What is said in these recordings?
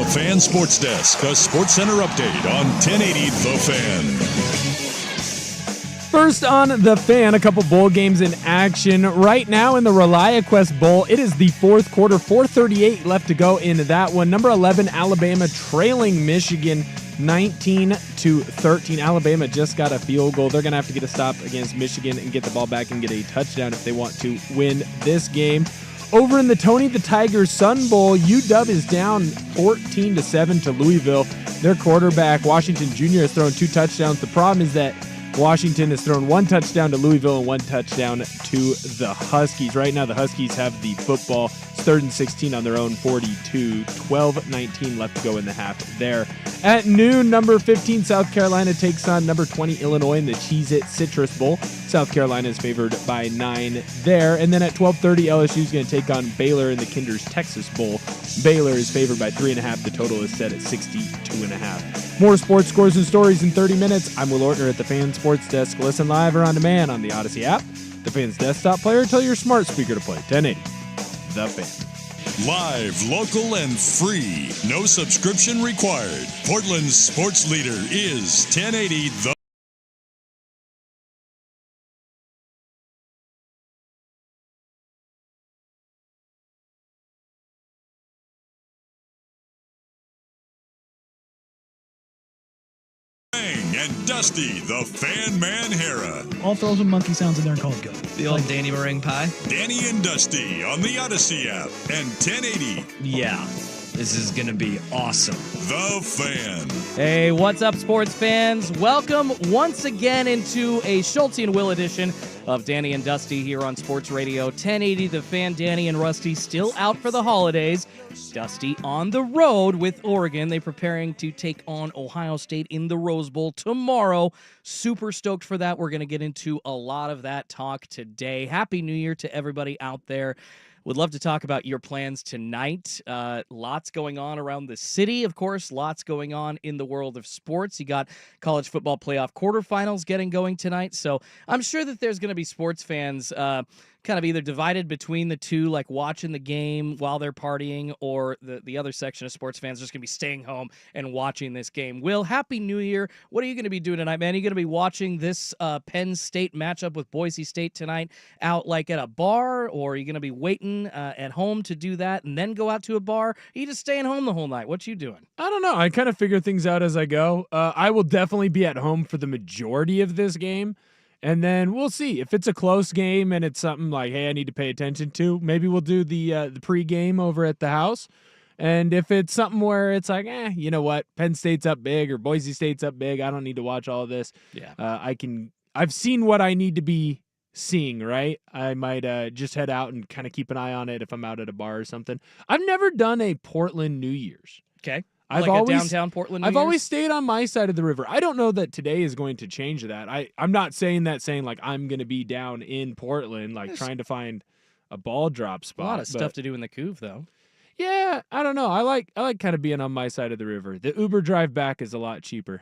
the Fan Sports Desk, a Sports Center update on 1080 The Fan. First on The Fan, a couple bowl games in action. Right now in the ReliaQuest Bowl, it is the fourth quarter, 4:38 left to go in that one. Number 11, Alabama trailing Michigan 19-13. Alabama just got a field goal. They're going to have to get a stop against Michigan and get the ball back and get a touchdown if they want to win this game. Over in the Tony the Tiger Sun Bowl, UW is down 14-7 to Louisville. Their quarterback, Washington Jr., has thrown 2 touchdowns. The problem is that Washington has thrown 1 touchdown to Louisville and 1 touchdown to the Huskies. Right now, the Huskies have the football. It's 3rd and 16 on their own 42. 12-19 left to go in the half there. At noon, number 15, South Carolina takes on number 20, Illinois in the Cheez-It Citrus Bowl. South Carolina is favored by 9 there. And then at 12:30, LSU is going to take on Baylor in the Kinder's Texas Bowl. Baylor is favored by 3.5. The total is set at 62.5. More sports scores and stories in 30 minutes. I'm Will Ortner at the Fan Sports Desk. Listen live or on demand on the Odyssey app, the Fan's desktop player. Tell your smart speaker to play 1080 The Fan. Live, local, and free. No subscription required. Portland's sports leader is 1080 The and Dusty, the Fan Man Hera. I'll throw some monkey sounds in there and call it good. The old Danny Meringue pie. Danny and Dusty on the Odyssey app and 1080 Yeah, this is going to be awesome. The Fan. Hey, what's up, sports fans? Welcome once again into a Schulte and Will edition of Danny and Dusty here on Sports Radio 1080 The Fan. Danny and Rusty still out for the holidays. Dusty on the road with Oregon. They're preparing to take on Ohio State in the Rose Bowl tomorrow. Super stoked for that. We're going to get into a lot of that talk today. Happy New Year to everybody out there. Would love to talk about your plans tonight. Lots going on around the city, of course. Lots going on in the world of sports. You got college football playoff quarterfinals getting going tonight. So I'm sure that there's going to be sports fans kind of either divided between the two, like watching the game while they're partying, or the other section of sports fans just going to be staying home and watching this game. Will, Happy New Year. What are you going to be doing tonight, man? Are you going to be watching this Penn State matchup with Boise State tonight out like at a bar, or are you going to be waiting at home to do that and then go out to a bar? Are you just staying home the whole night? What you doing? I don't know. I kind of figure things out as I go. I will definitely be at home for the majority of this game. And then we'll see. If it's a close game and it's something like, hey, I need to pay attention to, maybe we'll do the pregame over at the house. And if it's something where it's like, you know what, Penn State's up big or Boise State's up big, I don't need to watch all of this. Yeah. I've seen what I need to be seeing, right? I might just head out and kind of keep an eye on it if I'm out at a bar or something. I've never done a Portland New Year's. Okay. I've like always, a downtown Portland New I've Year's? always stayed on my side of the river. I don't know that today is going to change that. I'm not saying like I'm going to be down in Portland, like trying to find a ball drop spot. A lot of stuff to do in the Couve, though. Yeah, I don't know. I like kind of being on my side of the river. The Uber drive back is a lot cheaper.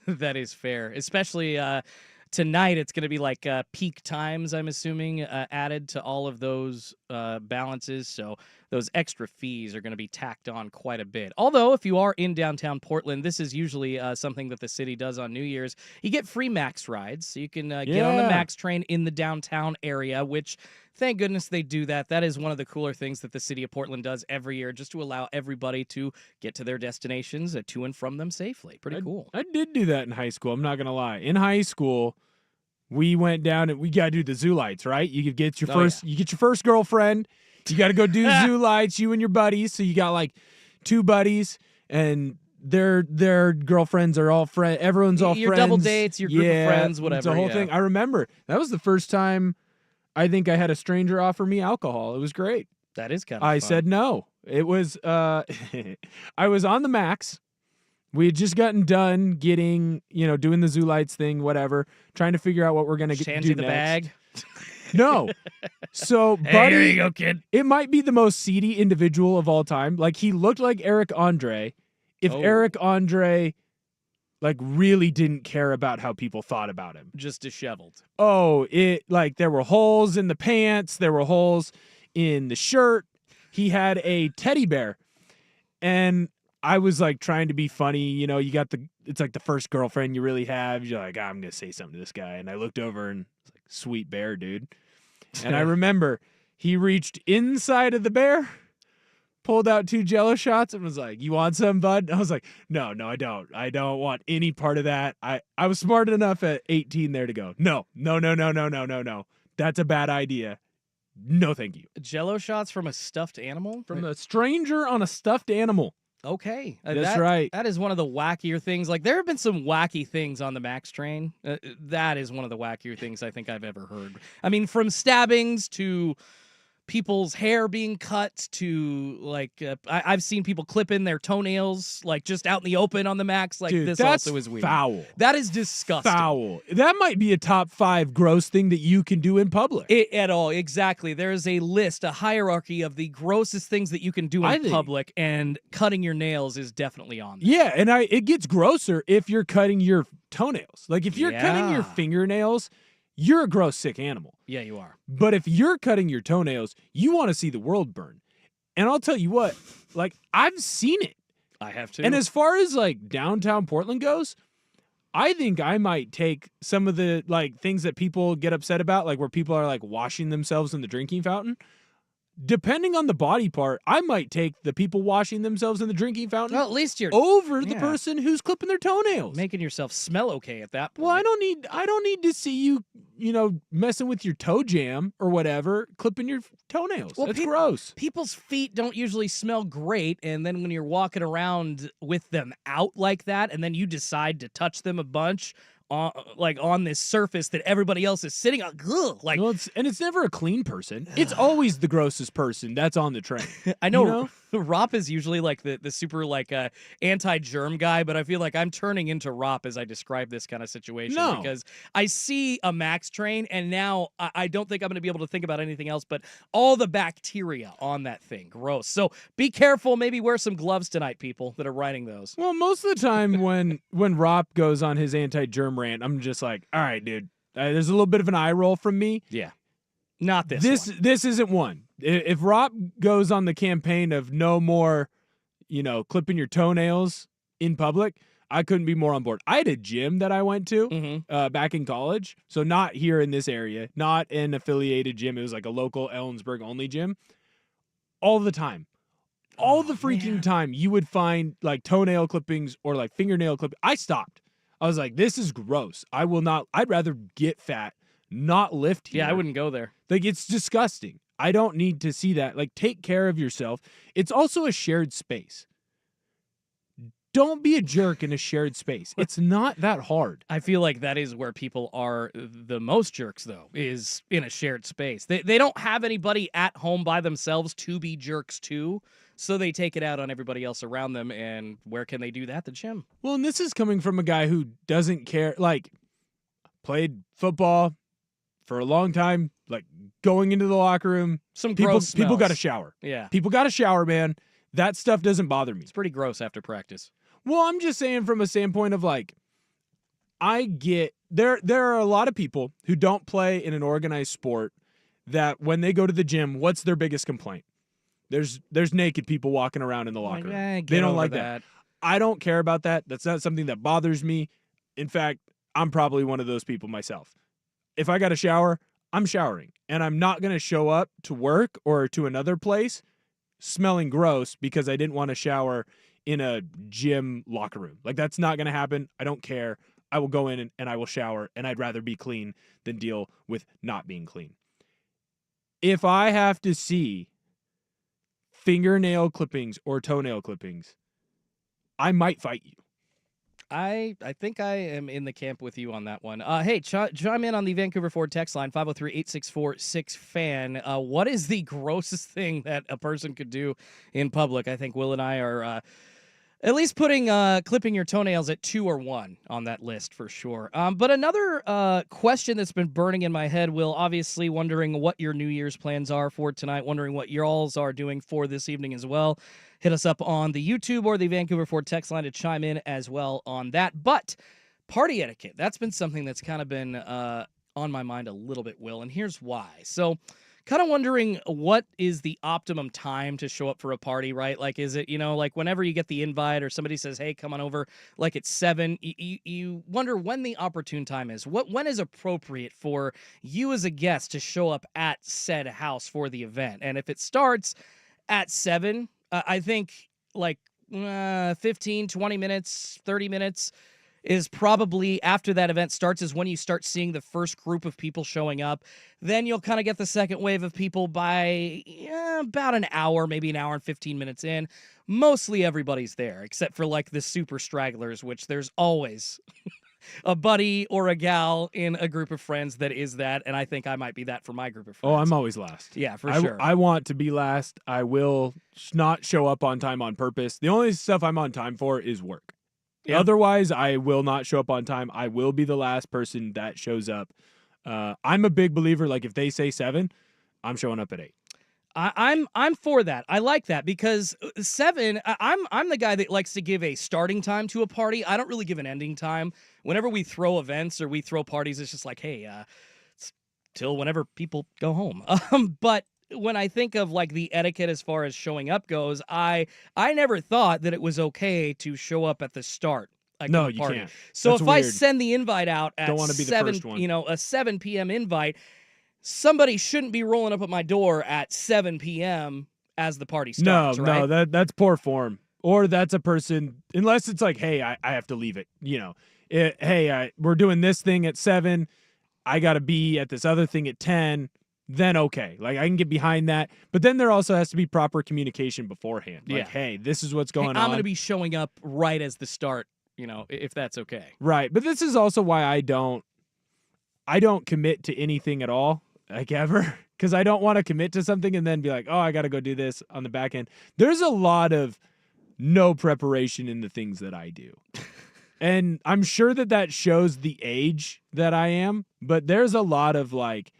That is fair, especially tonight. It's going to be like peak times, I'm assuming, added to all of those balances. So those extra fees are going to be tacked on quite a bit. Although, if you are in downtown Portland, this is usually something that the city does on New Year's. You get free Max rides, so you can get on the Max train in the downtown area, which, thank goodness they do that. That is one of the cooler things that the city of Portland does every year, just to allow everybody to get to their destinations to and from them safely. Pretty cool. I did do that in high school. I'm not going to lie. In high school, we went down and we got to do the zoo lights, right? You could get you get your first girlfriend. You got to go do zoo lights, you and your buddies. So you got like 2 buddies and their girlfriends are all friends. Everyone's all your friends. Double dates, your group of friends, whatever. It's a whole thing. I remember that was the first time I think I had a stranger offer me alcohol. It was great. That is kind of I fun. said no. It was I was on the Max. We had just gotten done getting, doing the zoo lights thing, whatever, trying to figure out what we're going to do Hands you the next. bag. No. So, Hey, buddy, here you go, kid. It might be the most seedy individual of all time. Like, he looked like Eric Andre. If Eric Andre, really didn't care about how people thought about him. Just disheveled. Oh, there were holes in the pants. There were holes in the shirt. He had a teddy bear. And I was like trying to be funny. You know, it's like the first girlfriend you really have. You're like, I'm going to say something to this guy. And I looked over and it's like, sweet bear, dude. And I remember he reached inside of the bear, pulled out 2 Jello shots and was like, you want some, bud? And I was like, no, I don't. I don't want any part of that. I was smart enough at 18 there to go, no. That's a bad idea. No, thank you. Jello shots from a stuffed animal? From a stranger on a stuffed animal. Okay. That's right. That is one of the wackier things. Like, there have been some wacky things on the Max train. That is one of the wackier things I think I've ever heard. I mean, from stabbings to people's hair being cut to, like, I've seen people clip in their toenails, like, just out in the open on the Max. Like, Dude, this that's also is weird. foul. That is disgusting. Foul. That might be a top 5 gross thing that you can do in public. At all, exactly. There is a list, a hierarchy of the grossest things that you can do in public, and cutting your nails is definitely on there. Yeah, and it gets grosser if you're cutting your toenails. Like, if you're cutting your fingernails, you're a gross, sick animal. Yeah, you are. But if you're cutting your toenails, you want to see the world burn. And I'll tell you what, like, I've seen it. I have too. And as far as, like, downtown Portland goes, I think I might take some of the, like, things that people get upset about, like where people are, like, washing themselves in the drinking fountain. Depending on the body part, I might take the people washing themselves in the drinking fountain Well, at least you're over the person who's clipping their toenails. making yourself smell okay at that point. Well, I don't need to see you, messing with your toe jam or whatever, clipping your toenails. Well, That's gross. People's feet don't usually smell great, and then when you're walking around with them out like that, and then you decide to touch them a bunch, on this surface that everybody else is sitting on. Ugh, like, Well, it's never a clean person. It's always the grossest person that's on the train. I know, You know? Rop is usually like the super like anti-germ guy, but I feel like I'm turning into Rop as I describe this kind of situation because I see a Max train and now I don't think I'm going to be able to think about anything else but all the bacteria on that thing. Gross. So be careful. Maybe wear some gloves tonight, people that are riding those. Well, most of the time when Rop goes on his anti-germ rant, I'm just like, all right, dude. There's a little bit of an eye roll from me. Yeah. Not this one. This isn't one. If Rob goes on the campaign of no more, clipping your toenails in public, I couldn't be more on board. I had a gym that I went to back in college, so not here in this area, not an affiliated gym. It was like a local Ellensburg only gym. All the time. All the freaking time you would find like toenail clippings or like fingernail clippings. I stopped. I was like, this is gross. I will not. I'd rather get fat, not lift here. Yeah, I wouldn't go there. Like, it's disgusting. I don't need to see that. Like, take care of yourself. It's also a shared space. Don't be a jerk in a shared space. It's not that hard. I feel like that is where people are the most jerks, though, is in a shared space. They don't have anybody at home by themselves to be jerks to, so they take it out on everybody else around them, and where can they do that? The gym. Well, and this is coming from a guy who doesn't care, like, played football for a long time, like, going into the locker room. Some gross people got to smells. shower. Yeah. People got to shower, man. That stuff doesn't bother me. It's pretty gross after practice. Well, I'm just saying from a standpoint of like, I get there are a lot of people who don't play in an organized sport that when they go to the gym, what's their biggest complaint? There's naked people walking around in the locker room. They don't like that. I don't care about that. That's not something that bothers me. In fact, I'm probably one of those people myself. If I got to shower, I'm showering, and I'm not going to show up to work or to another place smelling gross because I didn't want to shower in a gym locker room. Like, that's not going to happen. I don't care. I will go in and I will shower, and I'd rather be clean than deal with not being clean. If I have to see fingernail clippings or toenail clippings, I might fight you. I think I am in the camp with you on that one. Hey, chime in on the Vancouver Ford text line, 503-864-6FAN. What is the grossest thing that a person could do in public? I think Will and I are at least putting clipping your toenails at 2 or 1 on that list for sure. But another question that's been burning in my head, Will, obviously wondering what your New Year's plans are for tonight, wondering what y'alls are doing for this evening as well. Hit us up on the YouTube or the Vancouver Ford text line to chime in as well on that. But party etiquette, that's been something that's kind of been on my mind a little bit, Will, and here's why. So kind of wondering what is the optimum time to show up for a party, right? Like, is it, like whenever you get the invite or somebody says, hey, come on over, like it's 7, you wonder when the opportune time is. When is appropriate for you as a guest to show up at said house for the event? And if it starts at 7, I think like 15, 20 minutes, 30 minutes is probably after that event starts is when you start seeing the first group of people showing up. Then you'll kind of get the second wave of people by about an hour, maybe an hour and 15 minutes in. Mostly everybody's there, except for like the super stragglers, which there's always a buddy or a gal in a group of friends that is that, and I think I might be that for my group of friends. Oh, I'm always last. Yeah, for sure. I want to be last. I will not show up on time on purpose. The only stuff I'm on time for is work. Yeah. Otherwise, I will not show up on time. I will be the last person that shows up. I'm a big believer, like if they say 7, I'm showing up at 8. I'm for that. I like that because 7. I'm the guy that likes to give a starting time to a party. I don't really give an ending time. Whenever we throw events or we throw parties, it's just like, hey, it's till whenever people go home. But when I think of like the etiquette as far as showing up goes, I never thought that it was okay to show up at the start. Like No, of a you party. can't. So That's if I weird. send the invite out at Don't wanna be the 7, first one. a 7 p.m. invite, somebody shouldn't be rolling up at my door at 7 p.m. as the party starts, right? No, that's poor form. Or that's a person, unless it's like, hey, I have to leave it. We're doing this thing at 7. I got to be at this other thing at 10. Then okay, like I can get behind that. But then there also has to be proper communication beforehand. Like, Yeah. hey, this is what's going on. I'm going to be showing up right as the start, if that's okay. Right. But this is also why I don't commit to anything at all, like ever, because I don't want to commit to something and then be like, oh, I got to go do this on the back end. There's a lot of no preparation in the things that I do. And I'm sure that shows the age that I am, but there's a lot of like,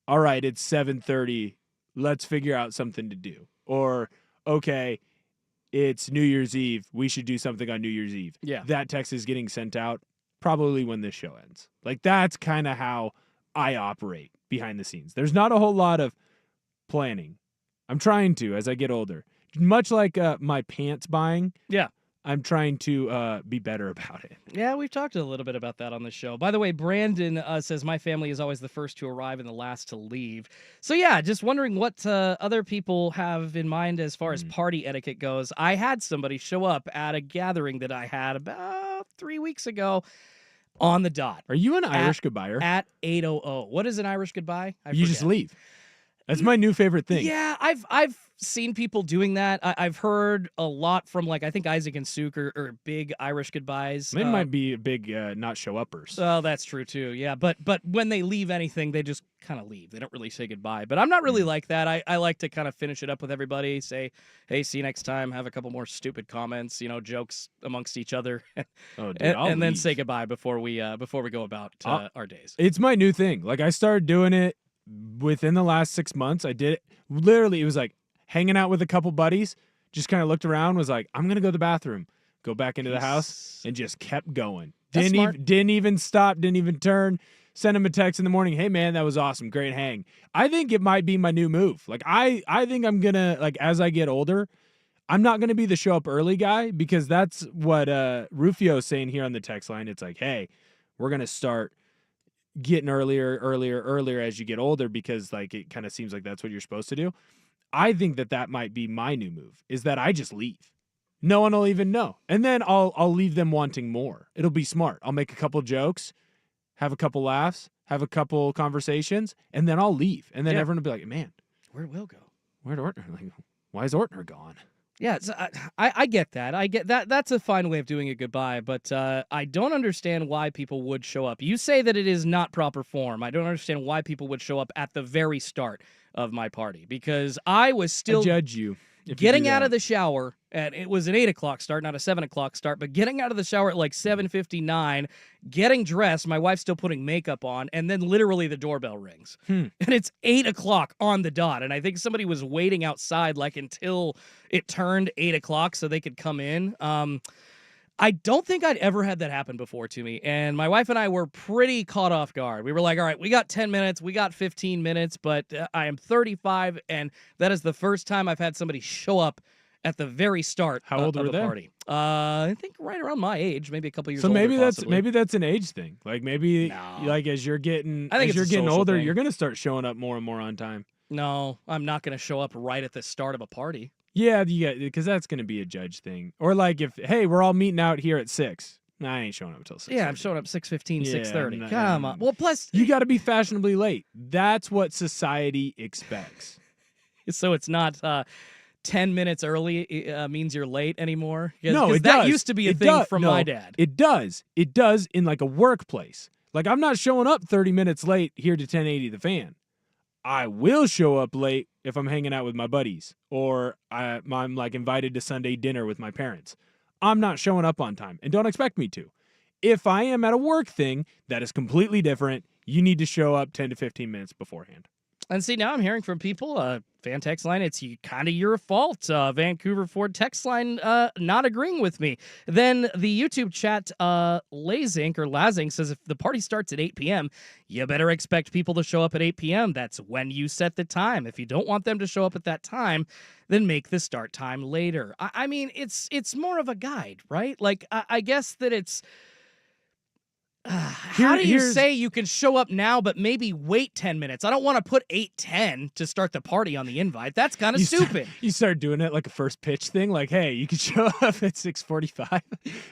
all right, it's 7:30, let's figure out something to do. Or, okay, it's New Year's Eve, we should do something on New Year's Eve. Yeah. That text is getting sent out probably when this show ends. Like, that's kind of how I operate behind the scenes. There's not a whole lot of planning. I'm trying to as I get older. Much like my pants buying. Yeah. I'm trying to be better about it. Yeah, we've talked a little bit about that on the show. By the way, Brandon says, my family is always the first to arrive and the last to leave. So yeah, just wondering what other people have in mind as far as party etiquette goes. I had somebody show up at a gathering that I had about 3 weeks ago on the dot. Are you an Irish goodbyer? At 8:00. What is an Irish goodbye? You just leave. That's my new favorite thing. Yeah, I've seen people doing that. I've heard a lot from, like, I think Isaac and Suk are big Irish goodbyes. They might be big not show uppers. Oh, that's true too. Yeah, but when they leave anything, they just kind of leave. They don't really say goodbye. But I'm not really like that. I like to kind of finish it up with everybody. Say, hey, see you next time. Have a couple more stupid comments, jokes amongst each other, Oh, dude, and then leave. say goodbye before we go about our days. It's my new thing. Like, I started doing it within the last 6 months. I did it. Literally, it was like hanging out with a couple buddies, just kind of looked around, was like, I'm going to go to the bathroom, go back into the house, and just kept going. That's smart. Didn't even stop, didn't even turn. Send him a text in the morning. Hey, man, that was awesome. Great hang. I think it might be my new move. Like, I think I'm going to, like, as I get older, I'm not going to be the show up early guy, because that's what Rufio's saying here on the text line. It's like, hey, we're going to start getting earlier as you get older, because like it kind of seems like that's what you're supposed to do. I think that might be my new move, is that I just leave. No one will even know. And then I'll leave them wanting more. It'll be smart. I'll make a couple jokes, have a couple laughs, have a couple conversations, and then I'll leave. And then everyone will be like, man, Where'd Will go? where'd Ortner? Like, why is Ortner gone? Yeah, I get that. I get that. That's a fine way of doing a goodbye, but I don't understand why people would show up. You say that it is not proper form. I don't understand why people would show up at the very start of my party, because I was still I judge you. getting out of the shower, and it was an 8 o'clock start, not a 7 o'clock start, but getting out of the shower at like 7:59, getting dressed, my wife's still putting makeup on, and then literally the doorbell rings. And it's 8 o'clock on the dot, and I think somebody was waiting outside like until it turned 8 o'clock so they could come in. I don't think I'd ever had that happen before to me. And my wife and I were pretty caught off guard. We were like, all right, we got 10 minutes, we got 15 minutes, but I am 35, and that is the first time I've had somebody show up at the very start How old of were a they? party. I think right around my age, maybe a couple years So older, maybe possibly. that's an age thing. Like maybe No. like as you're getting I think as it's you're a getting social older, thing. you're gonna start showing up more and more on time. No, I'm not going to show up right at the start of a party. Yeah, because that's gonna be a judge thing. Or like if hey, we're all meeting out here at 6. Nah, I ain't showing up until 6. Yeah, I'm showing up 6:15, Yeah, 6:30. I'm not- Come on. Well, plus, You got to be fashionably late. That's what society expects. so it's not 10 minutes early means you're late anymore. No, 'Cause it that does. used to be a It thing does. from No, my dad. It does. It does in like a workplace. Like I'm not showing up 30 minutes late here to 1080 the fan. I will show up late if I'm hanging out with my buddies or I'm like invited to Sunday dinner with my parents. I'm not showing up on time and don't expect me to. If I am at a work thing, that is completely different. You need to show up 10 to 15 minutes beforehand. And see, now I'm hearing from people, fan text line, it's kind of your fault. Vancouver Ford text line not agreeing with me. Then the YouTube chat, Lazink says, if the party starts at 8 p.m., you better expect people to show up at 8 p.m. That's when you set the time. If you don't want them to show up at that time, then make the start time later. I mean, it's more of a guide, right? Like, I guess that it's... how do you say you can show up now, but maybe wait 10 minutes? I don't want to put 8:10 to start the party on the invite. That's kind of stupid. You start doing it like a first pitch thing. Like, hey, you can show up at 6:45.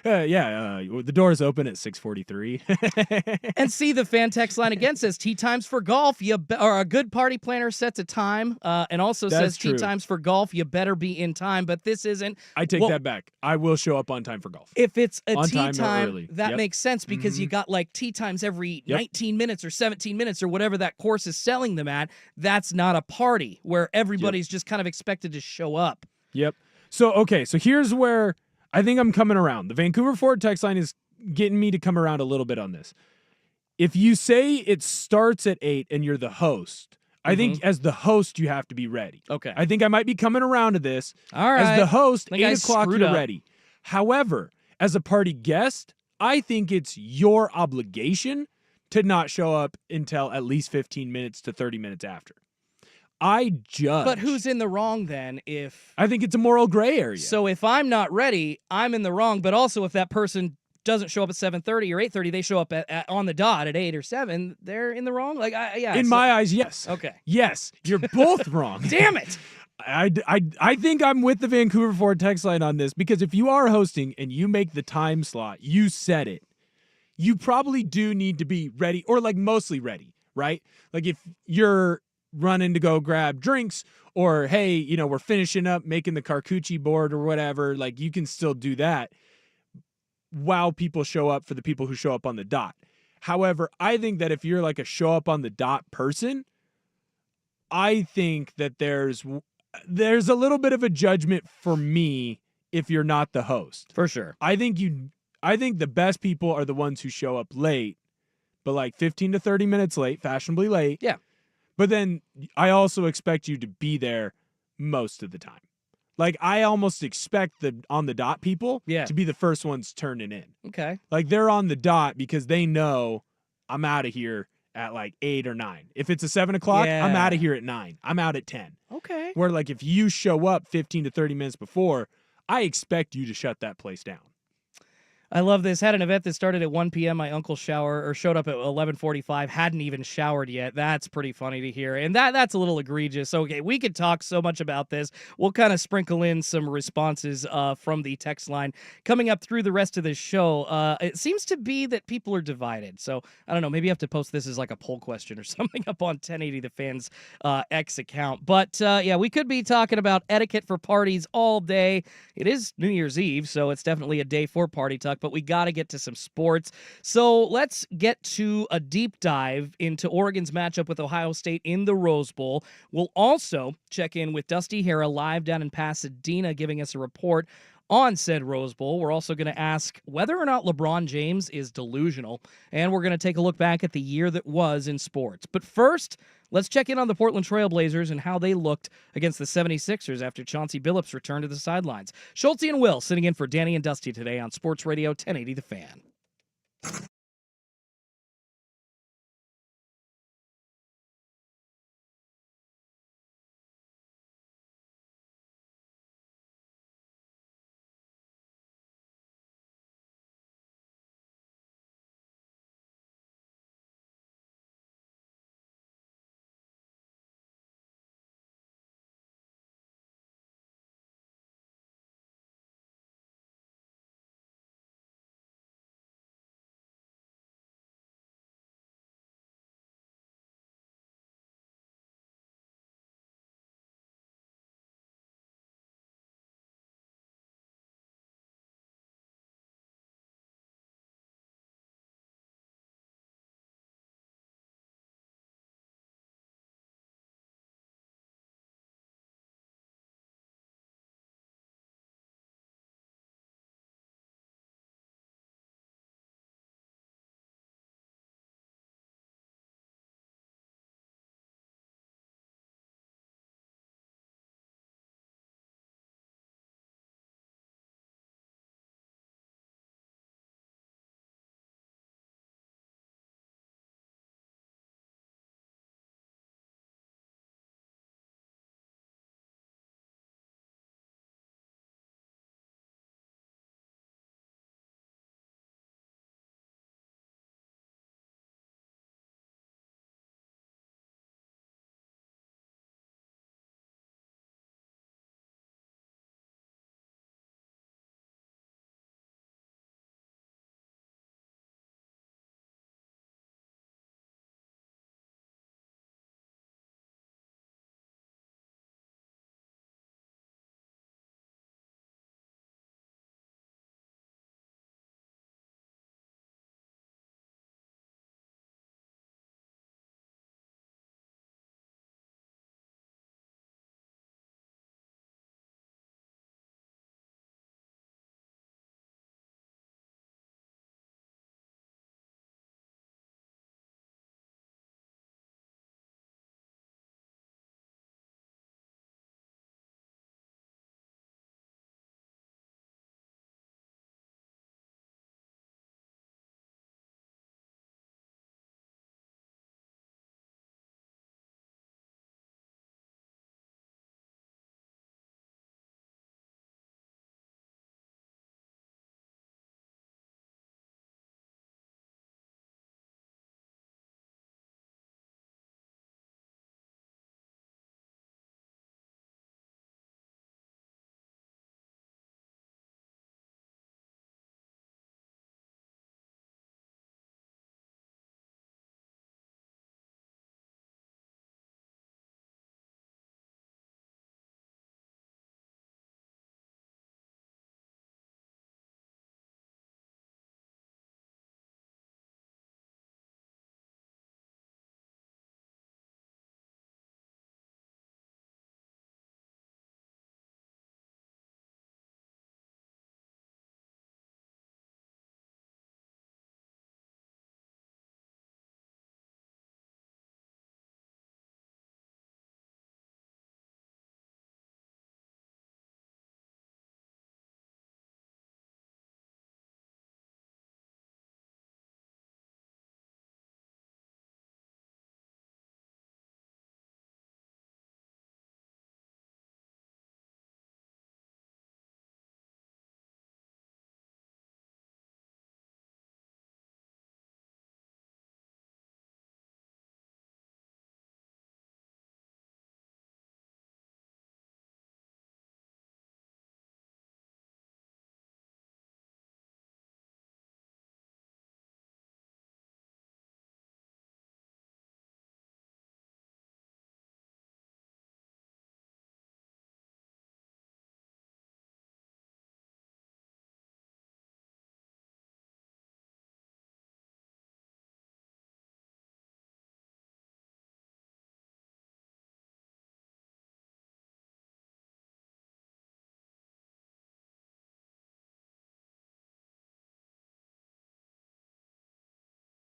The doors open at 6:43. And see, the fan text line again says tea times for golf. Or a good party planner sets a time, and also That's says tea true. times for golf. You better be in time. But this isn't. I take that back. I will show up on time for golf. If it's a On tea time, time, no early. that Yep. makes sense because you got like tea times every Yep. 19 minutes or 17 minutes or whatever that course is selling them at. That's not a party where everybody's just kind of expected to show up. Yep. So, okay. So here's where I think I'm coming around. The Vancouver Ford text line is getting me to come around a little bit on this. If you say it starts at 8 and you're the host, I think as the host, you have to be ready. Okay. I think I might be coming around to this. All right. As the host, Think I 8 o'clock, screwed you're up. ready. However, as a party guest, I think it's your obligation to not show up until at least 15 minutes to 30 minutes after. I judge. But who's in the wrong then if... I think it's a moral gray area. So if I'm not ready, I'm in the wrong. But also if that person doesn't show up at 7:30 or 8:30, they show up on the dot at 8 or 7, they're in the wrong? Like, in my eyes, yes. Okay. Yes, you're both wrong. Damn it! I think I'm with the Vancouver Ford text line on this because if you are hosting and you make the time slot, you set it. You probably do need to be ready or like mostly ready, right? Like if you're running to go grab drinks or, hey, you know, we're finishing up making the charcuterie board or whatever, like you can still do that while people show up for the people who show up on the dot. However, I think that if you're like a show up on the dot person, I think that there's a little bit of a judgment for me if you're not the host. For sure. I think the best people are the ones who show up late, but like 15 to 30 minutes late, fashionably late. Yeah. But then I also expect you to be there most of the time. Like I almost expect the on the dot people to be the first ones turning in. Okay. Like they're on the dot because they know I'm out of here at like 8 or 9. If it's a 7 o'clock, I'm out of here at 9. I'm out at 10. Okay. Where like if you show up 15 to 30 minutes before, I expect you to shut that place down. I love this. Had an event that started at 1 p.m. My uncle showed up at 11:45. Hadn't even showered yet. That's pretty funny to hear. And that's a little egregious. Okay, we could talk so much about this. We'll kind of sprinkle in some responses from the text line coming up through the rest of this show. It seems to be that people are divided. So I don't know. Maybe you have to post this as like a poll question or something up on 1080 The Fans X account. But yeah, we could be talking about etiquette for parties all day. It is New Year's Eve, so it's definitely a day for party talk. But we got to get to some sports. So let's get to a deep dive into Oregon's matchup with Ohio State in the Rose Bowl. We'll also check in with Dusty Hera live down in Pasadena, giving us a report on said Rose Bowl. We're also going to ask whether or not LeBron James is delusional, and we're going to take a look back at the year that was in sports. But first, let's check in on the Portland Trail Blazers and how they looked against the 76ers after Chauncey Billups returned to the sidelines. Schulte and Will sitting in for Danny and Dusty today on Sports Radio 1080 The Fan.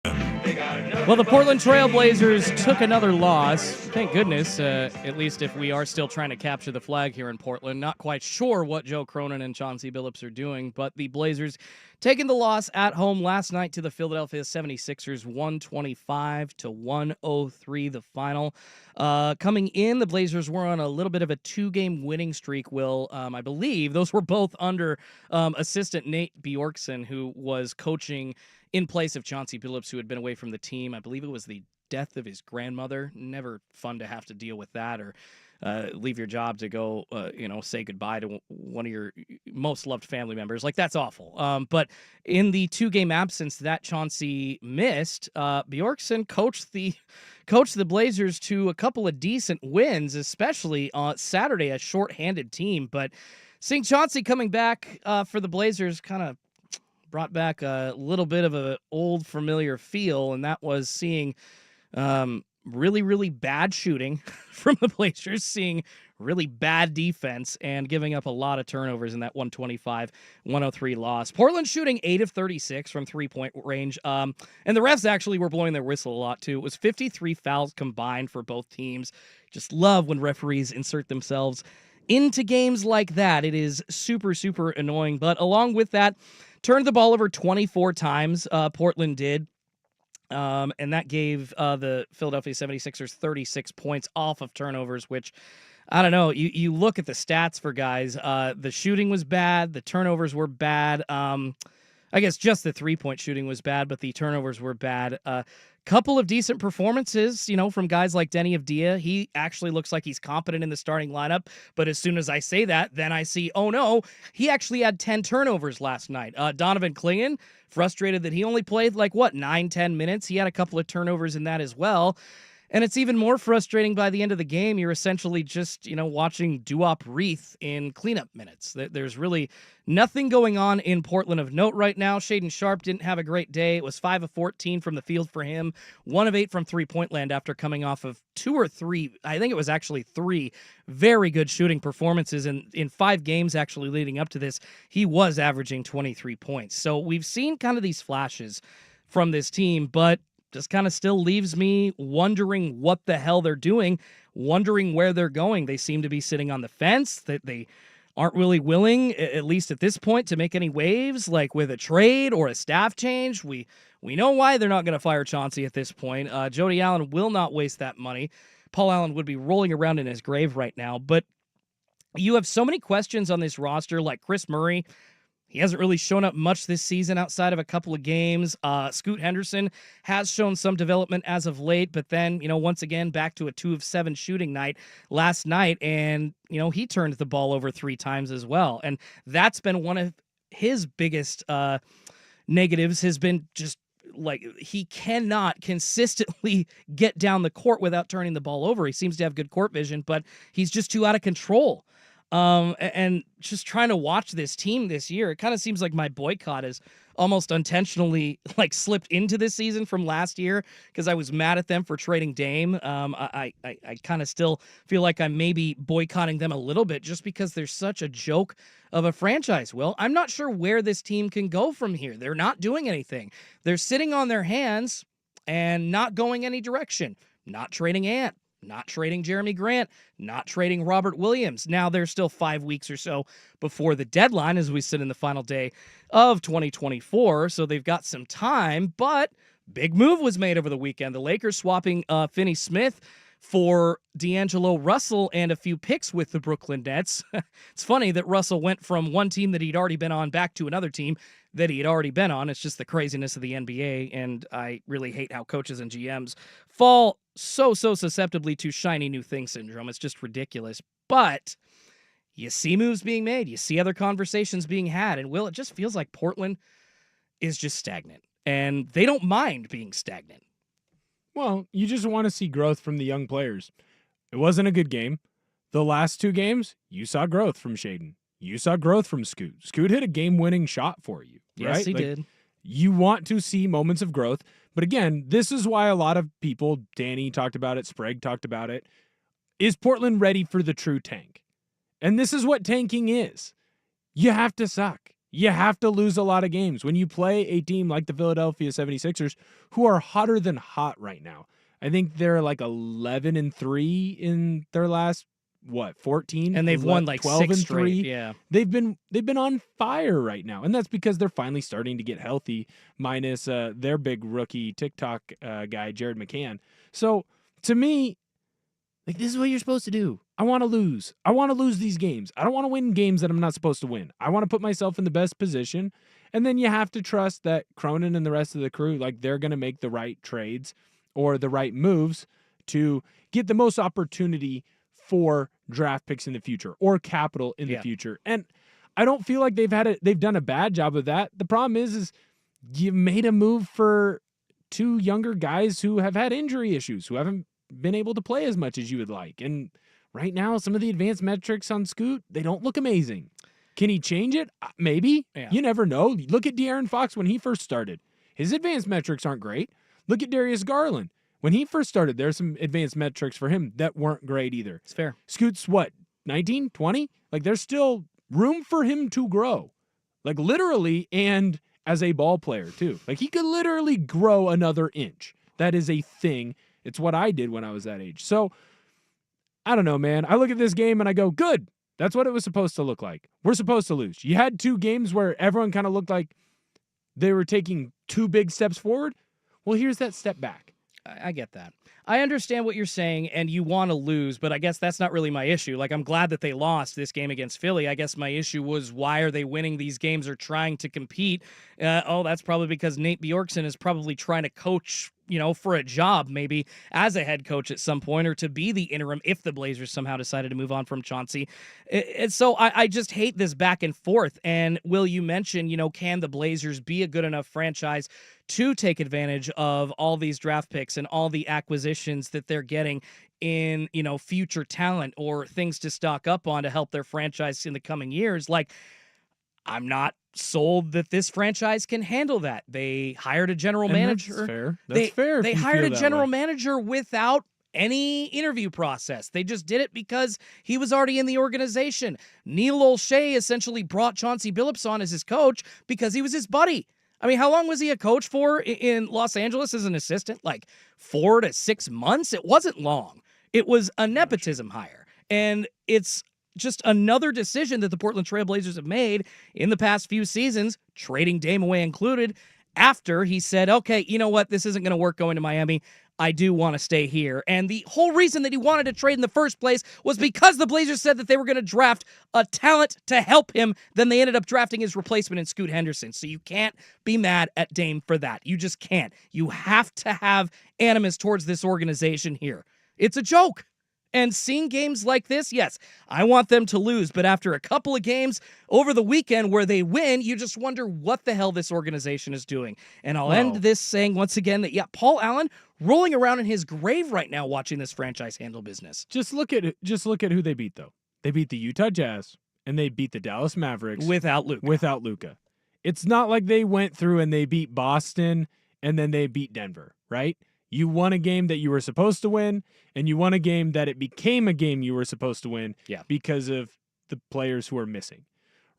Well, the Portland Trail Blazers took another loss. Thank goodness, at least if we are still trying to capture the flag here in Portland. Not quite sure what Joe Cronin and Chauncey Billups are doing, but the Blazers taking the loss at home last night to the Philadelphia 76ers, 125-103 the final. Coming in, the Blazers were on a little bit of a 2-game winning streak, Will. I believe those were both under assistant Nate Bjorkson, who was coaching in place of Chauncey Billups, who had been away from the team. I believe it was the death of his grandmother. Never fun to have to deal with that or leave your job to go, say goodbye to one of your most loved family members. Like, that's awful. But in the 2-game absence that Chauncey missed, Bjorkson coached the Blazers to a couple of decent wins, especially on Saturday, a shorthanded team. But seeing Chauncey coming back for the Blazers kind of brought back a little bit of an old familiar feel, and that was seeing really, really bad shooting from the Blazers, seeing really bad defense, and giving up a lot of turnovers in that 125-103 loss. Portland shooting 8 of 36 from three-point range, and the refs actually were blowing their whistle a lot too. It was 53 fouls combined for both teams. Just love when referees insert themselves into games like that. It is super, super annoying, but along with that, turned the ball over 24 times, Portland did, and that gave the Philadelphia 76ers 36 points off of turnovers, which, I don't know, you look at the stats for guys, the shooting was bad, the turnovers were bad, I guess just the three-point shooting was bad, but the turnovers were bad. Couple of decent performances, from guys like Denny Avdia. He actually looks like he's competent in the starting lineup, but as soon as I say that, then I see, oh no, he actually had 10 turnovers last night. Donovan Clingan, frustrated that he only played 9-10 minutes. He had a couple of turnovers in that as well. And it's even more frustrating by the end of the game. You're essentially just, watching Duop Reith in cleanup minutes. There's really nothing going on in Portland of note right now. Shaedon Sharpe didn't have a great day. It was 5 of 14 from the field for him, 1 of 8 from three-point land after coming off of 2 or 3, I think it was actually 3 very good shooting performances. And in 5 games actually leading up to this, he was averaging 23 points. So we've seen kind of these flashes from this team, but just kind of still leaves me wondering what the hell they're doing, wondering where they're going. They seem to be sitting on the fence, that they aren't really willing, at least at this point, to make any waves, like with a trade or a staff change. We know why they're not going to fire Chauncey at this point. Jody Allen will not waste that money. Paul Allen would be rolling around in his grave right now. But you have so many questions on this roster, like Chris Murray. He hasn't really shown up much this season outside of a couple of games. Scoot Henderson has shown some development as of late, but then, once again, back to a 2 of 7 shooting night last night. And, he turned the ball over 3 times as well. And that's been one of his biggest negatives, has been just he cannot consistently get down the court without turning the ball over. He seems to have good court vision, but he's just too out of control. And just trying to watch this team this year, it kind of seems like my boycott is almost intentionally slipped into this season from last year because I was mad at them for trading Dame. I kind of still feel like I'm maybe boycotting them a little bit just because they're such a joke of a franchise. Will, I'm not sure where this team can go from here. They're not doing anything. They're sitting on their hands and not going any direction. Not trading Ant. Not trading Jeremy Grant, not trading Robert Williams. Now there's still 5 weeks or so before the deadline as we sit in the final day of 2024, so they've got some time, but big move was made over the weekend. The Lakers swapping Finney Smith for D'Angelo Russell and a few picks with the Brooklyn Nets. It's funny that Russell went from one team that he'd already been on back to another team that he had already been on. It's just the craziness of the NBA, and I really hate how coaches and GMs fall so susceptibly to shiny new thing syndrome. It's just ridiculous. But you see moves being made. You see other conversations being had. And, Will, it just feels like Portland is just stagnant. And they don't mind being stagnant. Well, you just want to see growth from the young players. It wasn't a good game. The last 2 games, you saw growth from Shaedon. You saw growth from Scoot. Scoot hit a game-winning shot for you, right? Yes, he did. You want to see moments of growth. But again, this is why a lot of people, Danny talked about it, Sprague talked about it, is Portland ready for the true tank? And this is what tanking is. You have to suck. You have to lose a lot of games. When you play a team like the Philadelphia 76ers, who are hotter than hot right now. I think they're like 11-3 in their last 14, And they've won like 12 6 and straight. 3. Yeah. They've been on fire right now, and that's because they're finally starting to get healthy, minus their big rookie TikTok guy Jared McCann. So to me, like, this is what you're supposed to do. I want to lose. I want to lose these games. I don't want to win games that I'm not supposed to win. I want to put myself in the best position, and then you have to trust that Cronin and the rest of the crew, like, they're going to make the right trades or the right moves to get the most opportunity for draft picks in the future or capital in the future. And I don't feel like they've done a bad job of that. The problem is you made a move for 2 younger guys who have had injury issues, who haven't been able to play as much as you would like. And right now, some of the advanced metrics on Scoot, they don't look amazing. Can he change it? Maybe. Yeah. You never know. Look at De'Aaron Fox when he first started. His advanced metrics aren't great. Look at Darius Garland. When he first started, there's some advanced metrics for him that weren't great either. It's fair. Scoot's what, 19, 20? Like, there's still room for him to grow. Like, literally, and as a ball player, too. Like, he could literally grow another inch. That is a thing. It's what I did when I was that age. So, I don't know, man. I look at this game and I go, good. That's what it was supposed to look like. We're supposed to lose. You had 2 games where everyone kind of looked like they were taking 2 big steps forward. Well, here's that step back. I get that. I understand what you're saying, and you want to lose, but I guess that's not really my issue. Like, I'm glad that they lost this game against Philly. I guess my issue was, why are they winning these games or trying to compete? That's probably because Nate Bjorkson is probably trying to coach, for a job, maybe as a head coach at some point, or to be the interim if the Blazers somehow decided to move on from Chauncey. And so I just hate this back and forth. And Will, you mentioned, can the Blazers be a good enough franchise to take advantage of all these draft picks and all the acquisitions that they're getting in, future talent or things to stock up on to help their franchise in the coming years? Like, I'm not sold that this franchise can handle that. They hired a general manager. That's fair. That's fair. They hired a general manager without any interview process. They just did it because he was already in the organization. Neil Olshey essentially brought Chauncey Billups on as his coach because he was his buddy. I mean, how long was he a coach for in Los Angeles as an assistant? Like 4 to 6 months? It wasn't long. It was a nepotism hire. And it's just another decision that the Portland Trail Blazers have made in the past few seasons, trading Dame away included, after he said, okay, you know what, this isn't going to work going to Miami. I do want to stay here. And the whole reason that he wanted to trade in the first place was because the Blazers said that they were going to draft a talent to help him. Then they ended up drafting his replacement in Scoot Henderson. So you can't be mad at Dame for that. You just can't. You have to have animus towards this organization here. It's a joke. And seeing games like this, yes, I want them to lose. But after a couple of games over the weekend where they win, you just wonder what the hell this organization is doing. And I'll end this saying once again that, Paul Allen rolling around in his grave right now watching this franchise handle business. Just look at who they beat, though. They beat the Utah Jazz, and they beat the Dallas Mavericks. Without Luka. It's not like they went through and they beat Boston, and then they beat Denver, right? You won a game that you were supposed to win, and you won a game that it became a game you were supposed to win because of the players who are missing.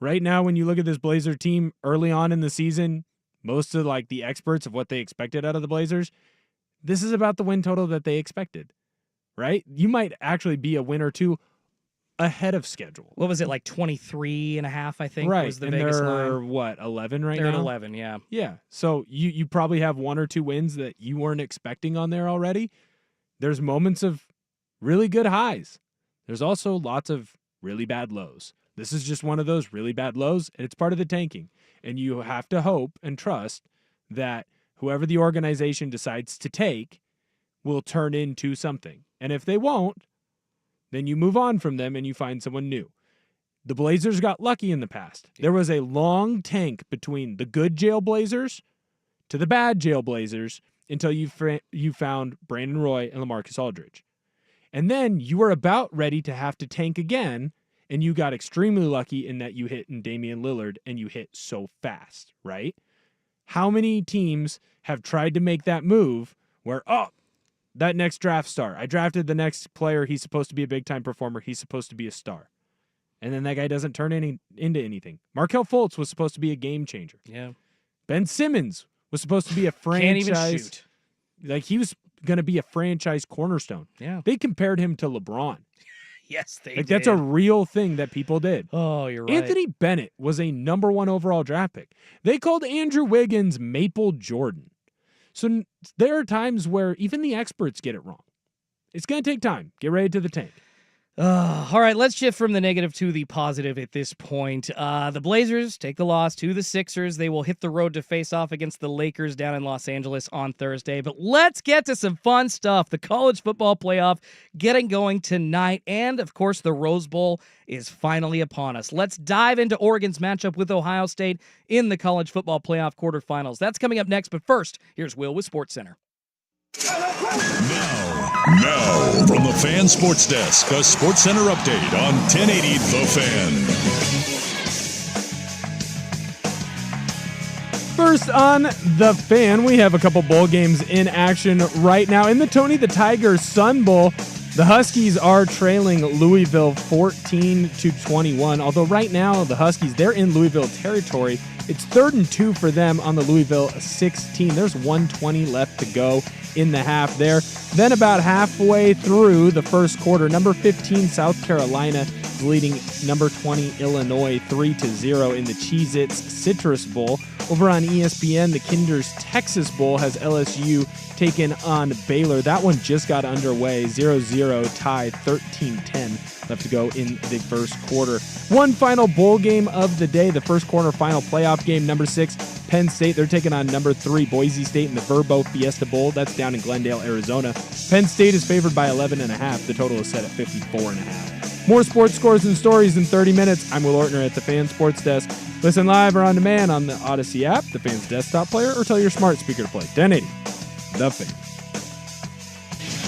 Right now, when you look at this Blazer team early on in the season, most of the experts of what they expected out of the Blazers, this is about the win total that they expected, right? You might actually be a win or two ahead of schedule. What was it, like 23.5, I think, right. was the and Vegas they're, line? 11 right They're now? at 11, yeah. Yeah. So you probably have 1 or 2 wins that you weren't expecting on there already. There's moments of really good highs. There's also lots of really bad lows. This is just one of those really bad lows, and it's part of the tanking. And you have to hope and trust that whoever the organization decides to take will turn into something. And if they won't, then you move on from them and you find someone new. The Blazers got lucky in the past. There was a long tank between the good Jail Blazers to the bad Jail Blazers until you found Brandon Roy and LaMarcus Aldridge. And then you were about ready to have to tank again, and you got extremely lucky in that you hit in Damian Lillard, and you hit so fast, right? How many teams have tried to make that move where, that next draft star, I drafted the next player, he's supposed to be a big-time performer, he's supposed to be a star. and then that guy doesn't turn into anything. Markelle Fultz was supposed to be a game changer. Yeah. Ben Simmons was supposed to be a franchise. Can't even shoot. Like, he was going to be a franchise cornerstone. Yeah. They compared him to LeBron. Yes, they Like, did. that's a real thing that people did. Oh, you're right. Anthony Bennett was a number 1 overall draft pick. They called Andrew Wiggins Maple Jordan. So there are times where even the experts get it wrong. It's going to take time. Get ready to the tank. All right, let's shift from the negative to the positive at this point. The Blazers take the loss to the Sixers. They will hit the road to face off against the Lakers down in Los Angeles on Thursday. But let's get to some fun stuff. The college football playoff getting going tonight. And, of course, the Rose Bowl is finally upon us. Let's dive into Oregon's matchup with Ohio State in the college football playoff quarterfinals. That's coming up next. But first, here's Will with SportsCenter. Now, from the Fan Sports Desk, a SportsCenter update on 1080 The Fan. First on The Fan, we have a couple bowl games in action right now. In the Tony the Tiger Sun Bowl, the Huskies are trailing Louisville 14-21. Although right now, the Huskies, they're in Louisville territory. It's 3rd and 2 for them on the Louisville 16. There's 1:20 left to go in the half there. Then about halfway through the first quarter, number 15 South Carolina is leading number 20 Illinois 3-0 in the Cheez-Its Citrus Bowl. Over on ESPN, the Kinder's Texas Bowl has LSU taken on Baylor. That one just got underway, 0-0 tie, 13-10 left to go in the first quarter. One final bowl game of the day, the first quarter final playoff game, number 6 Penn State. They're taking on number 3 Boise State in the Verbo Fiesta Bowl. That's down in Glendale, Arizona. Penn State is favored by 11.5. The total is set at 54.5. More sports scores and stories in 30 minutes. I'm Will Ortner at the Fan Sports Desk. Listen live or on demand on the Odyssey app, the Fan's desktop player, or tell your smart speaker to play 1080 The Fan.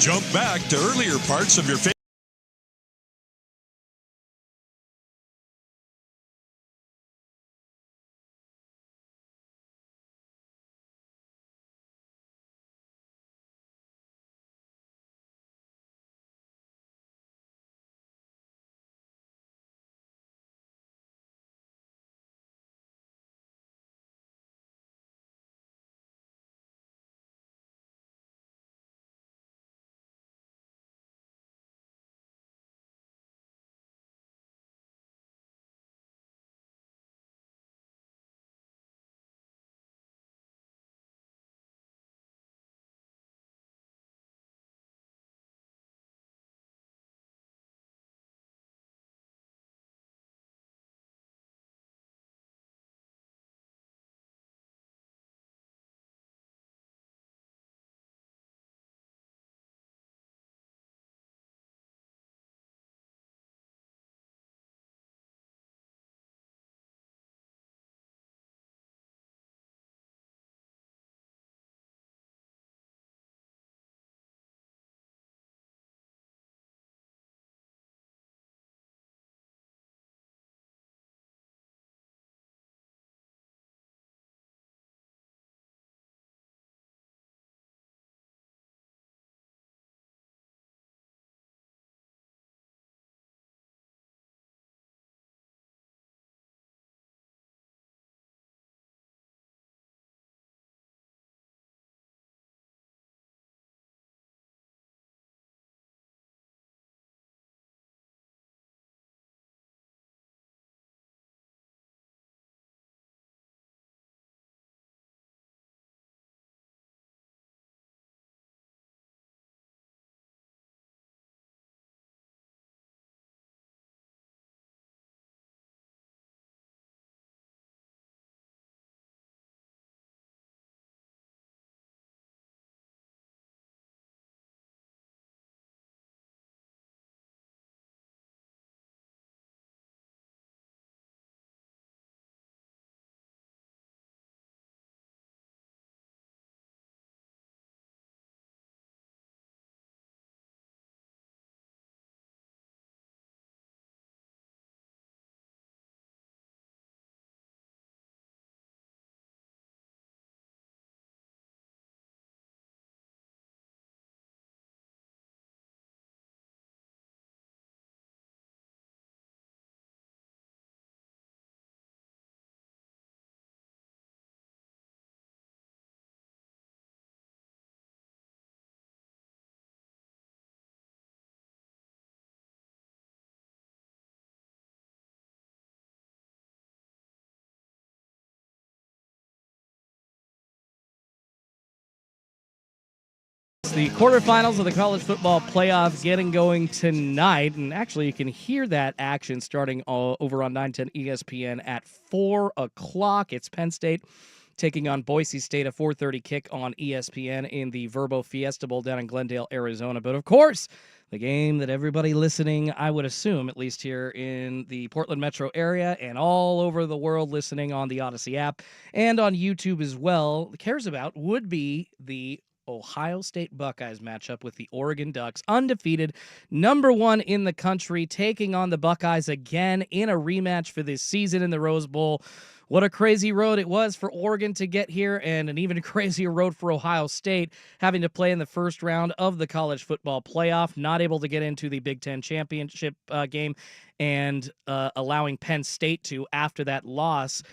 Jump back to earlier parts of your favorite The quarterfinals of the college football playoff getting going tonight. And actually, you can hear that action starting over on 910 ESPN at 4 o'clock. It's Penn State taking on Boise State, a 4:30 kick on ESPN in the Verbo Fiesta Bowl down in Glendale, Arizona. But of course, the game that everybody listening, I would assume, at least here in the Portland metro area and all over the world listening on the Odyssey app and on YouTube as well, cares about would be the Ohio State Buckeyes matchup with the Oregon Ducks, undefeated, number 1 in the country, taking on the Buckeyes again in a rematch for this season in the Rose Bowl. What a crazy road it was for Oregon to get here, and an even crazier road for Ohio State, having to play in the first round of the college football playoff, not able to get into the Big Ten championship game, and allowing Penn State to after that loss.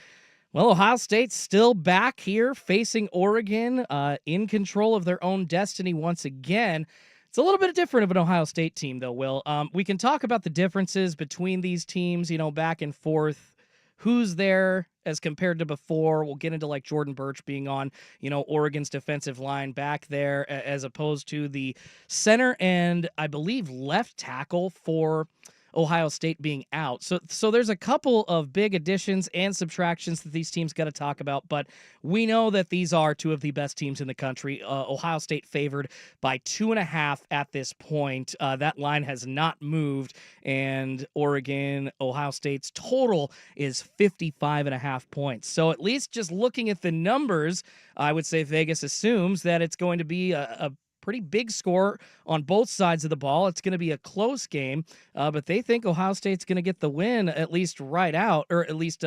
Well, Ohio State's still back here facing Oregon, in control of their own destiny once again. It's a little bit different of an Ohio State team, though, Will. We can talk about the differences between these teams, back and forth. Who's there as compared to before? We'll get into like Jordan Birch being on, Oregon's defensive line back there as opposed to the center and I believe left tackle for Ohio State being out. So there's a couple of big additions and subtractions that these teams got to talk about, but we know that these are two of the best teams in the country. Ohio State favored by 2.5 at this point. That line has not moved, and Ohio State's total is 55.5 points. So at least just looking at the numbers, I would say Vegas assumes that it's going to be a pretty big score on both sides of the ball. It's going to be a close game, but they think Ohio State's going to get the win at least right out, or at least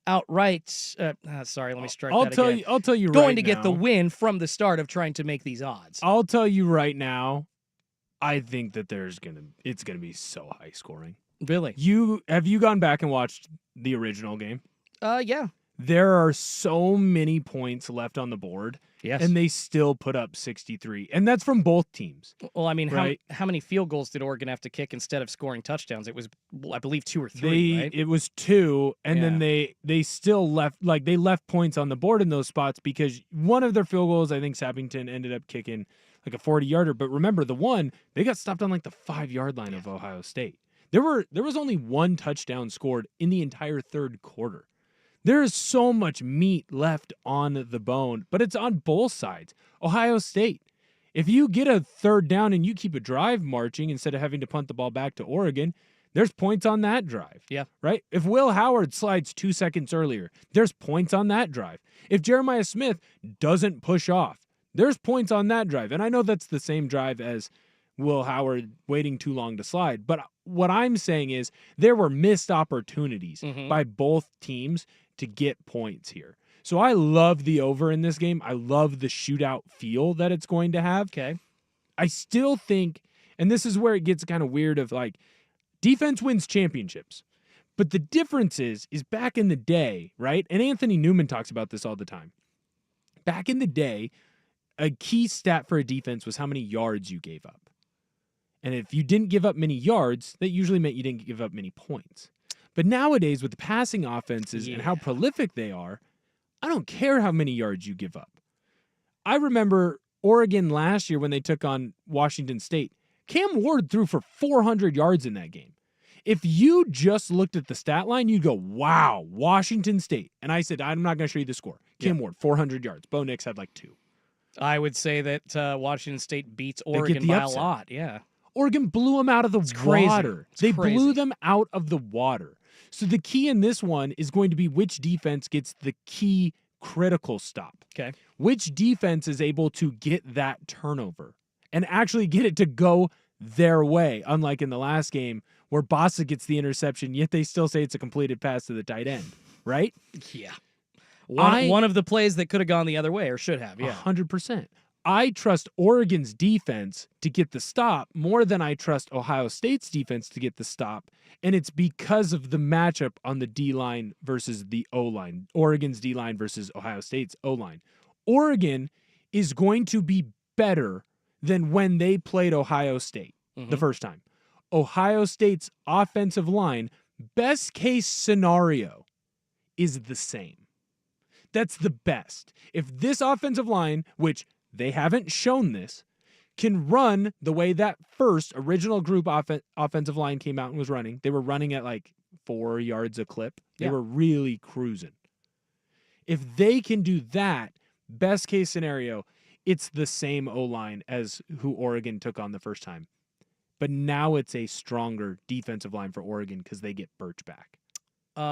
outright. Sorry, let me strike that again. I'll tell you right now. Going to get the win from the start of trying to make these odds. I'll tell you right now, I think that it's going to be so high scoring. Really? Have you gone back and watched the original game? Yeah. There are so many points left on the board. Yes. And they still put up 63. And that's from both teams. Well, I mean, right? how many field goals did Oregon have to kick instead of scoring touchdowns? It was, I believe, 2 or 3, right? It was 2, and then they still left, they left points on the board in those spots because one of their field goals, I think Sappington ended up kicking like a 40-yarder. But remember, the one, they got stopped on like the 5-yard line of Ohio State. There was only 1 touchdown scored in the entire third quarter. There is so much meat left on the bone, but it's on both sides. Ohio State, if you get a third down and you keep a drive marching instead of having to punt the ball back to Oregon, there's points on that drive. Yeah. Right? If Will Howard slides 2 seconds earlier, there's points on that drive. If Jeremiah Smith doesn't push off, there's points on that drive. And I know that's the same drive as Will Howard waiting too long to slide. But what I'm saying is there were missed opportunities by both teams to get points here. So I love the over in this game. I love the shootout feel that it's going to have. Okay. I still think, and this is where it gets kind of weird of like, defense wins championships. But the difference is back in the day, right? And Anthony Newman talks about this all the time. Back in the day, a key stat for a defense was how many yards you gave up. And if you didn't give up many yards, that usually meant you didn't give up many points. But nowadays, with the passing offenses and how prolific they are, I don't care how many yards you give up. I remember Oregon last year when they took on Washington State. Cam Ward threw for 400 yards in that game. If you just looked at the stat line, you'd go, wow, Washington State. And I said, I'm not going to show you the score. Cam Ward, 400 yards. Bo Nix had like 2. I would say that Washington State beats Oregon by a lot. Yeah. Oregon blew them out of the water. They blew them out of the water. So the key in this one is going to be which defense gets the key critical stop. Okay. Which defense is able to get that turnover and actually get it to go their way, unlike in the last game where Bossa gets the interception, yet they still say it's a completed pass to the tight end, right? Yeah. One of the plays that could have gone the other way or should have, yeah. 100%. I trust Oregon's defense to get the stop more than I trust Ohio State's defense to get the stop, and it's because of the matchup on the D-line versus the O-line, Oregon's D-line versus Ohio State's O-line. Oregon is going to be better than when they played Ohio State the first time. Ohio State's offensive line, best case scenario, is the same. That's the best. If this offensive line, which they haven't shown this, can run the way that first original group offensive line came out and was running. They were running at like 4 yards a clip. They were really cruising. If they can do that, best case scenario, it's the same O-line as who Oregon took on the first time. But now it's a stronger defensive line for Oregon because they get Birch back.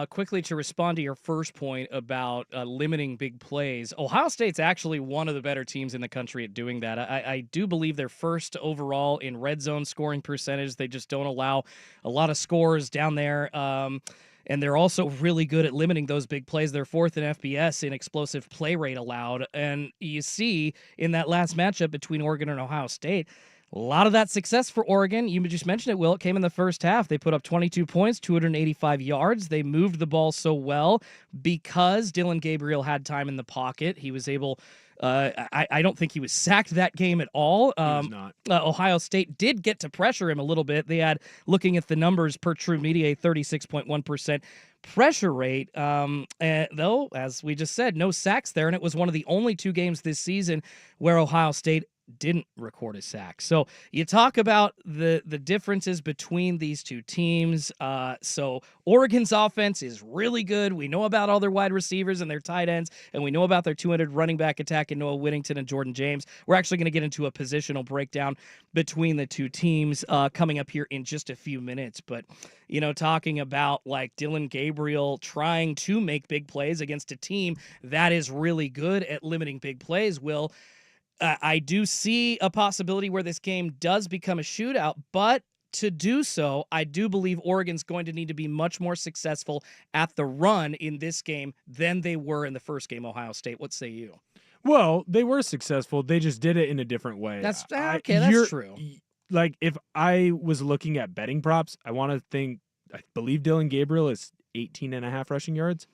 Quickly to respond to your first point about limiting big plays, Ohio State's actually one of the better teams in the country at doing that. I do believe they're first overall in red zone scoring percentage. They just don't allow a lot of scores down there. And they're also really good at limiting those big plays. They're fourth in FBS in explosive play rate allowed. And you see in that last matchup between Oregon and Ohio State, a lot of that success for Oregon, you just mentioned it, Will, it came in the first half. They put up 22 points, 285 yards. They moved the ball so well because Dillon Gabriel had time in the pocket. He was able, I don't think he was sacked that game at all. He was not. Ohio State did get to pressure him a little bit. They had, looking at the numbers per True Media, a 36.1% pressure rate. Though, as we just said, no sacks there. And it was one of the only 2 games this season where Ohio State didn't record a sack. So you talk about the differences between these two teams. So Oregon's offense is really good. We know about all their wide receivers and their tight ends, and we know about their 200 running back attack in Noah Whittington and Jordan James. We're actually going to get into a positional breakdown between the two teams coming up here in just a few minutes. But, talking about like Dillon Gabriel trying to make big plays against a team that is really good at limiting big plays, Will, I do see a possibility where this game does become a shootout, but to do so, I do believe Oregon's going to need to be much more successful at the run in this game than they were in the first game, Ohio State. What say you? Well, they were successful. They just did it in a different way. That's okay. That's true. Like, if I was looking at betting props, I believe Dillon Gabriel is 18.5 rushing yards.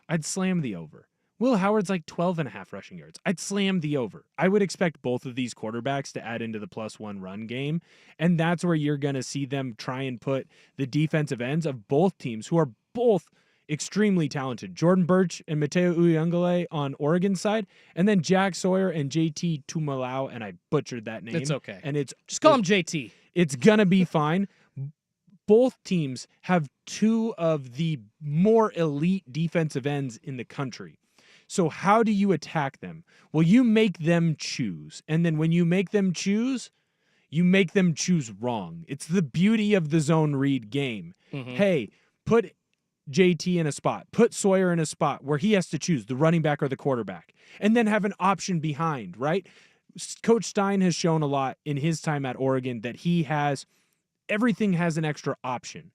I'd slam the over. Will Howard's like 12.5 rushing yards. I'd slam the over. I would expect both of these quarterbacks to add into the +1 run game, and that's where you're going to see them try and put the defensive ends of both teams, who are both extremely talented. Jordan Birch and Mateo Uyungale on Oregon's side, and then Jack Sawyer and JT Tumalau, and I butchered that name. It's okay. And just call him JT. It's going to be fine. Both teams have 2 of the more elite defensive ends in the country. So how do you attack them? Well, you make them choose. And then when you make them choose wrong. It's the beauty of the zone read game. Mm-hmm. Hey, put JT in a spot. Put Sawyer in a spot where he has to choose the running back or the quarterback. And then have an option behind, right? Coach Stein has shown a lot in his time at Oregon that everything has an extra option.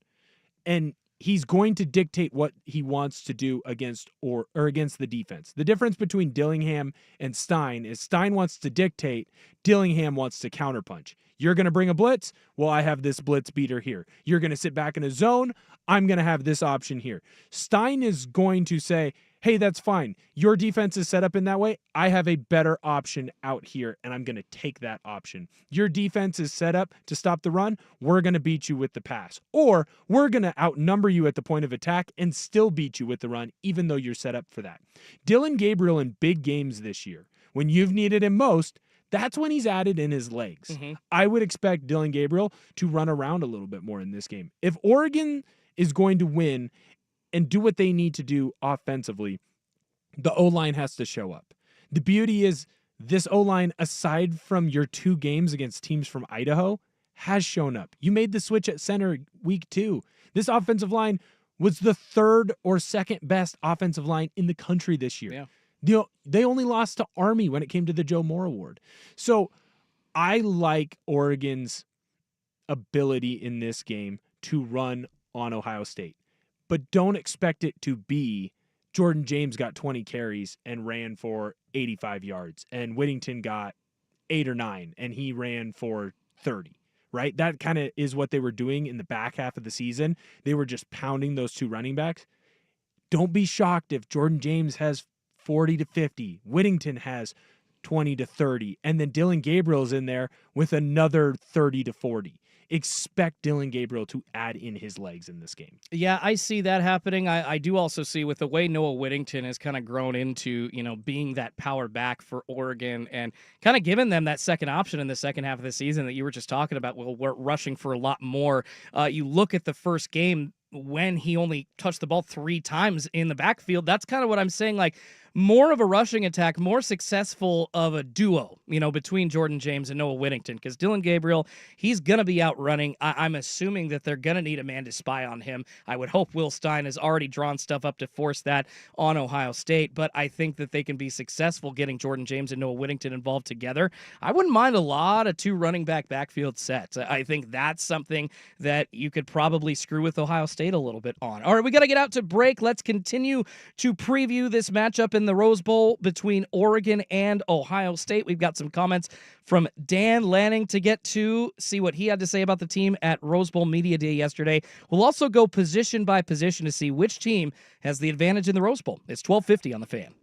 And he's going to dictate what he wants to do against the defense. The difference between Dillingham and Stein is Stein wants to dictate, Dillingham wants to counterpunch. You're going to bring a blitz? Well, I have this blitz beater here. You're going to sit back in a zone? I'm going to have this option here. Stein is going to say, hey, that's fine. Your defense is set up in that way. I have a better option out here, and I'm going to take that option. Your defense is set up to stop the run. We're going to beat you with the pass. Or we're going to outnumber you at the point of attack and still beat you with the run, even though you're set up for that. Dillon Gabriel in big games this year, when you've needed him most, that's when he's added in his legs. Mm-hmm. I would expect Dillon Gabriel to run around a little bit more in this game. If Oregon is going to win and do what they need to do offensively, the O-line has to show up. The beauty is this O-line, aside from your 2 games against teams from Idaho, has shown up. You made the switch at center week 2. This offensive line was the 3rd or 2nd best offensive line in the country this year. Yeah. They only lost to Army when it came to the Joe Moore Award. So I like Oregon's ability in this game to run on Ohio State. But don't expect it to be Jordan James got 20 carries and ran for 85 yards, and Whittington got 8 or 9, and he ran for 30, right? That kind of is what they were doing in the back half of the season. They were just pounding those 2 running backs. Don't be shocked if Jordan James has 40 to 50. Whittington has 20 to 30. And then Dylan Gabriel's in there with another 30 to 40. Expect Dylan Gabriel to add in his legs in this game. Yeah, I see that happening. I do also see with the way Noah Whittington has kind of grown into, being that power back for Oregon and kind of giving them that second option in the second half of the season that you were just talking about. Well, we're rushing for a lot more. You look at the first game when he only touched the ball 3 times in the backfield. That's kind of what I'm saying. Like, more of a rushing attack, more successful of a duo, between Jordan James and Noah Whittington, because Dylan Gabriel, he's going to be out running. I'm assuming that they're going to need a man to spy on him. I would hope Will Stein has already drawn stuff up to force that on Ohio State, but I think that they can be successful getting Jordan James and Noah Whittington involved together. I wouldn't mind a lot of 2 running backfield sets. I think that's something that you could probably screw with Ohio State a little bit on. All right, we got to get out to break. Let's continue to preview this matchup in the Rose Bowl between Oregon and Ohio State. We've got some comments from Dan Lanning to get to, see what he had to say about the team at Rose Bowl Media Day yesterday. We'll also go position by position to see which team has the advantage in the Rose Bowl. It's 12:50 on The Fan.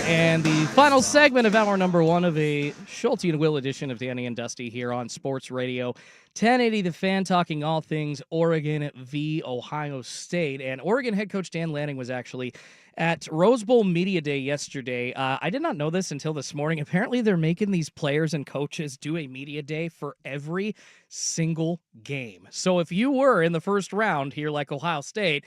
And the final segment of hour number 1 of a Schulte and Will edition of Danny and Dusty here on Sports Radio 1080 The Fan, talking all things Oregon v. Ohio State. And Oregon head coach Dan Lanning was actually at Rose Bowl Media Day yesterday. I did not know this until this morning. Apparently, they're making these players and coaches do a media day for every single game. So if you were in the first round here like Ohio State,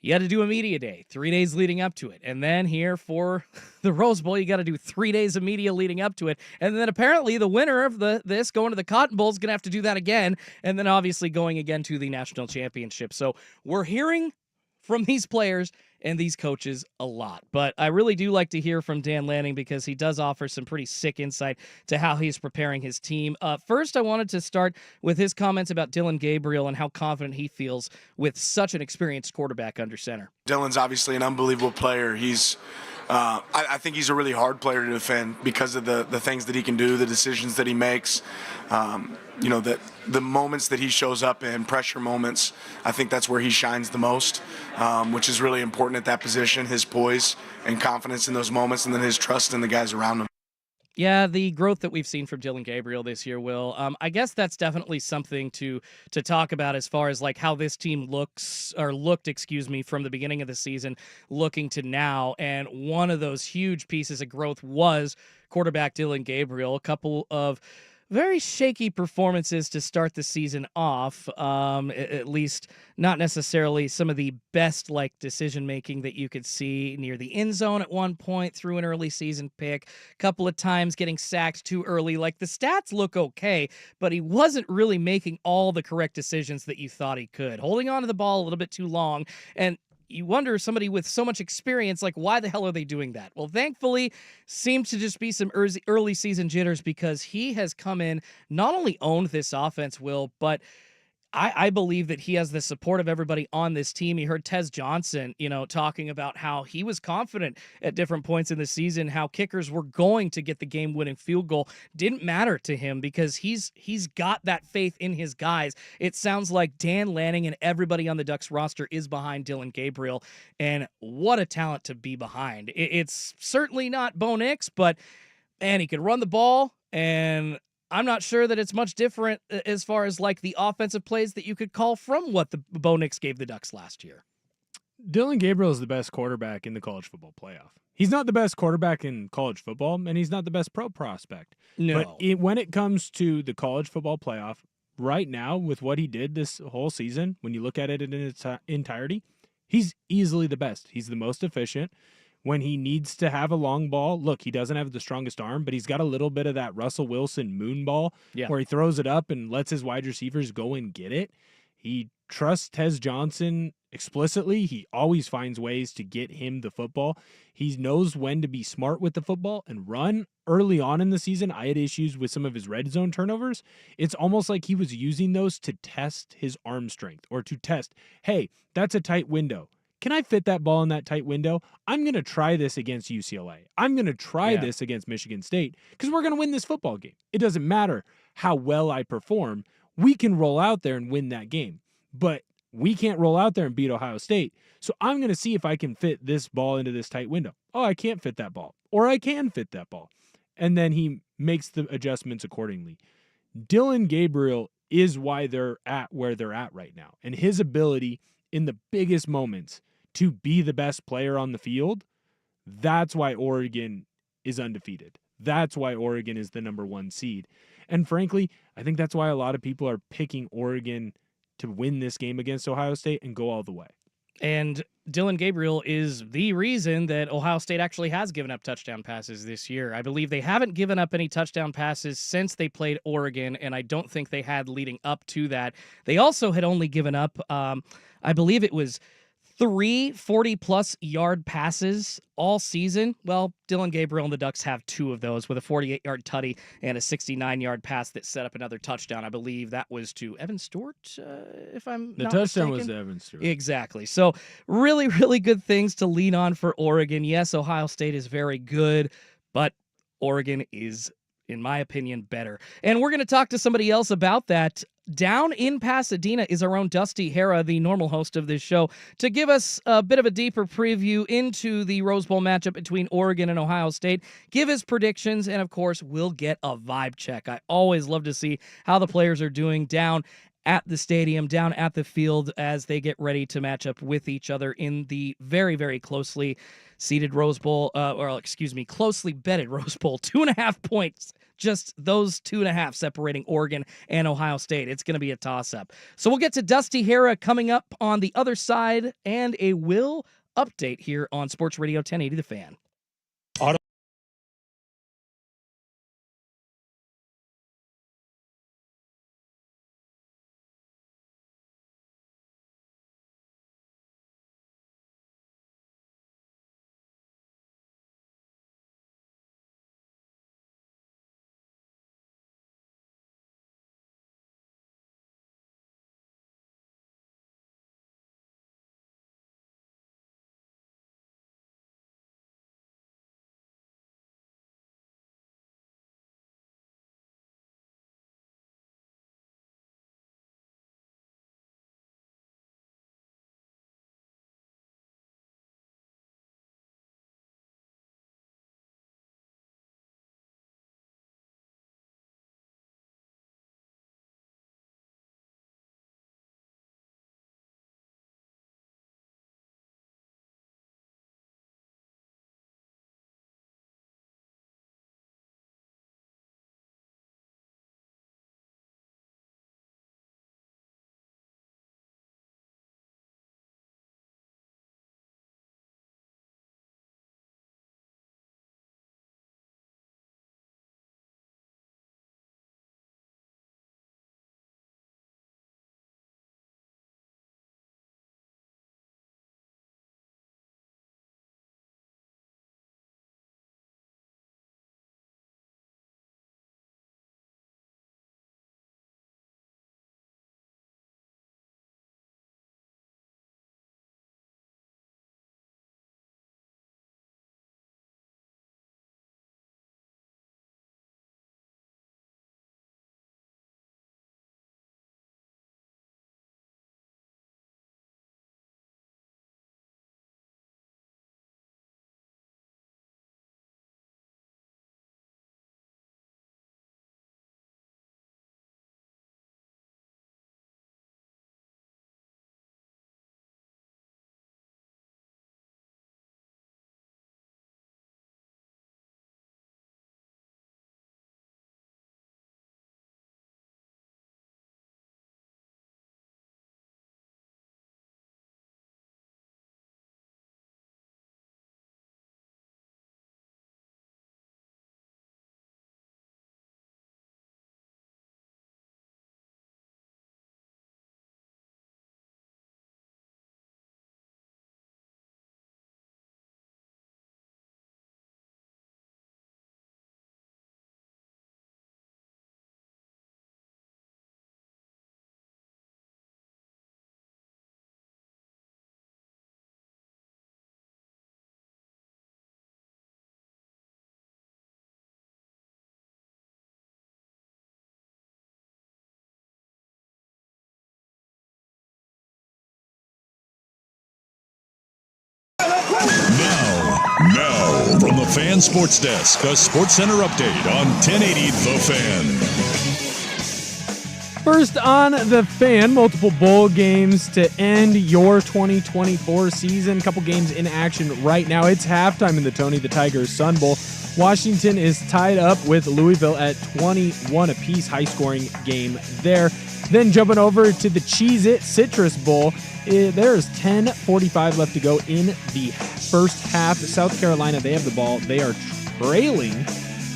you had to do a media day 3 days leading up to it. And then here for the Rose Bowl, you got to do 3 days of media leading up to it. And then apparently the winner of this going to the Cotton Bowl is going to have to do that again. And then obviously going again to the national championship. So we're hearing from these players and these coaches a lot. But I really do like to hear from Dan Lanning because he does offer some pretty sick insight to how he's preparing his team. First, I wanted to start with his comments about Dillon Gabriel and how confident he feels with such an experienced quarterback under center. Dillon's obviously an unbelievable player. I think he's a really hard player to defend because of the things that he can do, the decisions that he makes. The moments that he shows up in, pressure moments, I think that's where he shines the most, which is really important at that position, his poise and confidence in those moments, and then his trust in the guys around him. Yeah, the growth that we've seen from Dillon Gabriel this year, Will. I guess that's definitely something to talk about as far as like how this team looked, from the beginning of the season, looking to now. And one of those huge pieces of growth was quarterback Dillon Gabriel. A couple of very shaky performances to start the season off, at least not necessarily some of the best decision making that you could see near the end zone at one point through an early season pick, a couple of times getting sacked too early. Like, the stats look okay, but he wasn't really making all the correct decisions that you thought he could, holding on to the ball a little bit too long. And you wonder, somebody with so much experience, like, why the hell are they doing that? Well, thankfully, seems to just be some early season jitters, because he has come in, not only owned this offense, Will, but I believe that he has the support of everybody on this team. You heard Tez Johnson, talking about how he was confident at different points in the season, how kickers were going to get the game-winning field goal. Didn't matter to him because he's got that faith in his guys. It sounds like Dan Lanning and everybody on the Ducks roster is behind Dillon Gabriel, and what a talent to be behind. It's certainly not Bo Nix, but man, he could run the ball, and I'm not sure that it's much different as far as the offensive plays that you could call from what the Bo Nix gave the Ducks last year. Dillon Gabriel is the best quarterback in the college football playoff. He's not the best quarterback in college football, and he's not the best pro prospect. No. But when it comes to the college football playoff, right now, with what he did this whole season, when you look at it in its entirety, he's easily the best. He's the most efficient. When he needs to have a long ball, look, he doesn't have the strongest arm, but he's got a little bit of that Russell Wilson moon ball where he throws it up and lets his wide receivers go and get it. He trusts Tez Johnson explicitly. He always finds ways to get him the football. He knows when to be smart with the football and run. Early on in the season, I had issues with some of his red zone turnovers. It's almost like he was using those to test his arm strength, or to test, hey, that's a tight window. Can I fit that ball in that tight window? I'm going to try this against UCLA. I'm going to try this against Michigan State, because we're going to win this football game. It doesn't matter how well I perform. We can roll out there and win that game, but we can't roll out there and beat Ohio State. So I'm going to see if I can fit this ball into this tight window. Oh, I can't fit that ball, or I can fit that ball. And then he makes the adjustments accordingly. Dillon Gabriel is why they're at where they're at right now. And his ability in the biggest moments to be the best player on the field, that's why Oregon is undefeated. That's why Oregon is the number 1 seed. And frankly, I think that's why a lot of people are picking Oregon to win this game against Ohio State and go all the way. And Dillon Gabriel is the reason that Ohio State actually has given up touchdown passes this year. I believe they haven't given up any touchdown passes since they played Oregon, and I don't think they had leading up to that. They also had only given up, I believe it was 3 40-plus yard passes all season. Well, Dillon Gabriel and the Ducks have 2 of those, with a 48-yard tutty and a 69-yard pass that set up another touchdown. I believe that was to Evan Stewart, if I'm the not touchdown mistaken. was to Evan Stewart. Exactly. So really, really good things to lean on for Oregon. Yes, Ohio State is very good, but Oregon is, in my opinion, better. And we're going to talk to somebody else about that. Down in Pasadena is our own Dusty Hera, the normal host of this show, to give us a bit of a deeper preview into the Rose Bowl matchup between Oregon and Ohio State, give his predictions, and, of course, we'll get a vibe check. I always love to see how the players are doing down at the stadium, down at the field, as they get ready to match up with each other in the very, very closely seeded Rose Bowl, closely betted Rose Bowl. 2.5 points. Just those 2.5 separating Oregon and Ohio State. It's going to be a toss-up. So we'll get to Dusty Hera coming up on the other side, and a Will update here on Sports Radio 1080 The Fan. Fan Sports Desk, a Sports Center update on 1080 The Fan. First on The Fan, multiple bowl games to end your 2024 season. Couple games in action right now. It's halftime in the Tony the Tiger Sun Bowl. Washington is tied up with Louisville at 21 apiece. High-scoring game there. Then jumping over to the Cheez-It Citrus Bowl. There's 10:45 left to go in the first half. South Carolina, they have the ball. They are trailing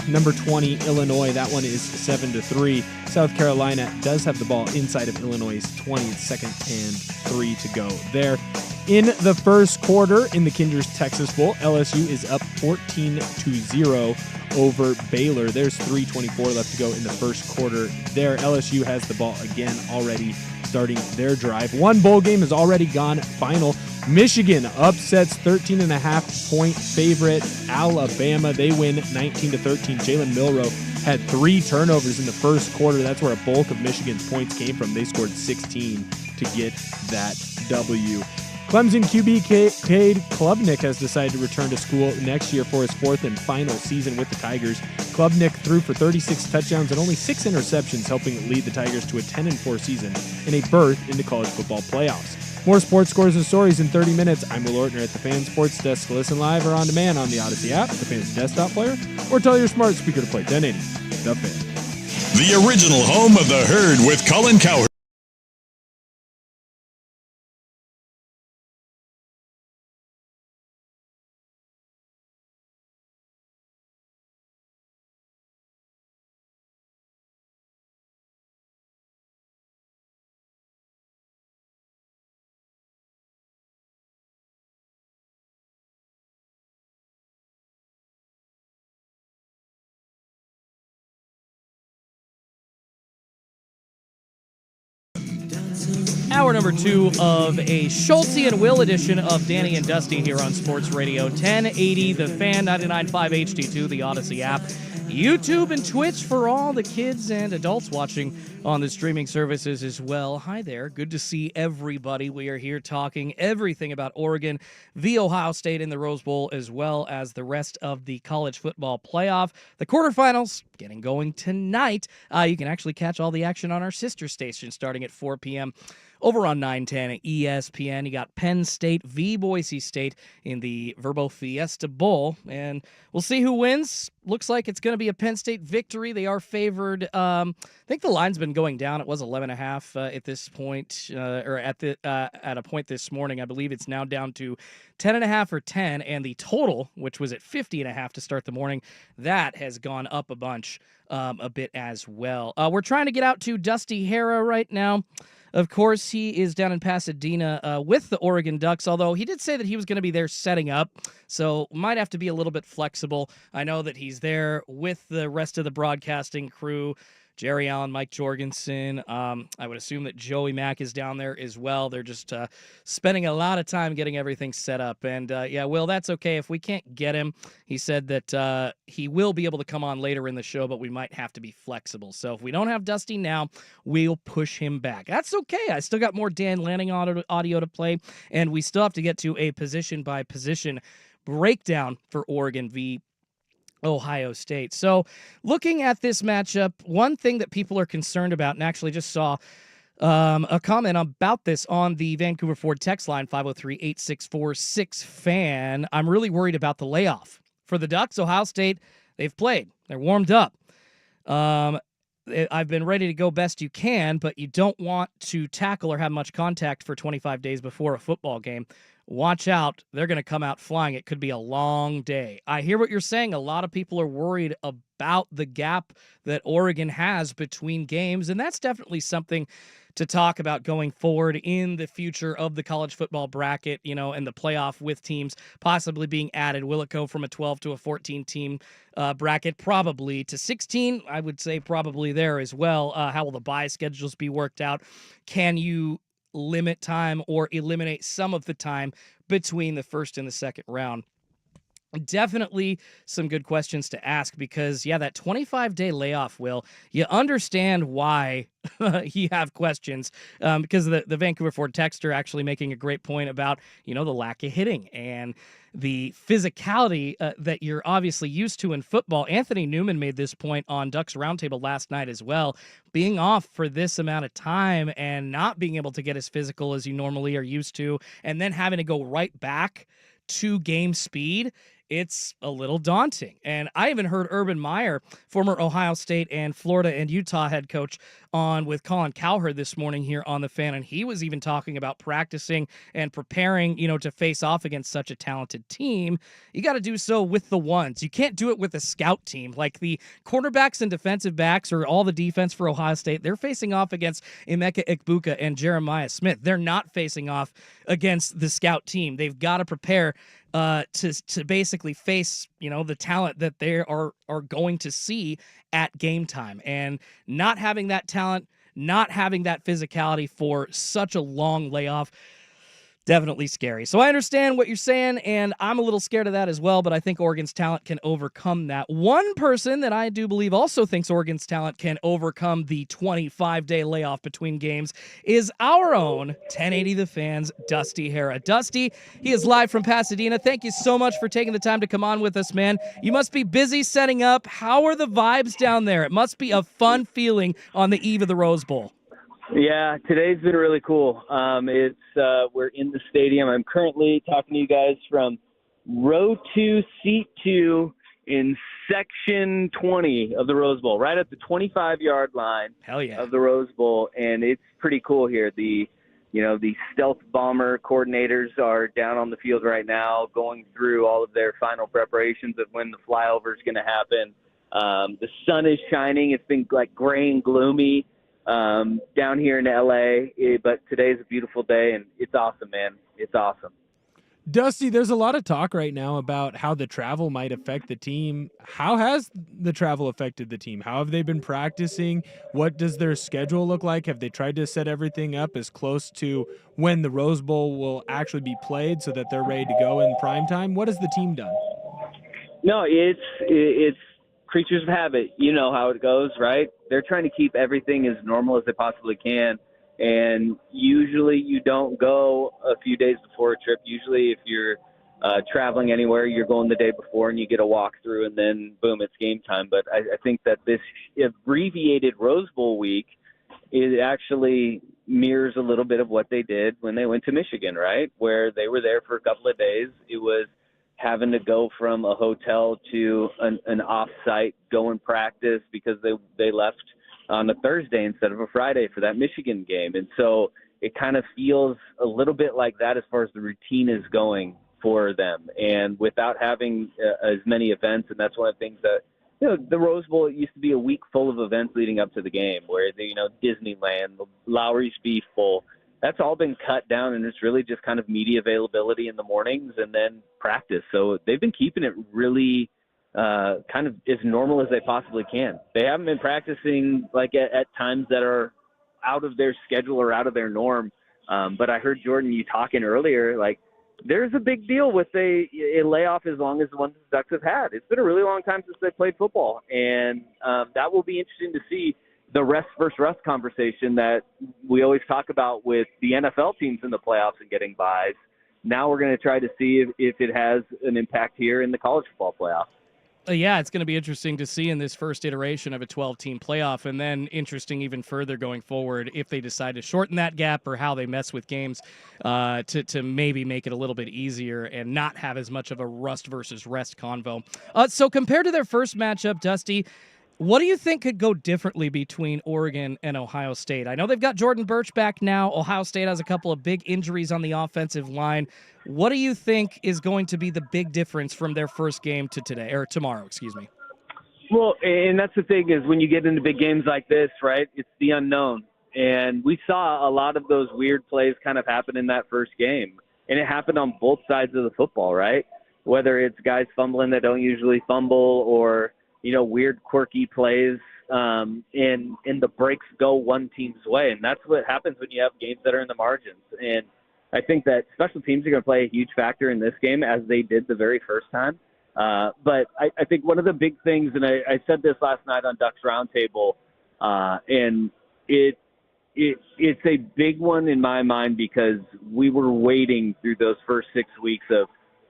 number 20, Illinois. That one is 7-3. South Carolina does have the ball inside of Illinois' 20, second and 3 to go there. In the first quarter, in the Kinder's Texas Bowl, LSU is up 14-0 over Baylor. There's 3:24 left to go in the first quarter there. LSU has the ball again already starting their drive. One bowl game has already gone final. Michigan upsets 13.5-point favorite Alabama. They win 19-13. Jalen Milroe had 3 turnovers in the first quarter. That's where a bulk of Michigan's points came from. They scored 16 to get that W. Clemson QB Cade Klubnik has decided to return to school next year for his 4th and final season with the Tigers. Klubnik threw for 36 touchdowns and only 6 interceptions, helping lead the Tigers to a 10-4 season and a berth into college football playoffs. More sports scores and stories in 30 minutes. I'm Will Ortner at the Fan Sports Desk. Listen live or on demand on the Odyssey app, the Fan's desktop player, or tell your smart speaker to play 1080 The Fan. The original home of the Herd with Colin Cowherd. Hour number 2 of a Schulte and Will edition of Danny and Dusty here on Sports Radio 1080, The Fan, 99.5 HD2, the Odyssey app, YouTube and Twitch for all the kids and adults watching on the streaming services as well. Hi there. Good to see everybody. We are here talking everything about Oregon, the Ohio State in the Rose Bowl, as well as the rest of the college football playoff. The quarterfinals getting going tonight. You can actually catch all the action on our sister station starting at 4 p.m. over on 910 at ESPN. You got Penn State v. Boise State in the Verbo Fiesta Bowl, and we'll see who wins. Looks like it's going to be a Penn State victory. They are favored. I think the line's been going down. It was 11.5 at this point, or at a point this morning. I believe it's now down to 10.5 or 10, and the total, which was at 50.5 to start the morning, that has gone up a bunch, a bit as well. We're trying to get out to Dusty Hera right now. Of course, he is down in Pasadena with the Oregon Ducks, although he did say that he was going to be there setting up, so might have to be a little bit flexible. I know that he's there with the rest of the broadcasting crew, Jerry Allen, Mike Jorgensen. I would assume that Joey Mack is down there as well. They're just spending a lot of time getting everything set up. And, yeah, Will, that's okay. If we can't get him, he said that he will be able to come on later in the show, but we might have to be flexible. So if we don't have Dusty now, we'll push him back. That's okay. I still got more Dan Lanning audio to play, and we still have to get to a position-by-position breakdown for Oregon v. Ohio State. So looking at this matchup, one thing that people are concerned about, and actually just saw a comment about this on the Vancouver Ford text line, 503-864-6FAN. I'm really worried about the layoff. For the Ducks, Ohio State, they've played. They're warmed up. I've been ready to go best you can, but you don't want to tackle or have much contact for 25 days before a football game. Watch out. They're going to come out flying. It could be a long day. I hear what you're saying. A lot of people are worried about the gap that Oregon has between games, and that's definitely something to talk about going forward in the future of the college football bracket, and the playoff with teams possibly being added. Will it go from a 12 to a 14 team bracket? Probably to 16. I would say probably there as well. How will the bye schedules be worked out? Can you limit time or eliminate some of the time between the first and the second round? Definitely some good questions to ask because, yeah, that 25-day layoff, Will, you understand why you have questions because the Vancouver Ford texter actually making a great point about, the lack of hitting and the physicality that you're obviously used to in football. Anthony Newman made this point on Ducks Roundtable last night as well. Being off for this amount of time and not being able to get as physical as you normally are used to, and then having to go right back to game speed, it's a little daunting. And I even heard Urban Meyer, former Ohio State and Florida and Utah head coach, on with Colin Cowherd this morning here on The Fan, and he was even talking about practicing and preparing, to face off against such a talented team. You got to do so with the ones. You can't do it with a scout team. Like the cornerbacks and defensive backs or all the defense for Ohio State, they're facing off against Emeka Ikbuka and Jeremiah Smith. They're not facing off against the scout team. They've got to prepare to basically face, the talent that they are going to see at game time. And not having that talent, not having that physicality for such a long layoff, definitely scary. So I understand what you're saying, and I'm a little scared of that as well, but I think Oregon's talent can overcome that. One person that I do believe also thinks Oregon's talent can overcome the 25-day layoff between games is our own 1080 The Fan's Dusty Hera. Dusty, he is live from Pasadena. Thank you so much for taking the time to come on with us, man. You must be busy setting up. How are the vibes down there? It must be a fun feeling on the eve of the Rose Bowl. Yeah, today's been really cool. We're in the stadium. I'm currently talking to you guys from row 2, seat 2 in section 20 of the Rose Bowl, right at the 25-yard line. Hell yeah. Of the Rose Bowl, and it's pretty cool here. The stealth bomber coordinators are down on the field right now, going through all of their final preparations of when the flyover is going to happen. The sun is shining. It's been like gray and gloomy down here in LA, but today's a beautiful day, and it's awesome, man. It's awesome. Dusty, there's a lot of talk right now about how the travel might affect the team. How has the travel affected the team? How have they been practicing? What does their schedule look like? Have they tried to set everything up as close to when the Rose Bowl will actually be played so that they're ready to go in prime time? What has the team done? No, it's creatures of habit. You know how it goes, right? They're trying to keep everything as normal as they possibly can. And usually you don't go a few days before a trip. Usually if you're traveling anywhere, you're going the day before and you get a walkthrough and then, boom, it's game time. But I think that this abbreviated Rose Bowl week, it actually mirrors a little bit of what they did when they went to Michigan, right, where they were there for a couple of days. It was having to go from a hotel to an off-site, go and practice because they left on a Thursday instead of a Friday for that Michigan game. And so it kind of feels a little bit like that as far as the routine is going for them. And without having as many events, and that's one of the things that, the Rose Bowl, it used to be a week full of events leading up to the game where, Disneyland, the Lowry's Beef Bowl, that's all been cut down, and it's really just kind of media availability in the mornings and then practice. So they've been keeping it really kind of as normal as they possibly can. They haven't been practicing like at times that are out of their schedule or out of their norm. But I heard Jordan, you talking earlier, like there's a big deal with a layoff as long as the ones the Ducks have had. It's been a really long time since they played football. And that will be interesting to see the rest versus rust conversation that we always talk about with the NFL teams in the playoffs and getting buys. Now we're going to try to see if it has an impact here in the college football playoffs. Yeah, it's going to be interesting to see in this first iteration of a 12-team playoff, and then interesting even further going forward if they decide to shorten that gap or how they mess with games to maybe make it a little bit easier and not have as much of a rust versus rest convo. So compared to their first matchup, Dusty, what do you think could go differently between Oregon and Ohio State? I know they've got Jordan Burch back now. Ohio State has a couple of big injuries on the offensive line. What do you think is going to be the big difference from their first game to today, or tomorrow, excuse me? Well, and that's the thing is when you get into big games like this, right, it's the unknown. And we saw a lot of those weird plays kind of happen in that first game. And it happened on both sides of the football, right? Whether it's guys fumbling that don't usually fumble or weird, quirky plays, and the breaks go one team's way. And that's what happens when you have games that are in the margins. And I think that special teams are going to play a huge factor in this game, as they did the very first time. But I think one of the big things, and I said this last night on Ducks Roundtable, and it's a big one in my mind because we were waiting through those first 6 weeks of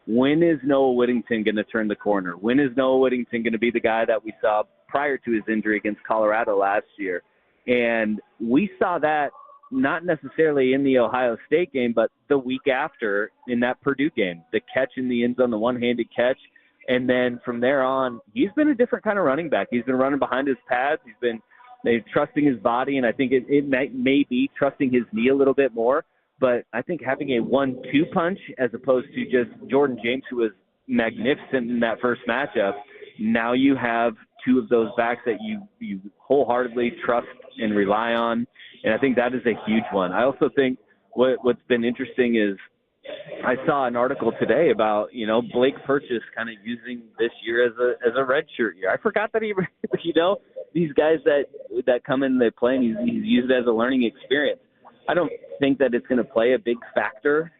when is Noah Whittington going to turn the corner? When is Noah Whittington going to be the guy that we saw prior to his injury against Colorado last year? And we saw that not necessarily in the Ohio State game, but the week after in that Purdue game, the catch in the end zone, the one-handed catch. And then from there on, he's been a different kind of running back. He's been running behind his pads. He's been trusting his body, and I think it may be trusting his knee a little bit more. But I think having a 1-2 punch as opposed to just Jordan James, who was magnificent in that first matchup, now you have two of those backs that you wholeheartedly trust and rely on, and I think that is a huge one. I also think what's been interesting is I saw an article today about, Blake Purchase kind of using this year as a redshirt year. I forgot that these guys that come in, they play, and he's used it as a learning experience. I don't think that it's going to play a big factor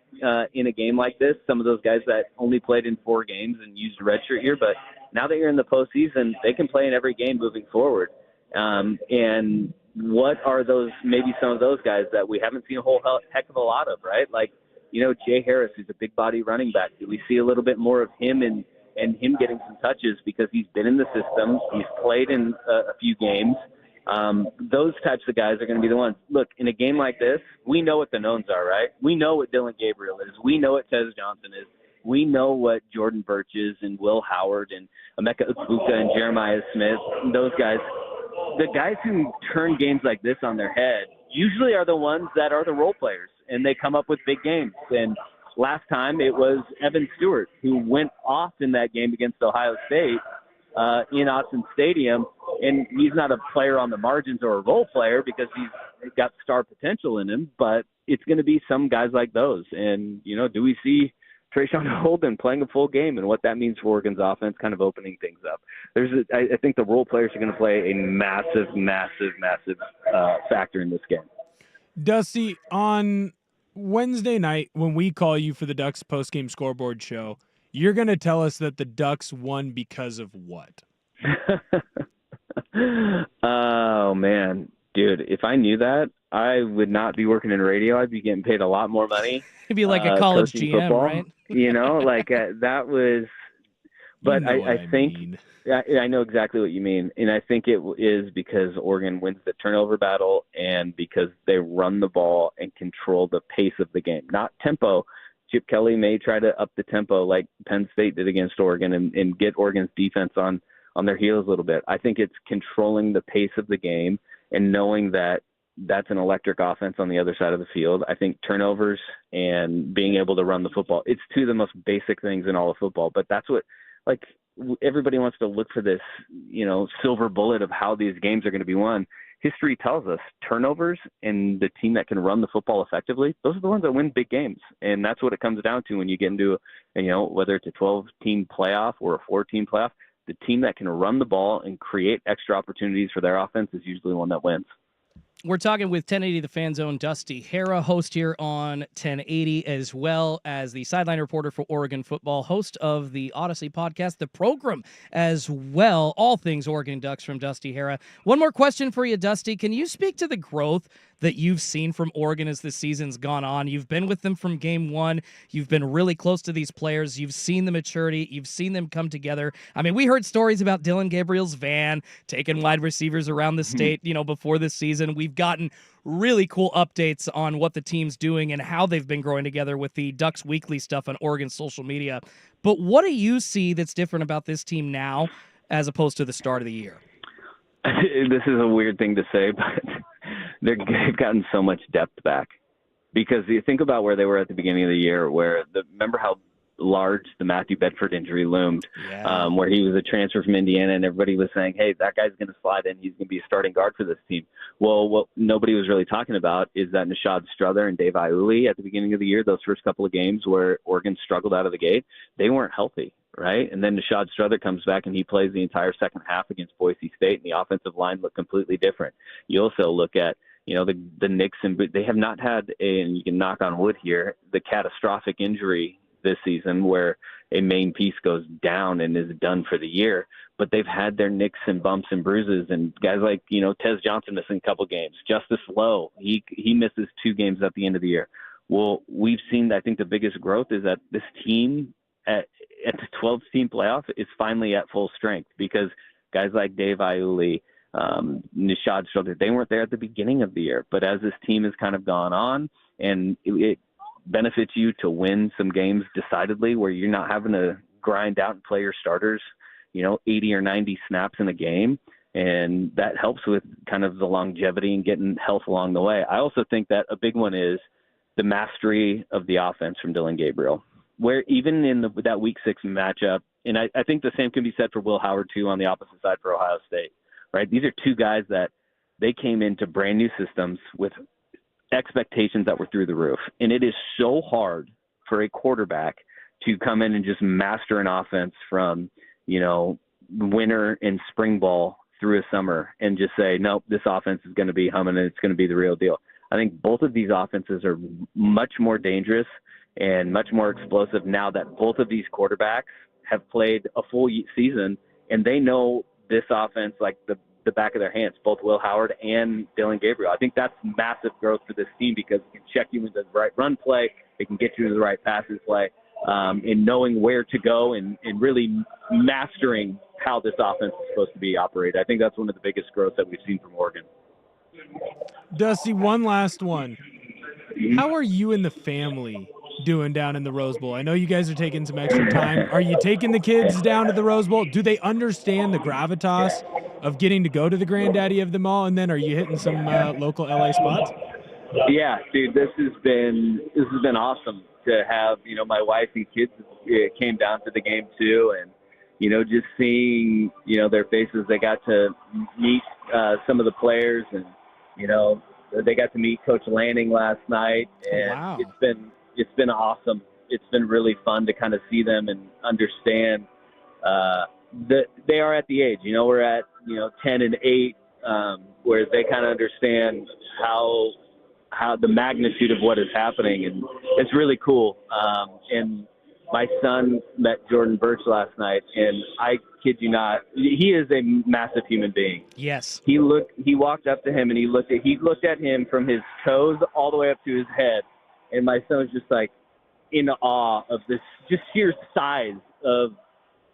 in a game like this. Some of those guys that only played in 4 games and used a redshirt year, but now that you're in the postseason, they can play in every game moving forward. And what are maybe some of those guys that we haven't seen a whole heck of a lot of, right? Like, Jay Harris, who's a big body running back. Do we see a little bit more of him and him getting some touches because he's been in the system? He's played in a few games. Those types of guys are going to be the ones. Look, in a game like this, we know what the knowns are, right? We know what Dylan Gabriel is. We know what Tez Johnson is. We know what Jordan Burch is and Will Howard and Emeka Ukbuka and Jeremiah Smith. Those guys, the guys who turn games like this on their head usually are the ones that are the role players, and they come up with big games. And last time it was Evan Stewart, who went off in that game against Ohio State in Autzen Stadium. And he's not a player on the margins or a role player because he's got star potential in him, but it's going to be some guys like those. And, do we see Trayshawn Holden playing a full game and what that means for Oregon's offense, kind of opening things up? I think the role players are going to play a massive factor in this game. Dusty, on Wednesday night when we call you for the Ducks postgame scoreboard show, you're going to tell us that the Ducks won because of what? Oh, man. Dude, if I knew that, I would not be working in radio. I'd be getting paid a lot more money. It'd be like a college GM, football, right? That was – but I think mean. I know exactly what you mean, and I think it is because Oregon wins the turnover battle and because they run the ball and control the pace of the game, not tempo. Chip Kelly may try to up the tempo like Penn State did against Oregon and get Oregon's defense on their heels a little bit. I think it's controlling the pace of the game and knowing that that's an electric offense on the other side of the field. I think turnovers and being able to run the football, it's two of the most basic things in all of football, but that's what, everybody wants to look for this, silver bullet of how these games are going to be won. History tells us turnovers and the team that can run the football effectively, those are the ones that win big games. And that's what it comes down to when you get into, whether it's a 12-team playoff or a 4-team playoff, the team that can run the ball and create extra opportunities for their offense is usually the one that wins. We're talking with 1080 The Fan Zone, Dusty Hera, host here on 1080, as well as the sideline reporter for Oregon football, host of the Odyssey podcast, the program as well. All things Oregon Ducks from Dusty Hera. One more question for you, Dusty. Can you speak to the growth that you've seen from Oregon as the season's gone on? You've been with them from game one. You've been really close to these players. You've seen the maturity. You've seen them come together. I mean, we heard stories about Dylan Gabriel's van taking wide receivers around the state, before this season. We've gotten really cool updates on what the team's doing and how they've been growing together with the Ducks Weekly stuff on Oregon's social media. But what do you see that's different about this team now as opposed to the start of the year? This is a weird thing to say, but they've gotten so much depth back. Because you think about where they were at the beginning of the year, remember how large the Matthew Bedford injury loomed, where he was a transfer from Indiana, and everybody was saying, hey, that guy's going to slide in. He's going to be a starting guard for this team. Well, what nobody was really talking about is that Nishad Strother and Dave Iuli at the beginning of the year, those first couple of games where Oregon struggled out of the gate, they weren't healthy. Right. And then Nishad Strother comes back and he plays the entire second half against Boise State, and the offensive line looked completely different. You also look at, the Knicks, and they have not had and you can knock on wood here, the catastrophic injury this season where a main piece goes down and is done for the year. But they've had their nicks and bumps and bruises, and guys like, Tez Johnson missing a couple games. Justice Lowe, he misses 2 games at the end of the year. Well, we've seen, I think the biggest growth is that this team at the 12th-team playoff is finally at full strength, because guys like Dave Iuli, Nishad Schulter, they weren't there at the beginning of the year. But as this team has kind of gone on, and it benefits you to win some games decidedly where you're not having to grind out and play your starters, 80 or 90 snaps in a game. And that helps with kind of the longevity and getting health along the way. I also think that a big one is the mastery of the offense from Dillon Gabriel, where even in that Week 6 matchup, and I think the same can be said for Will Howard too on the opposite side for Ohio State, right? These are 2 guys that they came into brand new systems with expectations that were through the roof. And it is so hard for a quarterback to come in and just master an offense from, winter and spring ball through a summer and just say, nope, this offense is going to be humming and it's going to be the real deal. I think both of these offenses are much more dangerous and much more explosive now that both of these quarterbacks have played a full season, and they know this offense like the back of their hands, both Will Howard and Dillon Gabriel. I think that's massive growth for this team, because it can check you into the right run play, it can get you to the right passes play, and knowing where to go and really mastering how this offense is supposed to be operated. I think that's one of the biggest growth that we've seen from Oregon. Dusty, one last one. How are you and the family doing down in the Rose Bowl? I know you guys are taking some extra time. Are you taking the kids down to the Rose Bowl? Do they understand the gravitas of getting to go to the granddaddy of them all? And then are you hitting some local LA spots? Yeah, dude, this has been awesome to have, my wife and kids came down to the game too. And, just seeing, their faces, they got to meet some of the players, and, they got to meet Coach Lanning last night. And wow. It's been awesome. It's been really fun to kind of see them and understand that they are at the age. We're at 10 and 8, where they kind of understand how the magnitude of what is happening, and it's really cool. And my son met Jordan Burch last night, and I kid you not, he is a massive human being. Yes. He walked up to him and he looked at him from his toes all the way up to his head. And my son was just like in awe of this just sheer size of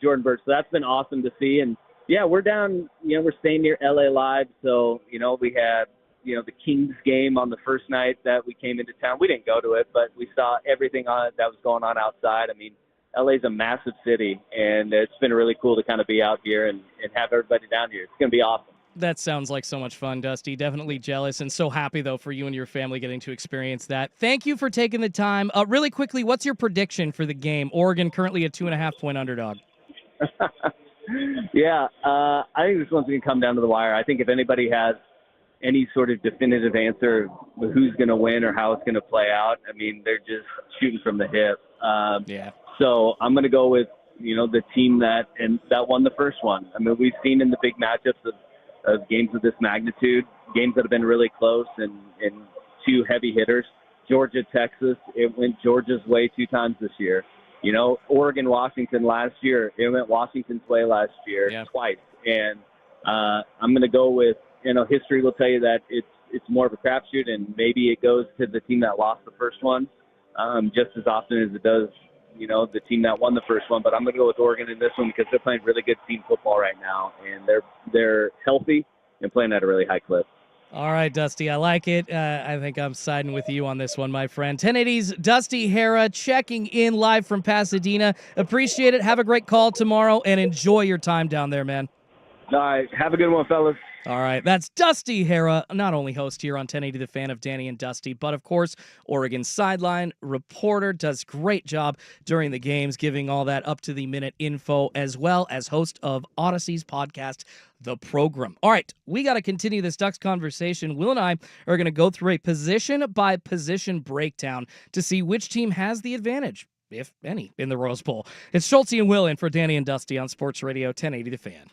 Jordan Burch. So that's been awesome to see. And yeah, we're down, we're staying near LA Live. So, we had, the Kings game on the first night that we came into town. We didn't go to it, but we saw everything that was going on outside. I mean, LA's a massive city, and it's been really cool to kind of be out here and have everybody down here. It's going to be awesome. That sounds like so much fun, Dusty. Definitely jealous and so happy, though, for you and your family getting to experience that. Thank you for taking the time. Really quickly, what's your prediction for the game? Oregon currently a 2.5-point underdog. Yeah, I think this one's going to come down to the wire. I think if anybody has any sort of definitive answer of who's going to win or how it's going to play out, I mean, they're just shooting from the hip. Yeah. So I'm going to go with, the team that won the first one. I mean, we've seen in the big matchups of games of this magnitude, games that have been really close and 2 heavy hitters. Georgia, Texas, it went Georgia's way 2 times this year. Oregon, Washington last year, it went Washington's way last year twice. And I'm going to go with, history will tell you that it's more of a crapshoot, and maybe it goes to the team that lost the first one just as often as it does, the team that won the first one. But I'm going to go with Oregon in this one because they're playing really good team football right now, and they're healthy and playing at a really high clip. All right, Dusty, I like it. I think I'm siding with you on this one, my friend. 1080's Dusty Hera checking in live from Pasadena. Appreciate it. Have a great call tomorrow, and enjoy your time down there, man. All right. Have a good one, fellas. All right, that's Dusty Hera, not only host here on 1080 The Fan of Danny and Dusty, but of course, Oregon sideline reporter, does great job during the games, giving all that up-to-the-minute info, as well as host of Odyssey's podcast, The Program. All right, we got to continue this Ducks conversation. Will and I are going to go through a position-by-position breakdown to see which team has the advantage, if any, in the Rose Bowl. It's Schulte and Will in for Danny and Dusty on Sports Radio 1080 The Fan.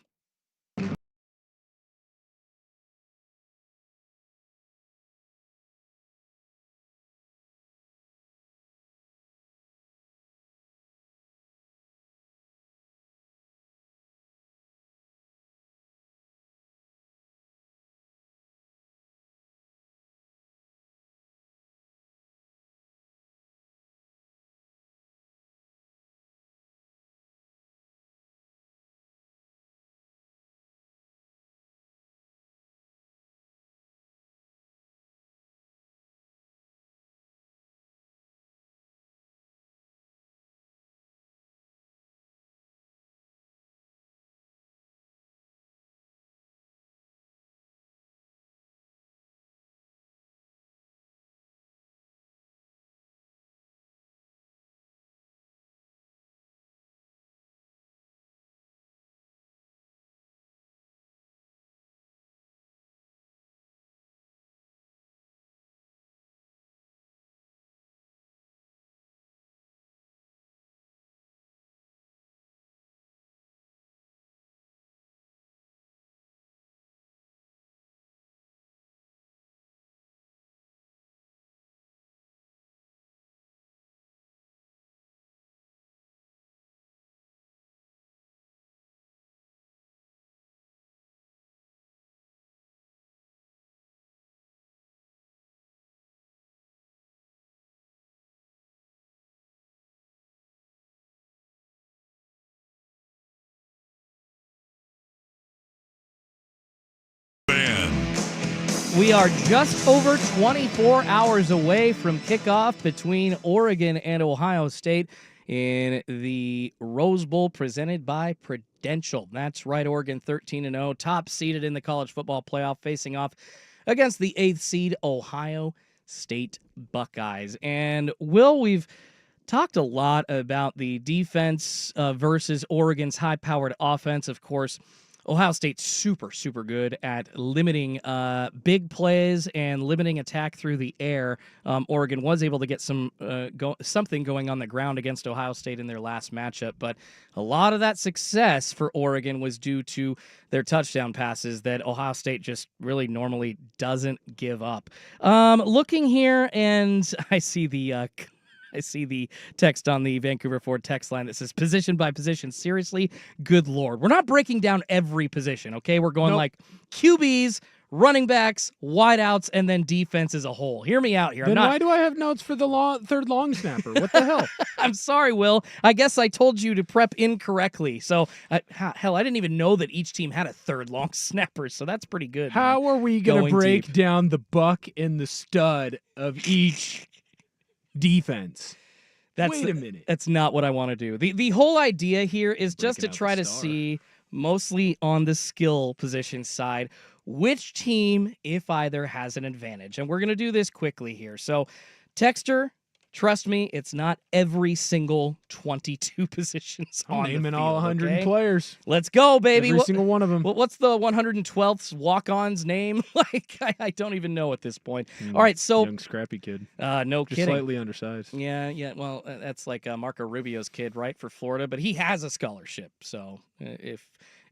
We are just over 24 hours away from kickoff between Oregon and Ohio State in the Rose Bowl presented by Prudential. That's right, Oregon 13-0, top seeded in the college football playoff, facing off against the 8th seed Ohio State Buckeyes. And Will, we've talked a lot about the defense versus Oregon's high-powered offense. Of course, Ohio State's super, super good at limiting big plays and limiting attack through the air. Oregon was able to get something going on the ground against Ohio State in their last matchup, but a lot of that success for Oregon was due to their touchdown passes that Ohio State just really normally doesn't give up. Looking here, and I see the text on the Vancouver Ford text line that says position by position. Seriously, good Lord. We're not breaking down every position, okay? We're going like QBs, running backs, wideouts, and then defense as a whole. Hear me out here. Then why do I have notes for the third long snapper? What the hell? I'm sorry, Will. I guess I told you to prep incorrectly. So, hell, I didn't even know that each team had a third long snapper, so that's pretty good. How are we going to break deep down the buck and the stud of each defense? Wait a minute. That's not what I want to do. The whole idea here is just to Breaking out try the to star. see, mostly on the skill position side, which team, if either, has an advantage. And we're going to do this quickly here. So, Texter, trust me, it's not every single 22 positions I'm on the naming field, all 100 okay? players. Let's go, baby. Every single one of them. What's the 112th walk-on's name? I don't even know at this point. All right, so Young scrappy kid. no Just kidding. slightly undersized. Yeah. Well, that's like Marco Rubio's kid, right, for Florida, but he has a scholarship. So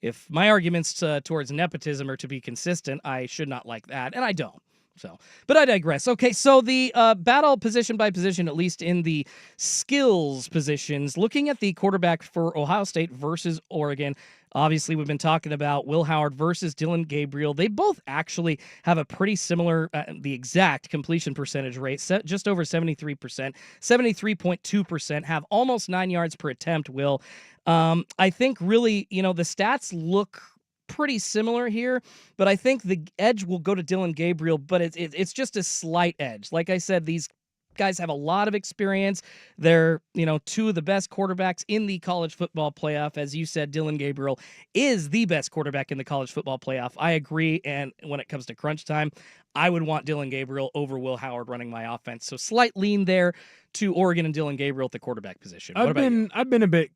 if my arguments towards nepotism are to be consistent, I should not like that, and I don't. So, but I digress. Okay, so the battle position by position, at least in the skills positions, looking at the quarterback for Ohio State versus Oregon. Obviously, we've been talking about Will Howard versus Dylan Gabriel. They both actually have a pretty similar, the exact completion percentage rate, just over 73%, 73.2%, have almost 9 yards per attempt, Will. I think really, the stats look pretty similar here, but I think the edge will go to Dylan Gabriel, but it's just a slight edge. Like I said, these guys have a lot of experience. They're, two of the best quarterbacks in the college football playoff. As you said, Dylan Gabriel is the best quarterback in the college football playoff. I agree, and when it comes to crunch time, I would want Dylan Gabriel over Will Howard running my offense. So slight lean there to Oregon and Dylan Gabriel at the quarterback position. What about you? I've been a bit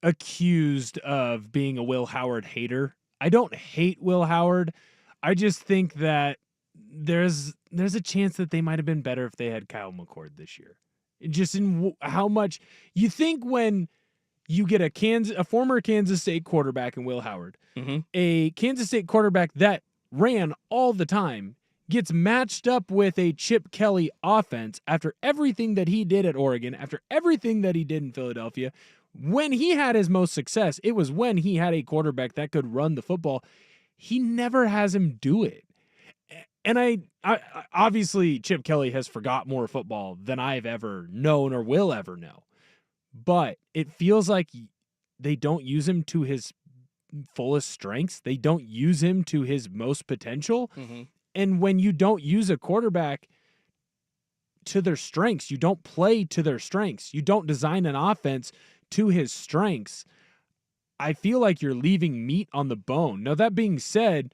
accused of being a Will Howard hater. I don't hate Will Howard. I just think that there's a chance that they might have been better if they had Kyle McCord this year. Just in how much you think when you get a former Kansas State quarterback in Will Howard, a Kansas State quarterback that ran all the time, gets matched up with a Chip Kelly offense after everything that he did at Oregon, after everything that he did in Philadelphia. When he had his most success, it was when he had a quarterback that could run the football. He never has him do it. And I obviously Chip Kelly has forgot more football than I've ever known or will ever know. But it feels like they don't use him to his fullest strengths. They don't use him to his most potential. And when you don't use a quarterback to their strengths, you don't play to their strengths, you don't design an offense to his strengths, I feel like you're leaving meat on the bone. Now, that being said,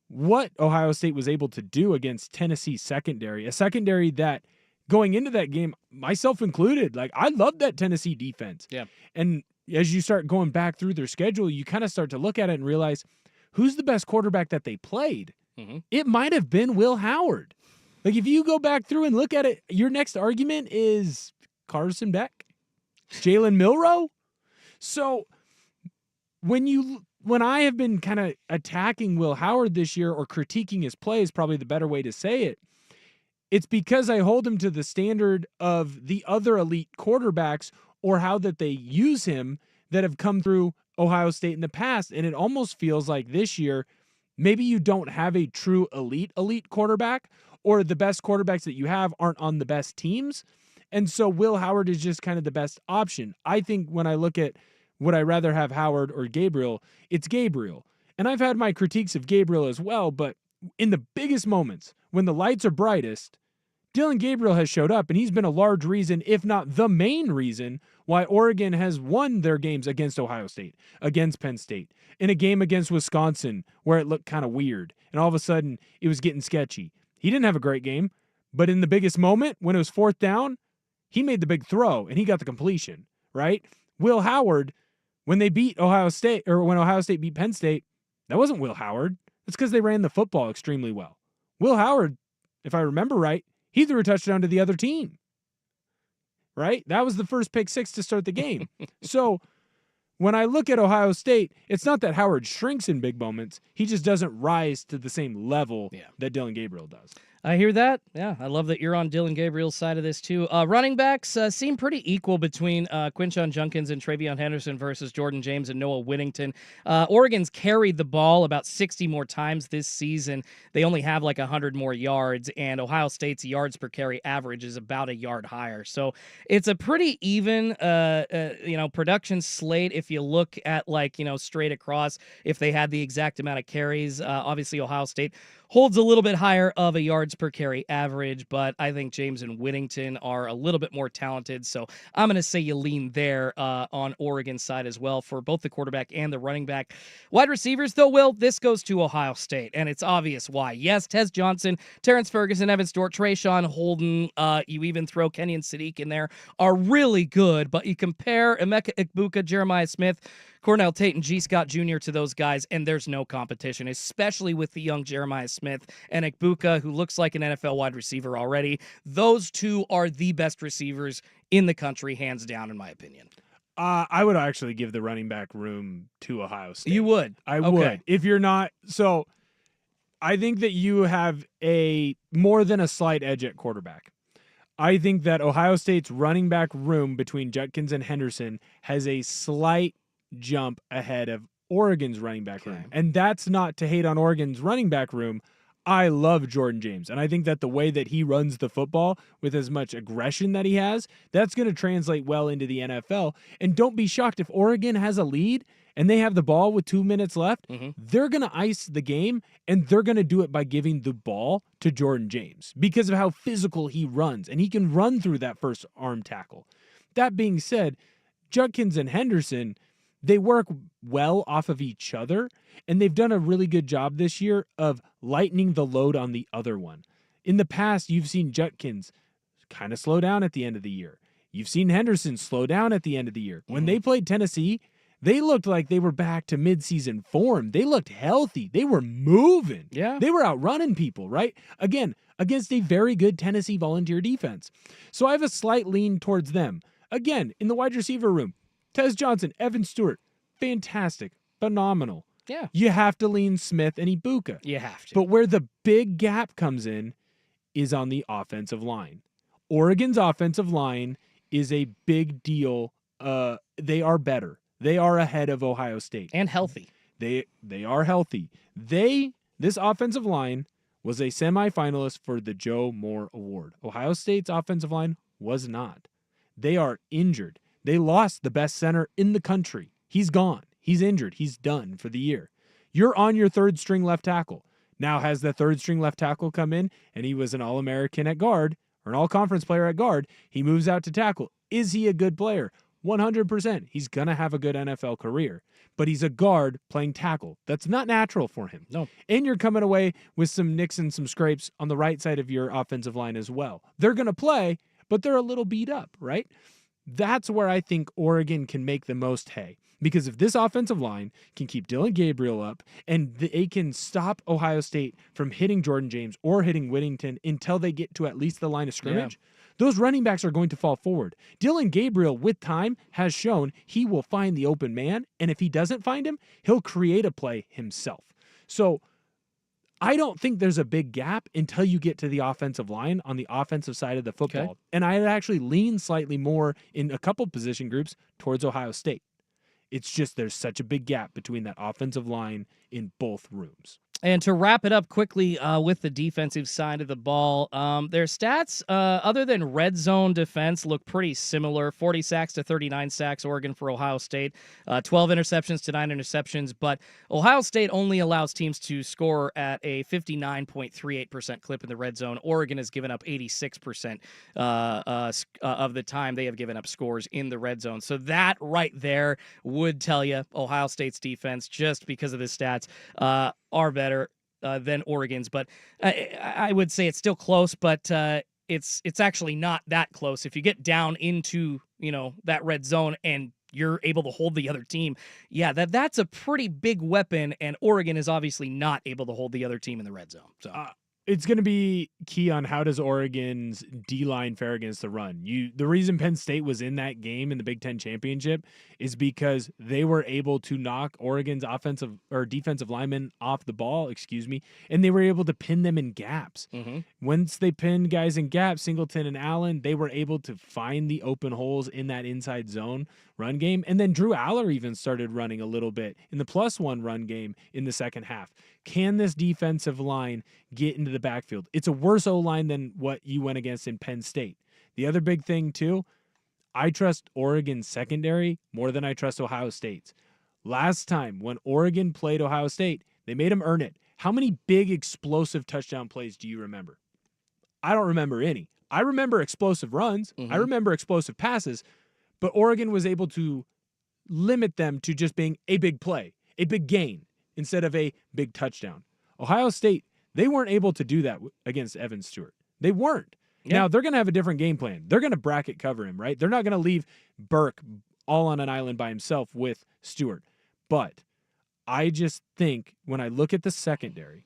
what Ohio State was able to do against Tennessee's secondary, a secondary that going into that game, myself included, like I loved that Tennessee defense. Yeah. And as you start going back through their schedule, you kind of start to look at it and realize who's the best quarterback that they played. It might have been Will Howard. Like if you go back through and look at it, your next argument is Carson Beck, Jalen Milroe. So when I have been kind of attacking Will Howard this year or critiquing his play is probably the better way to say it, it's because I hold him to the standard of the other elite quarterbacks or how that they use him that have come through Ohio State in the past. And it almost feels like this year, maybe you don't have a true elite quarterback, or the best quarterbacks that you have aren't on the best teams. And so Will Howard is just kind of the best option. I think when I look at would I rather have Howard or Gabriel, it's Gabriel. And I've had my critiques of Gabriel as well, but in the biggest moments, when the lights are brightest, Dillon Gabriel has showed up, and he's been a large reason, if not the main reason, why Oregon has won their games against Ohio State, against Penn State, in a game against Wisconsin where it looked kind of weird, and all of a sudden it was getting sketchy. He didn't have a great game, but in the biggest moment, when it was 4th down, he made the big throw, and he got the completion, right? Will Howard, when they beat Ohio State, or when Ohio State beat Penn State, that wasn't Will Howard. It's because they ran the football extremely well. Will Howard, if I remember right, he threw a touchdown to the other team, right? That was the first pick six to start the game. So when I look at Ohio State, it's not that Howard shrinks in big moments. He just doesn't rise to the same level that Dillon Gabriel does. I hear that. Yeah, I love that you're on Dillon Gabriel's side of this, too. Running backs seem pretty equal between Quinshon Judkins and Travion Henderson versus Jordan James and Noah Whittington. Oregon's carried the ball about 60 more times this season. They only have like 100 more yards, and Ohio State's yards per carry average is about a yard higher. So it's a pretty even, production slate if you look at straight across. If they had the exact amount of carries, obviously Ohio State holds a little bit higher of a yards per carry average, but I think James and Whittington are a little bit more talented. So I'm going to say you lean there on Oregon's side as well for both the quarterback and the running back. Wide receivers, though, Will, this goes to Ohio State, and it's obvious why. Yes, Tez Johnson, Terrence Ferguson, Evan Stewart, Trayshawn Holden, you even throw Kenyon Sadiq in there, are really good, but you compare Emeka Egbuka, Jeremiah Smith, Cornell Tate, and G. Scott Jr. to those guys, and there's no competition, especially with the young Jeremiah Smith and Egbuka, who looks like an NFL wide receiver already. Those two are the best receivers in the country, hands down, in my opinion. I would actually give the running back room to Ohio State. You would? I would. If you're not, so I think that you have a more than a slight edge at quarterback. I think that Ohio State's running back room between Judkins and Henderson has a slight jump ahead of Oregon's running back room. And that's not to hate on Oregon's running back room. I love Jordan James, and I think that the way that he runs the football with as much aggression that he has, that's going to translate well into the NFL. And don't be shocked if Oregon has a lead and they have the ball with 2 minutes left, they're going to ice the game, and they're going to do it by giving the ball to Jordan James because of how physical he runs, and he can run through that first arm tackle. That being said, Judkins and Henderson, they work well off of each other, and they've done a really good job this year of lightening the load on the other one. In the past, you've seen Judkins kind of slow down at the end of the year. You've seen Henderson slow down at the end of the year. When they played Tennessee, they looked like they were back to midseason form. They looked healthy. They were moving. Yeah. They were outrunning people, right? Again, against a very good Tennessee Volunteer defense. So I have a slight lean towards them. Again, in the wide receiver room, Tez Johnson, Evan Stewart, fantastic, phenomenal. Yeah. You have to lean Smith and Egbuka. You have to. But where the big gap comes in is on the offensive line. Oregon's offensive line is a big deal. They are better. They are ahead of Ohio State. And healthy. They are healthy. This offensive line was a semifinalist for the Joe Moore Award. Ohio State's offensive line was not. They are injured. They lost the best center in the country. He's gone. He's injured. He's done for the year. You're on your third string left tackle. Now has the third string left tackle come in and he was an All-American at guard or an All-Conference player at guard. He moves out to tackle. Is he a good player? 100%. He's going to have a good NFL career, but he's a guard playing tackle. That's not natural for him. No. And you're coming away with some nicks and some scrapes on the right side of your offensive line as well. They're going to play, but they're a little beat up, right? That's where I think Oregon can make the most hay. Because if this offensive line can keep Dillon Gabriel up and they can stop Ohio State from hitting Jordan James or hitting Whittington until they get to at least the line of scrimmage, those running backs are going to fall forward. Dillon Gabriel, with time, has shown he will find the open man, and if he doesn't find him, he'll create a play himself. So I don't think there's a big gap until you get to the offensive line on the offensive side of the football. Okay. And I'd actually lean slightly more in a couple position groups towards Ohio State. It's just there's such a big gap between that offensive line in both rooms. And to wrap it up quickly with the defensive side of the ball, their stats, other than red zone defense, look pretty similar. 40 sacks to 39 sacks, Oregon for Ohio State. 12 interceptions to 9 interceptions. But Ohio State only allows teams to score at a 59.38% clip in the red zone. Oregon has given up 86% of the time they have given up scores in the red zone. So that right there would tell you Ohio State's defense, just because of the stats, are better than Oregon's, but I would say it's still close, but it's actually not that close. If you get down into that red zone and you're able to hold the other team, yeah, that's a pretty big weapon, and Oregon is obviously not able to hold the other team in the red zone. So it's going to be key on how does Oregon's D-line fare against the run. The reason Penn State was in that game in the Big Ten Championship is because they were able to knock Oregon's offensive or defensive linemen off the ball, and they were able to pin them in gaps. Mm-hmm. Once they pinned guys in gaps, Singleton and Allen, they were able to find the open holes in that inside zone run game. And then Drew Aller even started running a little bit in the +1 run game in the second half. Can this defensive line get into the backfield? It's a worse O-line than what you went against in Penn State. The other big thing, too, I trust Oregon's secondary more than I trust Ohio State's. Last time when Oregon played Ohio State, they made them earn it. How many big explosive touchdown plays do you remember? I don't remember any. I remember explosive runs. Mm-hmm. I remember explosive passes, but Oregon was able to limit them to just being a big play, a big gain, instead of a big touchdown. Ohio State, they weren't able to do that against Evan Stewart. They weren't. Yeah. Now, they're going to have a different game plan. They're going to bracket cover him, right? They're not going to leave Burke all on an island by himself with Stewart. But I just think when I look at the secondary,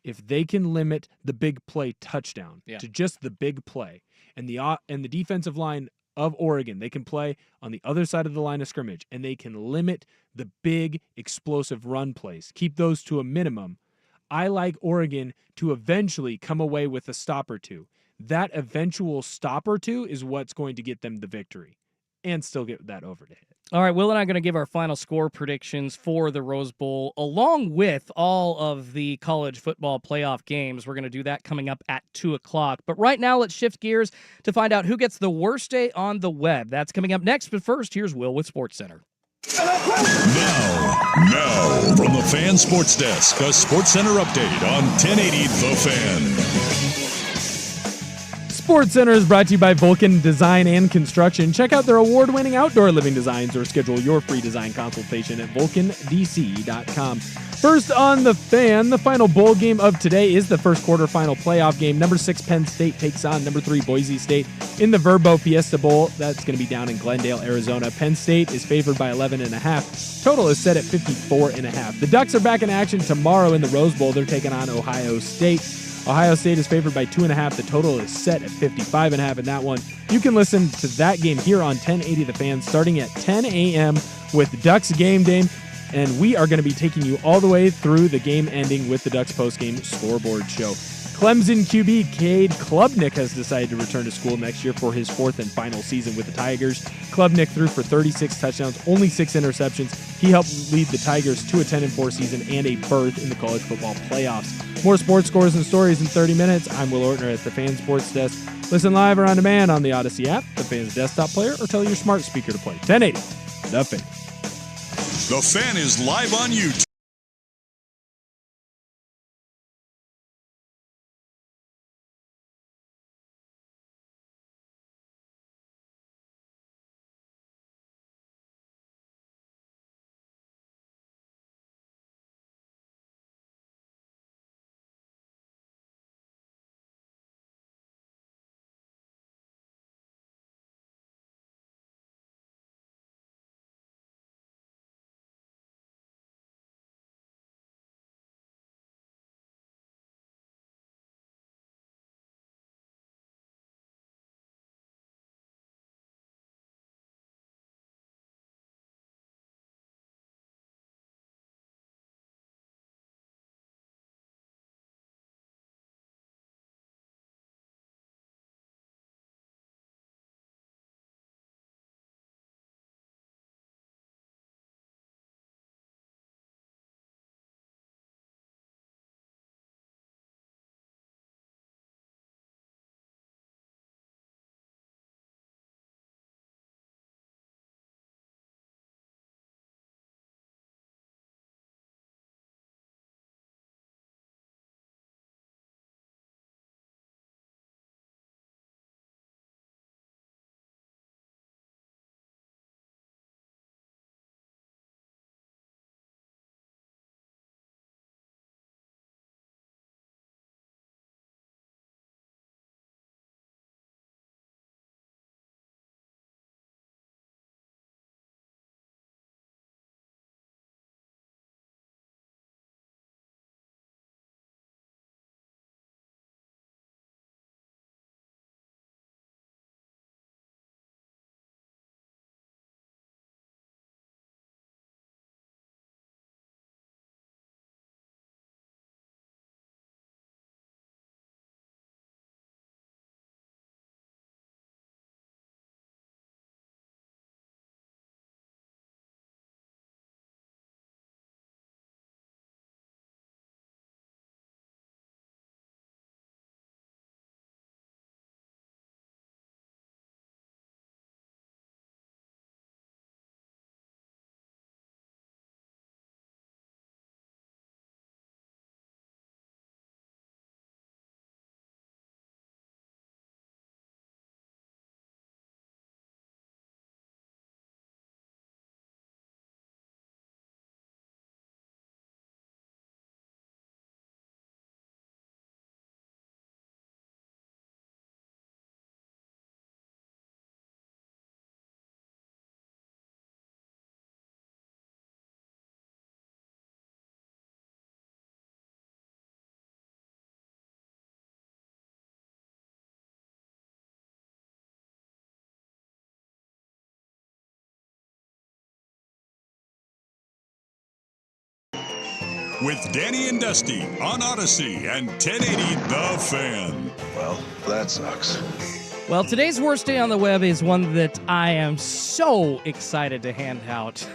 if they can limit the big play touchdown to just the big play, and the defensive line of Oregon, they can play on the other side of the line of scrimmage, and they can limit the big explosive run plays, keep those to a minimum, I like Oregon to eventually come away with a stop or two. That eventual stop or two is what's going to get them the victory and still get that over to hit. All right, Will and I are going to give our final score predictions for the Rose Bowl, along with all of the college football playoff games. We're going to do that coming up at 2 o'clock. But right now, let's shift gears to find out who gets the worst day on the web. That's coming up next. But first, here's Will with SportsCenter. Now, from the Fan Sports Desk, a SportsCenter update on 1080 The Fan. SportsCenter is brought to you by Vulcan Design and Construction. Check out their award-winning outdoor living designs or schedule your free design consultation at vulcandc.com. First on the Fan, the final bowl game of today is the first quarterfinal playoff game. Number 6 Penn State takes on number 3 Boise State in the Verbo Fiesta Bowl. That's going to be down in Glendale, Arizona. Penn State is favored by 11.5. Total is set at 54.5. The Ducks are back in action tomorrow in the Rose Bowl. They're taking on Ohio State. Ohio State is favored by 2.5. The total is set at 55.5 in that one. You can listen to that game here on 1080 The Fan starting at 10 a.m. with Ducks Game Day. And we are going to be taking you all the way through the game ending with the Ducks postgame scoreboard show. Clemson QB Cade Klubnik has decided to return to school next year for his 4th and final season with the Tigers. Klubnik threw for 36 touchdowns, only 6 interceptions. He helped lead the Tigers to a 10-4 season and a berth in the college football playoffs. More sports scores and stories in 30 minutes. I'm Will Ortner at the Fan Sports Desk. Listen live or on demand on the Odyssey app, the Fan's desktop player, or tell your smart speaker to play 1080 The Fan. The Fan is live on YouTube. with Danny and Dusty on Odyssey and 1080 The Fan. Well, that sucks. Well, today's worst day on the web is one that I am so excited to hand out.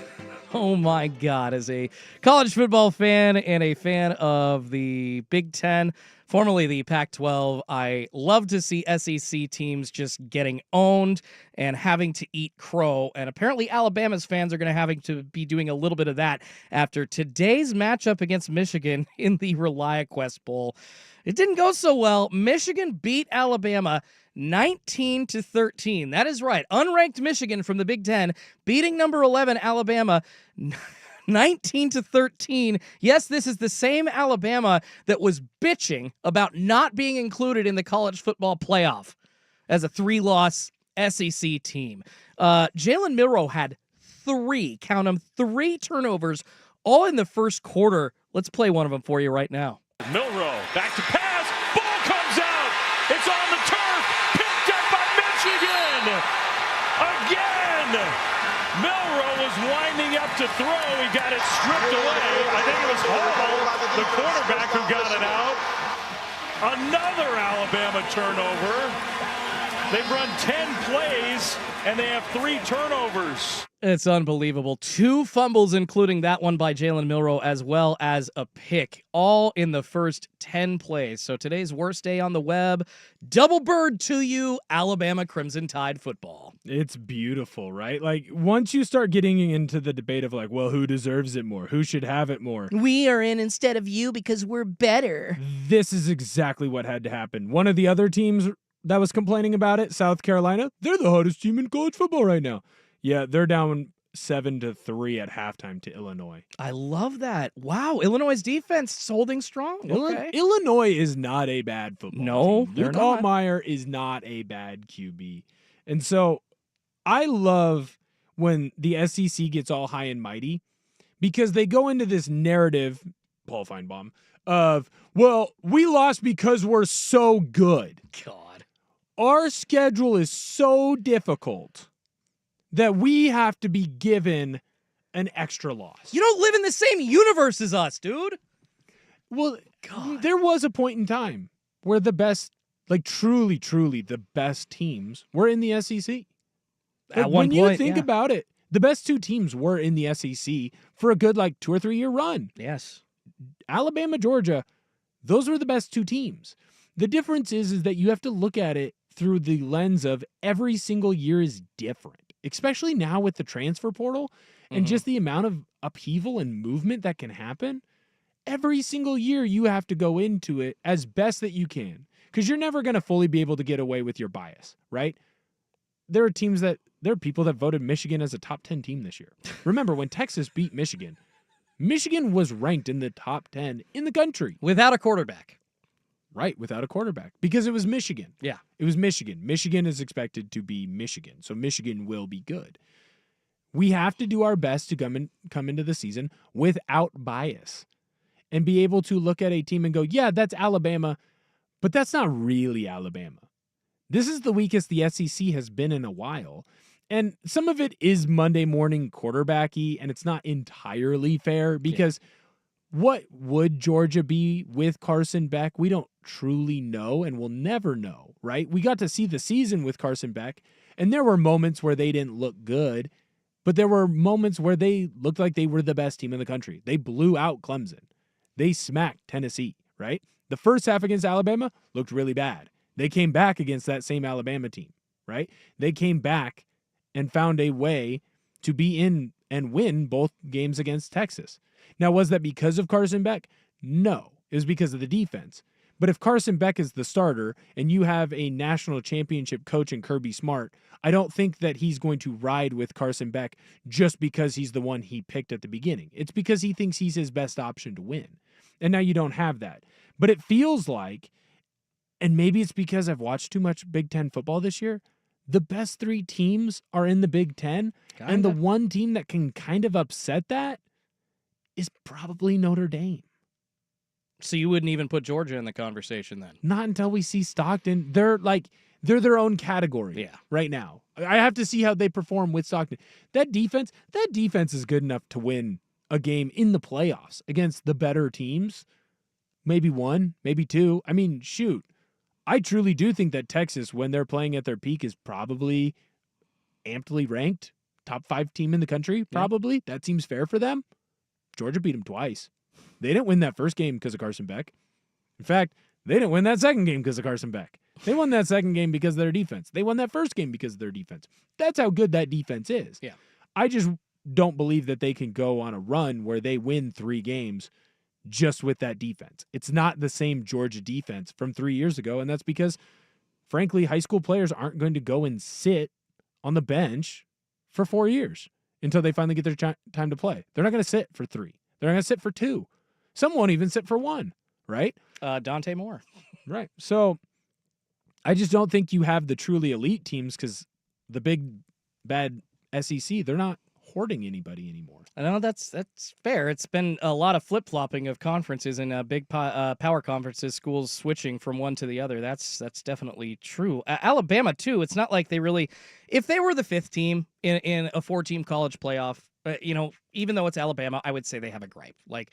Oh my God, as a college football fan and a fan of the Big Ten, formerly the Pac-12, I love to see SEC teams just getting owned and having to eat crow. And apparently Alabama's fans are going to having to be doing a little bit of that after today's matchup against Michigan in the ReliaQuest Bowl. It didn't go so well. Michigan beat Alabama 19-13. That is right. Unranked Michigan from the Big Ten beating number 11 Alabama 19-13. Yes, this is the same Alabama that was bitching about not being included in the college football playoff as a 3-loss SEC team. Jalen Milroe had 3 turnovers all in the first quarter. Let's play one of them for you right now. Milroe back to pass. Ball comes out. It's on the turf. Picked up by Michigan. Again. Milroe was winding up to throw. He got it stripped away. I think it was Hall, the quarterback, who got it out. Another Alabama turnover. They've run 10 plays, and they have 3 turnovers. It's unbelievable. 2 fumbles, including that one by Jalen Milroe, as well as a pick, all in the first 10 plays. So today's worst day on the web. Double bird to you, Alabama Crimson Tide football. It's beautiful, right? Like, once you start getting into the debate of, like, well, who deserves it more? Who should have it more? We are in instead of you because we're better. This is exactly what had to happen. One of the other teams that was complaining about it, South Carolina, they're the hottest team in college football right now. Yeah, they're down 7-3 at halftime to Illinois. I love that. Wow, Illinois' defense is holding strong. Okay. Illinois is not a bad football team. they're Luke not. Altmaier is not a bad QB. And so I love when the SEC gets all high and mighty because they go into this narrative, Paul Feinbaum, of, well, we lost because we're so good. God. Our schedule is so difficult that we have to be given an extra loss. You don't live in the same universe as us, dude. Well, God. there was a point in time where the best, like truly the best teams were in the SEC. At one when you point, think yeah. about it, the best 2 teams were in the SEC for a good 2 or 3 year run. Yes. Alabama, Georgia, those were the best 2 teams. The difference is that you have to look at it through the lens of every single year is different, especially now with the transfer portal and just the amount of upheaval and movement that can happen. Every single year you have to go into it as best that you can because you're never going to fully be able to get away with your bias, right? There are people that voted Michigan as a top 10 team this year. Remember, when Texas beat Michigan, Michigan was ranked in the top 10 in the country. Without a quarterback. Right, without a quarterback. Because it was Michigan. Yeah. It was Michigan. Michigan is expected to be Michigan, so Michigan will be good. We have to do our best to come into the season without bias and be able to look at a team and go, yeah, that's Alabama, but that's not really Alabama. This is the weakest the SEC has been in a while. And some of it is Monday morning quarterbacky, and it's not entirely fair because what would Georgia be with Carson Beck? We don't truly know and we'll never know, right? We got to see the season with Carson Beck, and there were moments where they didn't look good, but there were moments where they looked like they were the best team in the country. They blew out Clemson. They smacked Tennessee, right? The first half against Alabama looked really bad. They came back against that same Alabama team, right? They came back and found a way to be in and win both games against Texas. Now, was that because of Carson Beck? No, it was because of the defense. But if Carson Beck is the starter and you have a national championship coach in Kirby Smart, I don't think that he's going to ride with Carson Beck just because he's the one he picked at the beginning. It's because he thinks he's his best option to win. And now you don't have that. But it feels like, and maybe it's because I've watched too much Big Ten football this year, the best 3 teams are in the Big Ten. Kinda. And the one team that can kind of upset that is probably Notre Dame. So you wouldn't even put Georgia in the conversation then? Not until we see Stockton. They're their own category right now. I have to see how they perform with Stockton. That defense is good enough to win a game in the playoffs against the better teams. Maybe one, maybe two. I mean, shoot. I truly do think that Texas, when they're playing at their peak, is probably amply ranked. Top 5 team in the country, probably. Yeah. That seems fair for them. Georgia beat them twice. They didn't win that first game because of Carson Beck. In fact, they didn't win that second game because of Carson Beck. They won that second game because of their defense. They won that first game because of their defense. That's how good that defense is. Yeah. I just don't believe that they can go on a run where they win 3 games just with that defense. It's not the same Georgia defense from 3 years ago, and that's because, frankly, high school players aren't going to go and sit on the bench for 4 years until they finally get their time to play. They're not going to sit for 3. They're not going to sit for 2. Some won't even sit for 1, right? Dante Moore. Right. So I just don't think you have the truly elite teams because the big, bad SEC, they're not hoarding anybody anymore. I know that's fair. It's been a lot of flip-flopping of conferences and big power conferences, schools switching from one to the other. That's definitely true. Alabama, too, it's not like they really – if they were the 5th team in a 4-team college playoff, even though it's Alabama, I would say they have a gripe. Like,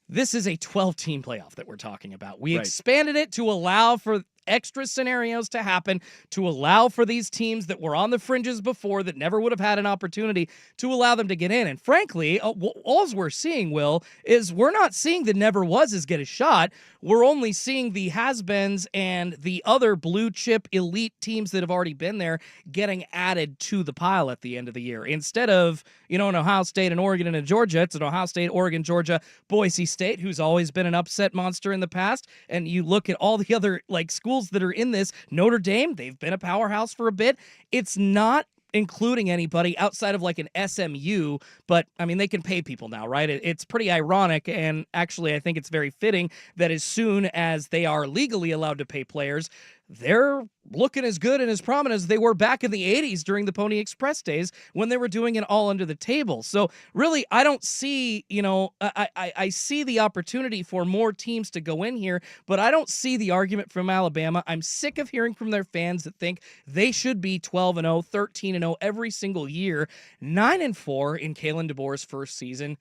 this is a 12-team playoff that we're talking about. We expanded it to allow for extra scenarios to happen, to allow for these teams that were on the fringes before that never would have had an opportunity to allow them to get in. And frankly, all we're seeing, Will, is we're not seeing the never-wases get a shot. We're only seeing the has-beens and the other blue-chip elite teams that have already been there getting added to the pile at the end of the year. Instead of, an Ohio State and Oregon and a Georgia, it's an Ohio State, Oregon, Georgia, Boise State, who's always been an upset monster in the past. And you look at all the other schools that are in this. Notre Dame, they've been a powerhouse for a bit. It's not including anybody outside of an SMU, but I mean, they can pay people now, right? It's pretty ironic, and actually I think it's very fitting that as soon as they are legally allowed to pay players, they're looking as good and as prominent as they were back in the 80s during the Pony Express days when they were doing it all under the table. So really, I don't see, I see the opportunity for more teams to go in here, but I don't see the argument from Alabama. I'm sick of hearing from their fans that think they should be 12-0, 13-0 every single year. 9-4 in Kalen DeBoer's first season.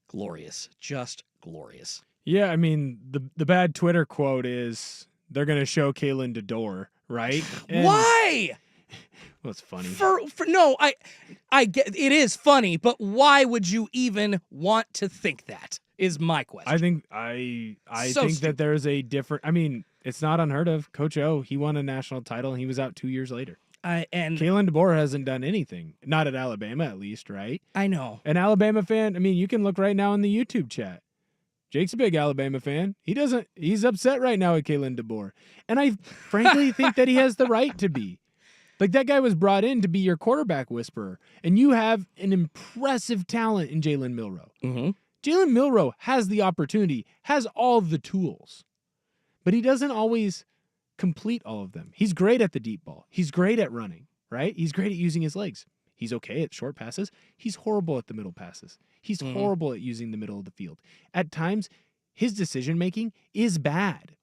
Glorious. Just glorious. Yeah, I mean, the bad Twitter quote is, they're going to show Kalen DeDore, right? And why? Well, it's funny. No, I get it is funny, but why would you even want to think that? Is my question. I think think that there's a different. I mean, it's not unheard of. Coach O, he won a national title and he was out 2 years later. And Kalen DeBoer hasn't done anything, not at Alabama at least, right? I know. An Alabama fan. I mean, you can look right now in the YouTube chat. Jake's a big Alabama fan. He's upset right now at Kalen DeBoer. And I frankly think that he has the right to be. That guy was brought in to be your quarterback whisperer. And you have an impressive talent in Jalen Milroe. Mm-hmm. Jalen Milroe has the opportunity, has all the tools. But he doesn't always complete all of them. He's great at the deep ball. He's great at running, right? He's great at using his legs. He's okay at short passes. He's horrible at the middle passes. He's horrible at using the middle of the field. At times, his decision-making is bad.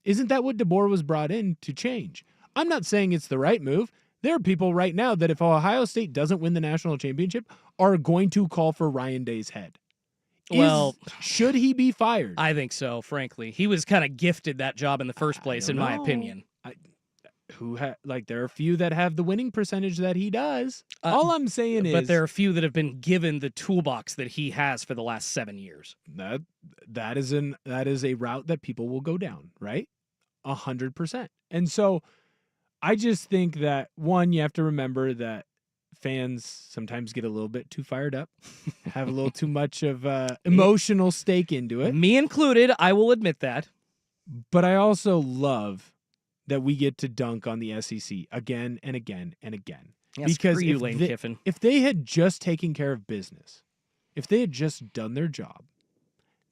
Isn't that what DeBoer was brought in to change? I'm not saying it's the right move. There are people right now that if Ohio State doesn't win the national championship are going to call for Ryan Day's head. Should he be fired? I think so, frankly. He was kind of gifted that job in the first place, in my opinion. There are a few that have the winning percentage that he does. All I'm saying is, but there are a few that have been given the toolbox that he has for the last 7 years. That is a route that people will go down, right? 100%. And so I just think that, one, you have to remember that fans sometimes get a little bit too fired up, have a little too much of emotional stake into it. Me included, I will admit that. But I also love that we get to dunk on the SEC again and again and again. Yeah, because you, Lane Kiffin. If they had just taken care of business, if they had just done their job,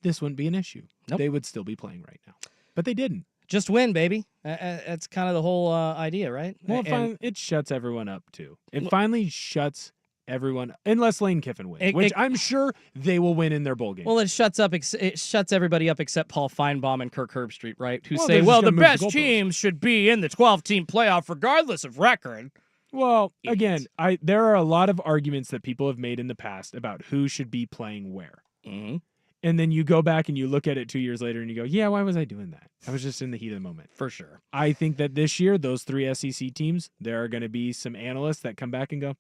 this wouldn't be an issue. Nope. They would still be playing right now. But they didn't. Just win, baby. That's kind of the whole idea, right? Well, it shuts everyone up, too. It finally shuts everyone, unless Lane Kiffin wins, which I'm sure they will win in their bowl game. Well, it shuts everybody up except Paul Feinbaum and Kirk Herbstreit, right? Who say, the best teams should be in the 12-team playoff regardless of record. Well, again, there are a lot of arguments that people have made in the past about who should be playing where. Mhm. And then you go back and you look at it 2 years later and you go, yeah, why was I doing that? I was just in the heat of the moment. For sure. I think that this year, those 3 SEC teams, there are going to be some analysts that come back and go,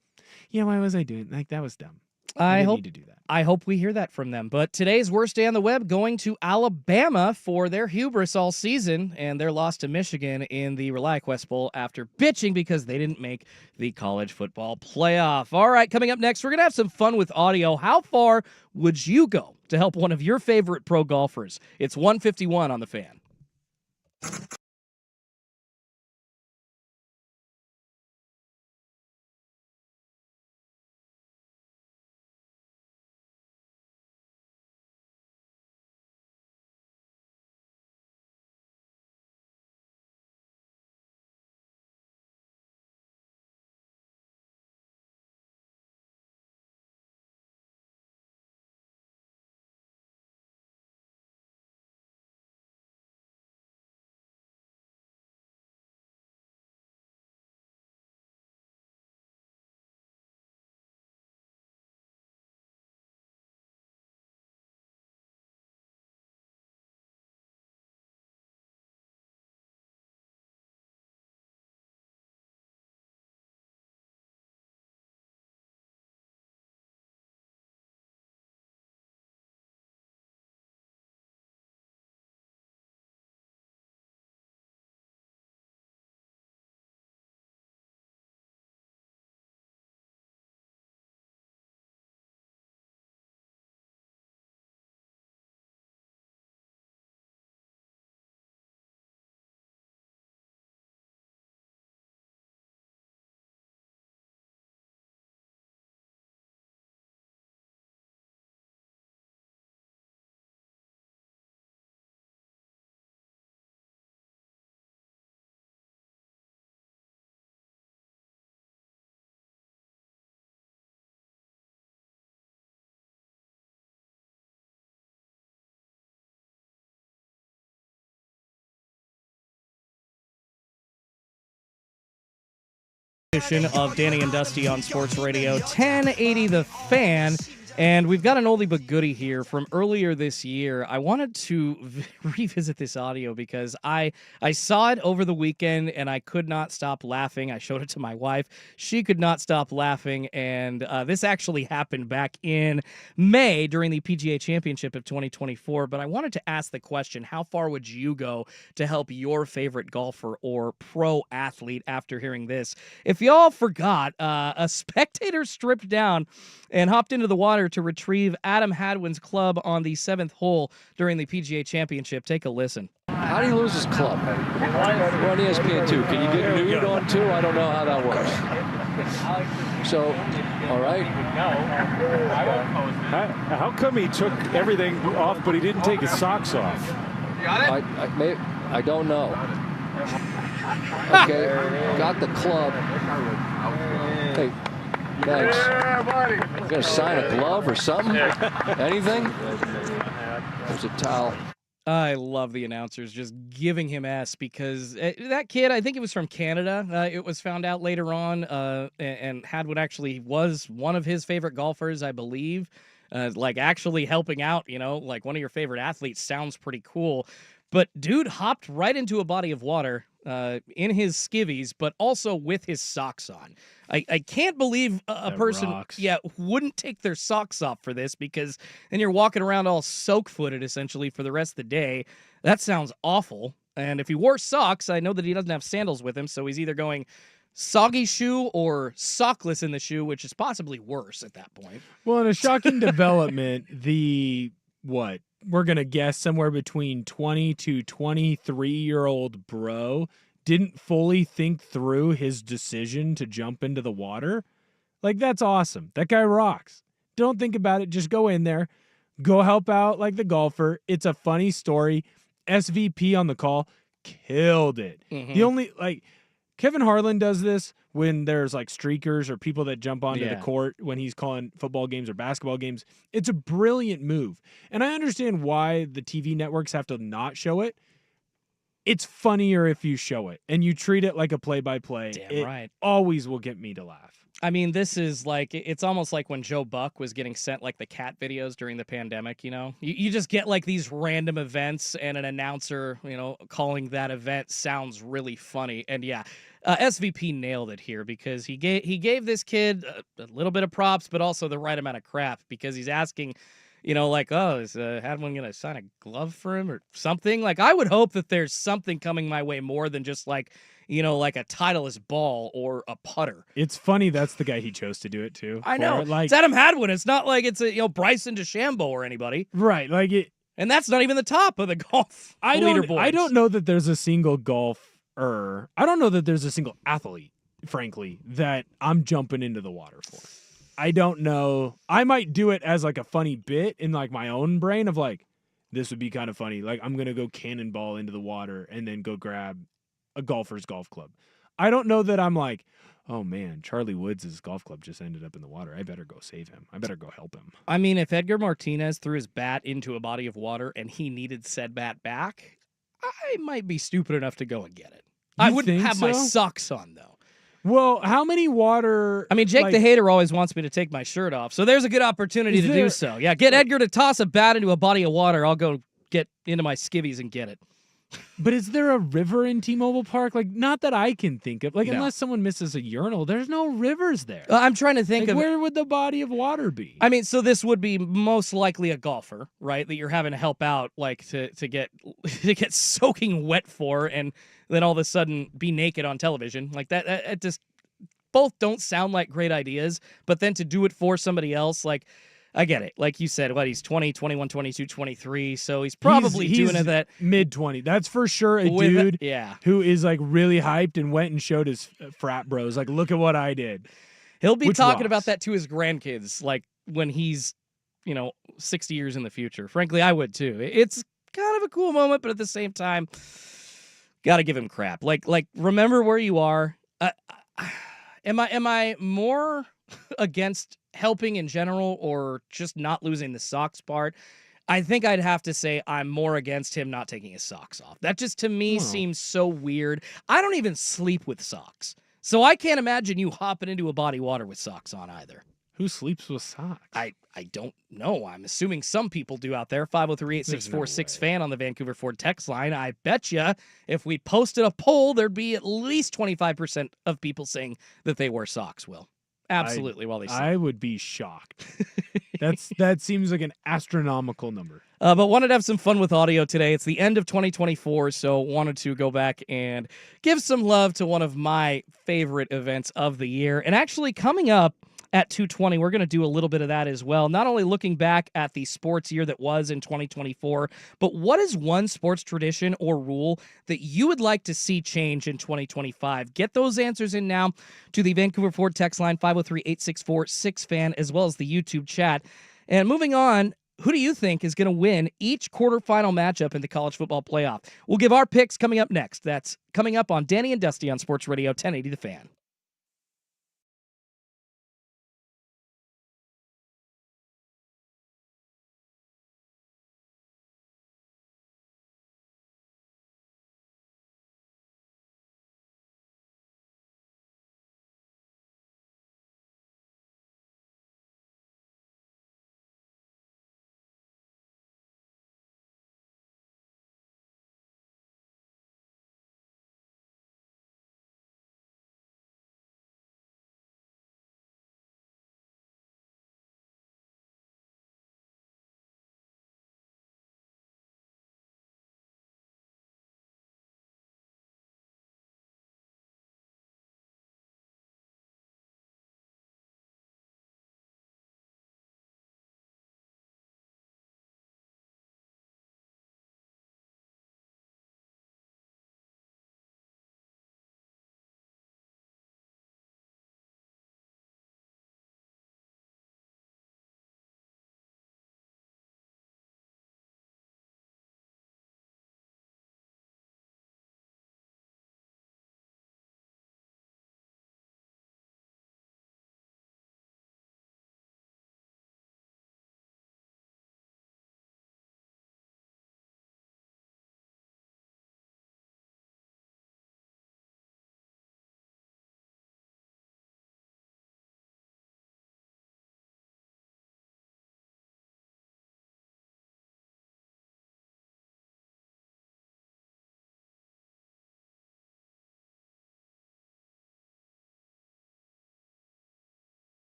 yeah, why was I doing like that was dumb. I didn't hope need to do that. I hope we hear that from them. But today's worst day on the web going to Alabama for their hubris all season and their loss to Michigan in the ReliaQuest Bowl after bitching because they didn't make the college football playoff. All right, coming up next, we're going to have some fun with audio. How far would you go to help one of your favorite pro golfers? It's 151 on the Fan. Of Danny and Dusty on Sports Radio 1080 The Fan. And we've got an oldie but goodie here from earlier this year. I wanted to revisit this audio because I saw it over the weekend and I could not stop laughing. I showed it to my wife. She could not stop laughing. And this actually happened back in May during the PGA Championship of 2024. But I wanted to ask the question, how far would you go to help your favorite golfer or pro athlete after hearing this? If y'all forgot, a spectator stripped down and hopped into the water to retrieve Adam Hadwin's club on the 7th hole during the PGA Championship. Take a listen. How do you lose his club? We're on ESPN2. Can you get nude on too? I don't know how that works. So, all right. How come he took everything off, but he didn't take his socks off? I don't know. Okay, got the club. Hey, thanks. You gonna sign a glove or something? Anything? There's a towel. I love the announcers just giving him S because that kid, I think it was from Canada. It was found out later on, and Hadwin actually was one of his favorite golfers, I believe. Like actually helping out, like one of your favorite athletes sounds pretty cool. But dude hopped right into a body of water in his skivvies, but also with his socks on. I can't believe a person wouldn't take their socks off for this, because then you're walking around all soak-footed essentially for the rest of the day. That sounds awful. And if he wore socks, I know that he doesn't have sandals with him, so he's either going soggy shoe or sockless in the shoe, which is possibly worse at that point. Well, in a shocking development, we're going to guess somewhere between 20 to 23-year-old bro didn't fully think through his decision to jump into the water. Like, that's awesome. That guy rocks. Don't think about it. Just go in there. Go help out like the golfer. It's a funny story. SVP on the call killed it. Mm-hmm. The only, Kevin Harlan does this when there's streakers or people that jump onto the court when he's calling football games or basketball games. It's a brilliant move. And I understand why the TV networks have to not show it. It's funnier if you show it and you treat it like a play-by-play. Damn right. Always will get me to laugh. I mean, this is like, it's almost like when Joe Buck was getting sent like the cat videos during the pandemic, you know? You just get like these random events and an announcer, calling that event sounds really funny. And yeah, SVP nailed it here because he gave this kid a little bit of props, but also the right amount of crap because he's asking, like, oh, is Hadwin going to sign a glove for him or something? Like, I would hope that there's something coming my way more than just like, like a Titleist ball or a putter. It's funny that's the guy he chose to do it too. I know. Like, it's Adam Hadwin. It's not like it's Bryson DeChambeau or anybody. Right. Like it. And that's not even the top of the golf leaderboards. I don't know that there's a single golfer. I don't know that there's a single athlete, frankly, that I'm jumping into the water for. I don't know. I might do it as like a funny bit in like my own brain of like, this would be kind of funny. Like I'm going to go cannonball into the water and then go grab a golfer's golf club. I don't know that I'm like, oh man, Charlie Woods' golf club just ended up in the water. I better go save him. I better go help him. I mean, if Edgar Martinez threw his bat into a body of water and he needed said bat back, I might be stupid enough to go and get it. I wouldn't have my socks on though. Well, how many water... I mean, Jake the Hater always wants me to take my shirt off, so there's a good opportunity to do so. Yeah, get Edgar to toss a bat into a body of water. I'll go get into my skivvies and get it. But is there a river in T-Mobile Park? Like, not that I can think of. Like, No. unless someone misses a urinal, there's no rivers there. I'm trying to think of... Where would the body of water be? I mean, so this would be most likely a golfer, right? That you're having to help out, like, to get to get soaking wet for, and then all of a sudden be naked on television. Like, that it just... Both don't sound like great ideas, but then to do it for somebody else, like, I get it. Like you said, he's 20, 21, 22, 23, so he's probably doing it that... mid-20. That's for sure a dude who is, like, really hyped and went and showed his frat bros, like, look at what I did. He'll be talking about that to his grandkids, like, when he's, 60 years in the future. Frankly, I would, too. It's kind of a cool moment, but at the same time, gotta give him crap. Like remember where you are. Am I more against helping in general or just not losing the socks part? I think I'd have to say I'm more against him not taking his socks off. That just to me seems so weird. I don't even sleep with socks. So I can't imagine you hopping into a body of water with socks on either. Who sleeps with socks? I don't know. I'm assuming some people do out there. 503-864-6FAN on the Vancouver Ford text line. I bet you if we posted a poll, there'd be at least 25% of people saying that they wear socks, Will. Absolutely, while they sleep. I would be shocked. That seems like an astronomical number. But wanted to have some fun with audio today. It's the end of 2024, so wanted to go back and give some love to one of my favorite events of the year. And actually coming up at 2:20, we're going to do a little bit of that as well. Not only looking back at the sports year that was in 2024, but what is one sports tradition or rule that you would like to see change in 2025? Get those answers in now to the Vancouver Ford text line, 503-864-6FAN, as well as the YouTube chat. And moving on, who do you think is going to win each quarterfinal matchup in the college football playoff? We'll give our picks coming up next. That's coming up on Danny and Dusty on Sports Radio 1080 The Fan.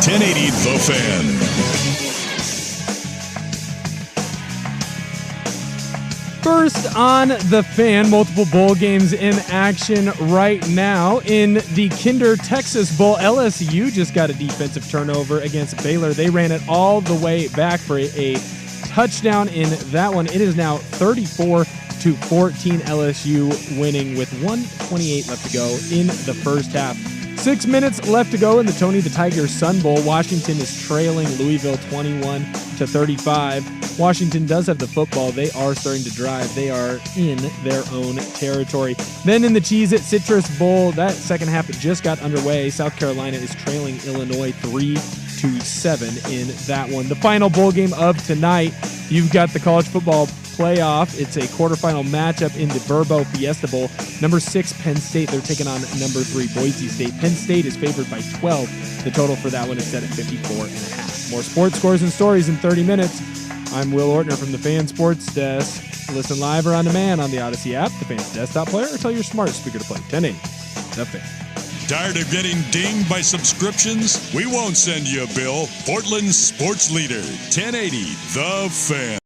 1080 The Fan. First on The Fan, multiple bowl games in action right now. In the Kinder Texas Bowl, LSU just got a defensive turnover against Baylor. They ran it all the way back for a touchdown in that one. It is now 34-14, LSU winning with 1:28 left to go in the first half. 6 minutes left to go in the Tony the Tiger Sun Bowl. Washington is trailing Louisville 21-35. Washington does have the football. They are starting to drive. They are in their own territory. Then in the Cheez-It Citrus Bowl, that second half just got underway. South Carolina is trailing Illinois 3-7 in that one. The final bowl game of tonight, you've got the college football playoff. It's a quarterfinal matchup in the Burbo Fiesta Bowl. Number 6, Penn State. They're taking on number 3, Boise State. Penn State is favored by 12. The total for that one is set at 54.5. More sports scores and stories in 30 minutes. I'm Will Ortner from the Fan Sports Desk. Listen live or on demand on the Odyssey app, the Fan's desktop player, or tell your smart speaker to play 1080 The Fan. Tired of getting dinged by subscriptions? We won't send you a bill. Portland's sports leader, 1080 The Fan.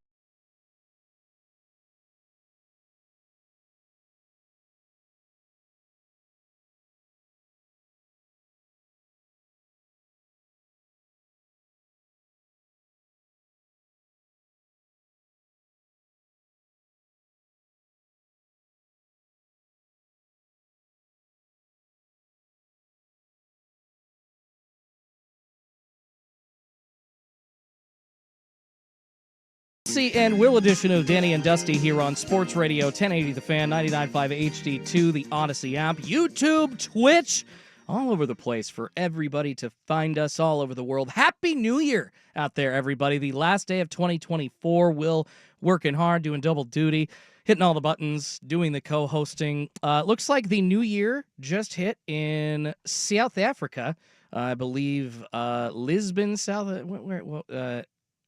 And Will edition of Danny and Dusty here on Sports Radio 1080 The Fan, 99.5 HD2, the Odyssey app, YouTube, Twitch, all over the place for everybody to find us all over the world. Happy New Year out there, everybody. The last day of 2024. Will working hard, doing double duty, hitting all the buttons, doing the co-hosting. Looks like the new year just hit in South Africa. I believe Lisbon,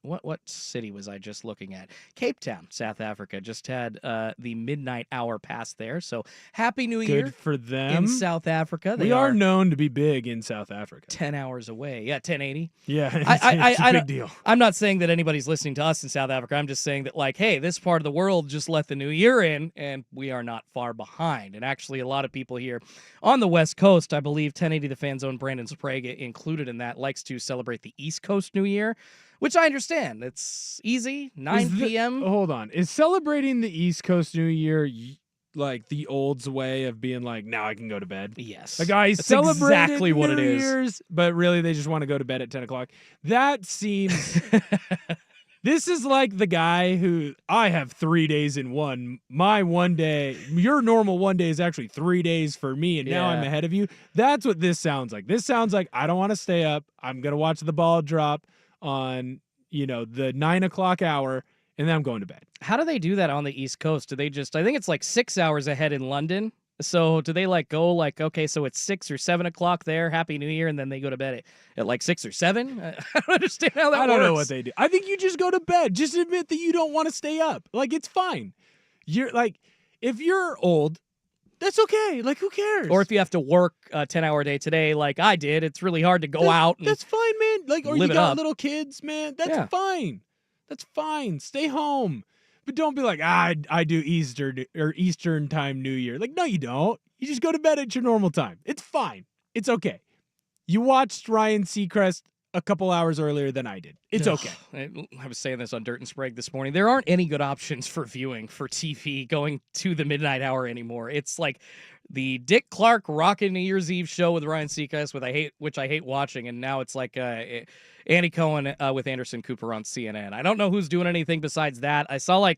What city was I just looking at? Cape Town, South Africa, just had the midnight hour pass there. So happy New Year. Good for them. In South Africa. We are known to be big in South Africa. 10 hours away. Yeah, 1080. Yeah, it's a big deal. I'm not saying that anybody's listening to us in South Africa. I'm just saying that, like, hey, this part of the world just let the new year in, and we are not far behind. And actually, a lot of people here on the West Coast, I believe 1080 The Fan's own Brandon Sprague included in that, likes to celebrate the East Coast New Year, which I understand. It's easy, 9 p.m. Hold on. Is celebrating the East Coast New Year like the old's way of being like, now I can go to bed? Yes. Like, I celebrate exactly what New it is. Year's, but really they just want to go to bed at 10 o'clock. That seems... This is like the guy who, I have 3 days in one. My one day, your normal one day is actually 3 days for me, and now I'm ahead of you. That's what this sounds like. This sounds like I don't want to stay up. I'm going to watch the ball drop on, the 9 o'clock hour, and then I'm going to bed. How do they do that on the East Coast? Do they just, I think it's like 6 hours ahead in London. So do they okay, so it's 6 or 7 o'clock there, Happy New Year, and then they go to bed at like 6 or 7? I don't understand how that works. I don't know what they do. I think you just go to bed. Just admit that you don't want to stay up. Like, it's fine. You're like, if you're old, that's okay. Like, who cares? Or if you have to work a 10-hour day today, like I did, it's really hard to go out. That's fine, man. Like, or you live it got up. little kids, man. That's fine. That's fine. Stay home. But don't be like, I do Eastern time New Year. Like, no, you don't. You just go to bed at your normal time. It's fine. It's okay. You watched Ryan Seacrest a couple hours earlier than I did. It's okay. I was saying this on Dirt and Sprague this morning. There aren't any good options for viewing for TV going to the midnight hour anymore. It's like the Dick Clark Rockin' New Year's Eve show with Ryan Seacrest, which I hate watching, and now it's like Andy Cohen with Anderson Cooper on CNN. I don't know who's doing anything besides that. I saw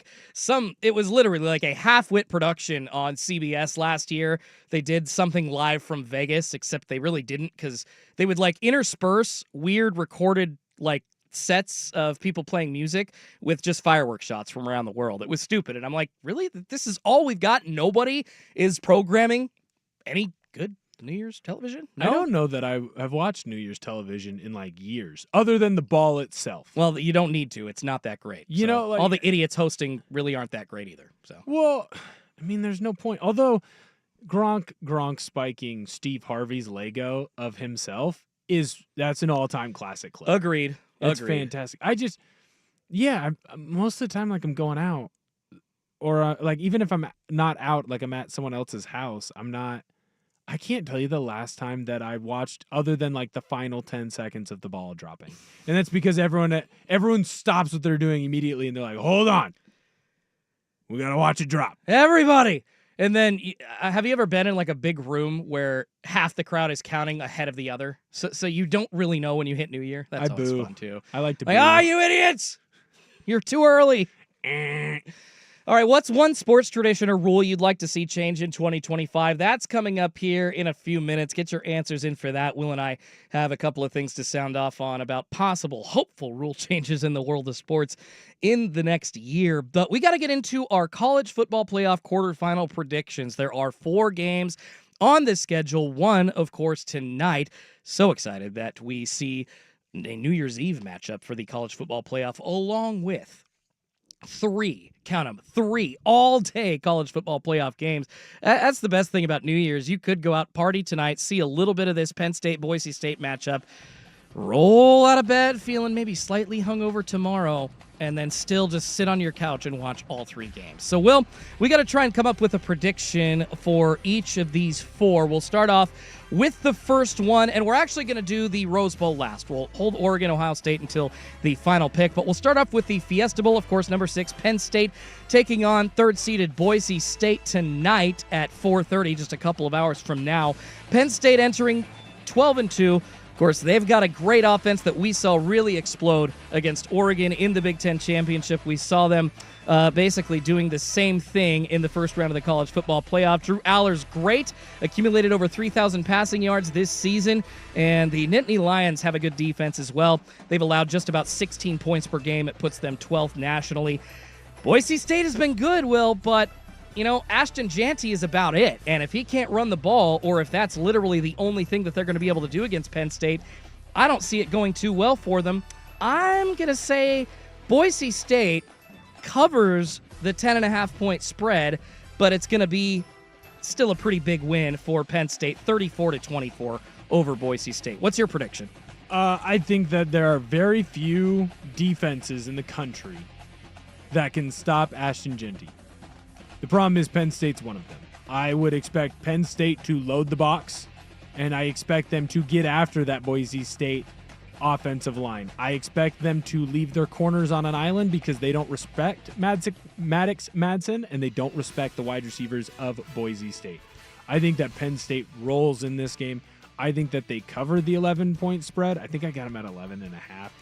it was literally like a half-wit production on CBS last year. They did something live from Vegas, except they really didn't, because they would intersperse weird recorded sets of people playing music with just fireworks shots from around the world. It was stupid. And I'm like, really? This is all we've got? Nobody is programming any good New Year's television? No? I don't know that I have watched New Year's television in years, other than the ball itself. Well, you don't need to. It's not that great. All the idiots hosting really aren't that great either. So, well, I mean, there's no point. Although Gronk spiking Steve Harvey's Lego of himself that's an all-time classic clip. Agreed. It's Agreed. fantastic. Most of the time, like, I'm going out, or like, even if I'm not out, like I'm at someone else's house, I can't tell you the last time that I watched, other than like the final 10 seconds of the ball dropping. And that's because everyone stops what they're doing immediately, and they're like, hold on, we got to watch it drop. Everybody. And then, have you ever been in like a big room where half the crowd is counting ahead of the other? So you don't really know when you hit New Year? That's always fun too. I like to boo. You idiots! You're too early. All right, what's one sports tradition or rule you'd like to see change in 2025? That's coming up here in a few minutes. Get your answers in for that. Will and I have a couple of things to sound off on about possible, hopeful rule changes in the world of sports in the next year. But we got to get into our college football playoff quarterfinal predictions. There are 4 games on the schedule. One, of course, tonight. So excited that we see a New Year's Eve matchup for the college football playoff, along with 3 all-day college football playoff games. That's the best thing about New Year's. You could go out, party tonight, see a little bit of this Penn State-Boise State matchup, roll out of bed feeling maybe slightly hungover tomorrow, and then still just sit on your couch and watch all 3 games. So, Will, we got to try and come up with a prediction for each of these 4. We'll start off with the first one, and we're actually going to do the Rose Bowl last. We'll hold Oregon, Ohio State until the final pick, but we'll start off with the Fiesta Bowl, of course, number 6, Penn State, taking on third-seeded Boise State tonight at 4:30, just a couple of hours from now. Penn State entering 12-2. Of course, they've got a great offense that we saw really explode against Oregon in the Big Ten Championship. We saw them basically doing the same thing in the first round of the college football playoff. Drew Aller's great, accumulated over 3,000 passing yards this season, and the Nittany Lions have a good defense as well. They've allowed just about 16 points per game. It puts them 12th nationally. Boise State has been good, Will, but Ashton Jeanty is about it. And if he can't run the ball, or if that's literally the only thing that they're going to be able to do against Penn State, I don't see it going too well for them. I'm going to say Boise State covers the 10.5-point spread, but it's going to be still a pretty big win for Penn State, 34-24 over Boise State. What's your prediction? I think that there are very few defenses in the country that can stop Ashton Jeanty. The problem is Penn State's one of them. I would expect Penn State to load the box, and I expect them to get after that Boise State offensive line. I expect them to leave their corners on an island because they don't respect Maddox Madsen, and they don't respect the wide receivers of Boise State. I think that Penn State rolls in this game. I think that they cover the 11-point spread. I think I got them at 11.5.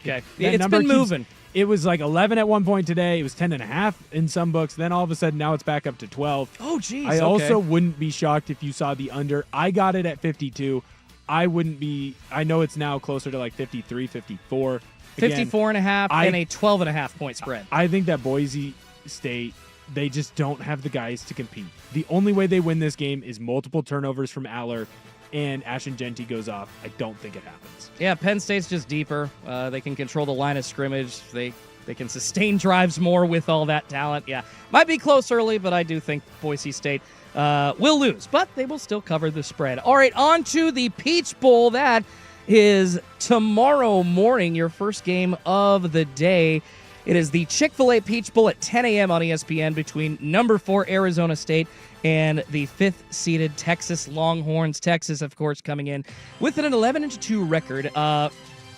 Okay. It's been moving. It was like 11 at one point today. It was 10.5 in some books. Then all of a sudden, now it's back up to 12. Oh, geez. I also wouldn't be shocked if you saw the under. I got it at 52. I wouldn't be. I know it's now closer to like 53, 54. 54.5 and a 12.5-point spread. I think that Boise State, they just don't have the guys to compete. The only way they win this game is multiple turnovers from Aller, and Ashton Jeanty goes off. I don't think it happens. Yeah, Penn State's just deeper. They can control the line of scrimmage. They can sustain drives more with all that talent. Yeah, might be close early, but I do think Boise State will lose, but they will still cover the spread. All right, on to the Peach Bowl. That is tomorrow morning, your first game of the day. It is the Chick-fil-A Peach Bowl at 10 a.m. on ESPN between number 4 Arizona State and the 5th-seeded Texas Longhorns. Texas, of course, coming in with an 11-2 record.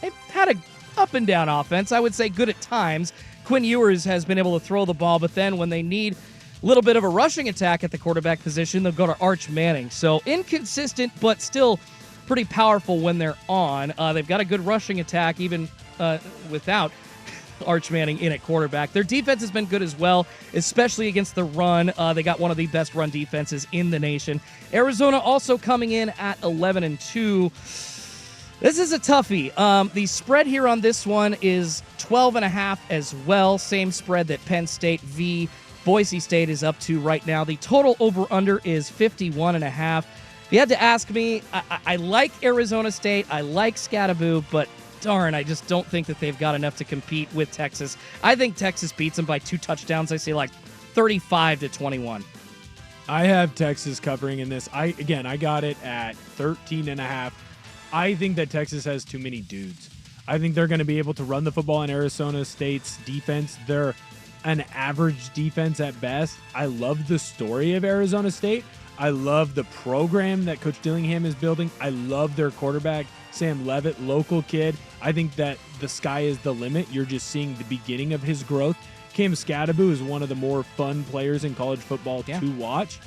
They've had an up-and-down offense. I would say good at times. Quinn Ewers has been able to throw the ball, but then when they need a little bit of a rushing attack at the quarterback position, they'll go to Arch Manning. So inconsistent, but still pretty powerful when they're on. They've got a good rushing attack even without Arch Manning in at quarterback. Their defense has been good as well, especially against the run. They got one of the best run defenses in the nation. Arizona also coming in at 11-2. This is a toughie. The spread here on this one is 12.5 as well. Same spread that Penn State v. Boise State is up to right now. The total over-under is 51.5. If you had to ask me, I like Arizona State. I like Scattaboo, but darn, I just don't think that they've got enough to compete with Texas. I think Texas beats them by 2 touchdowns. I say like 35-21. I have Texas covering in this. I got it at 13.5. I think that Texas has too many dudes. I think they're going to be able to run the football in Arizona State's defense. They're an average defense at best. I love the story of Arizona State. I love the program that Coach Dillingham is building. I love their quarterback, Sam Levitt, local kid. I think that the sky is the limit. You're just seeing the beginning of his growth. Cam Scadaboo is one of the more fun players in college football to watch.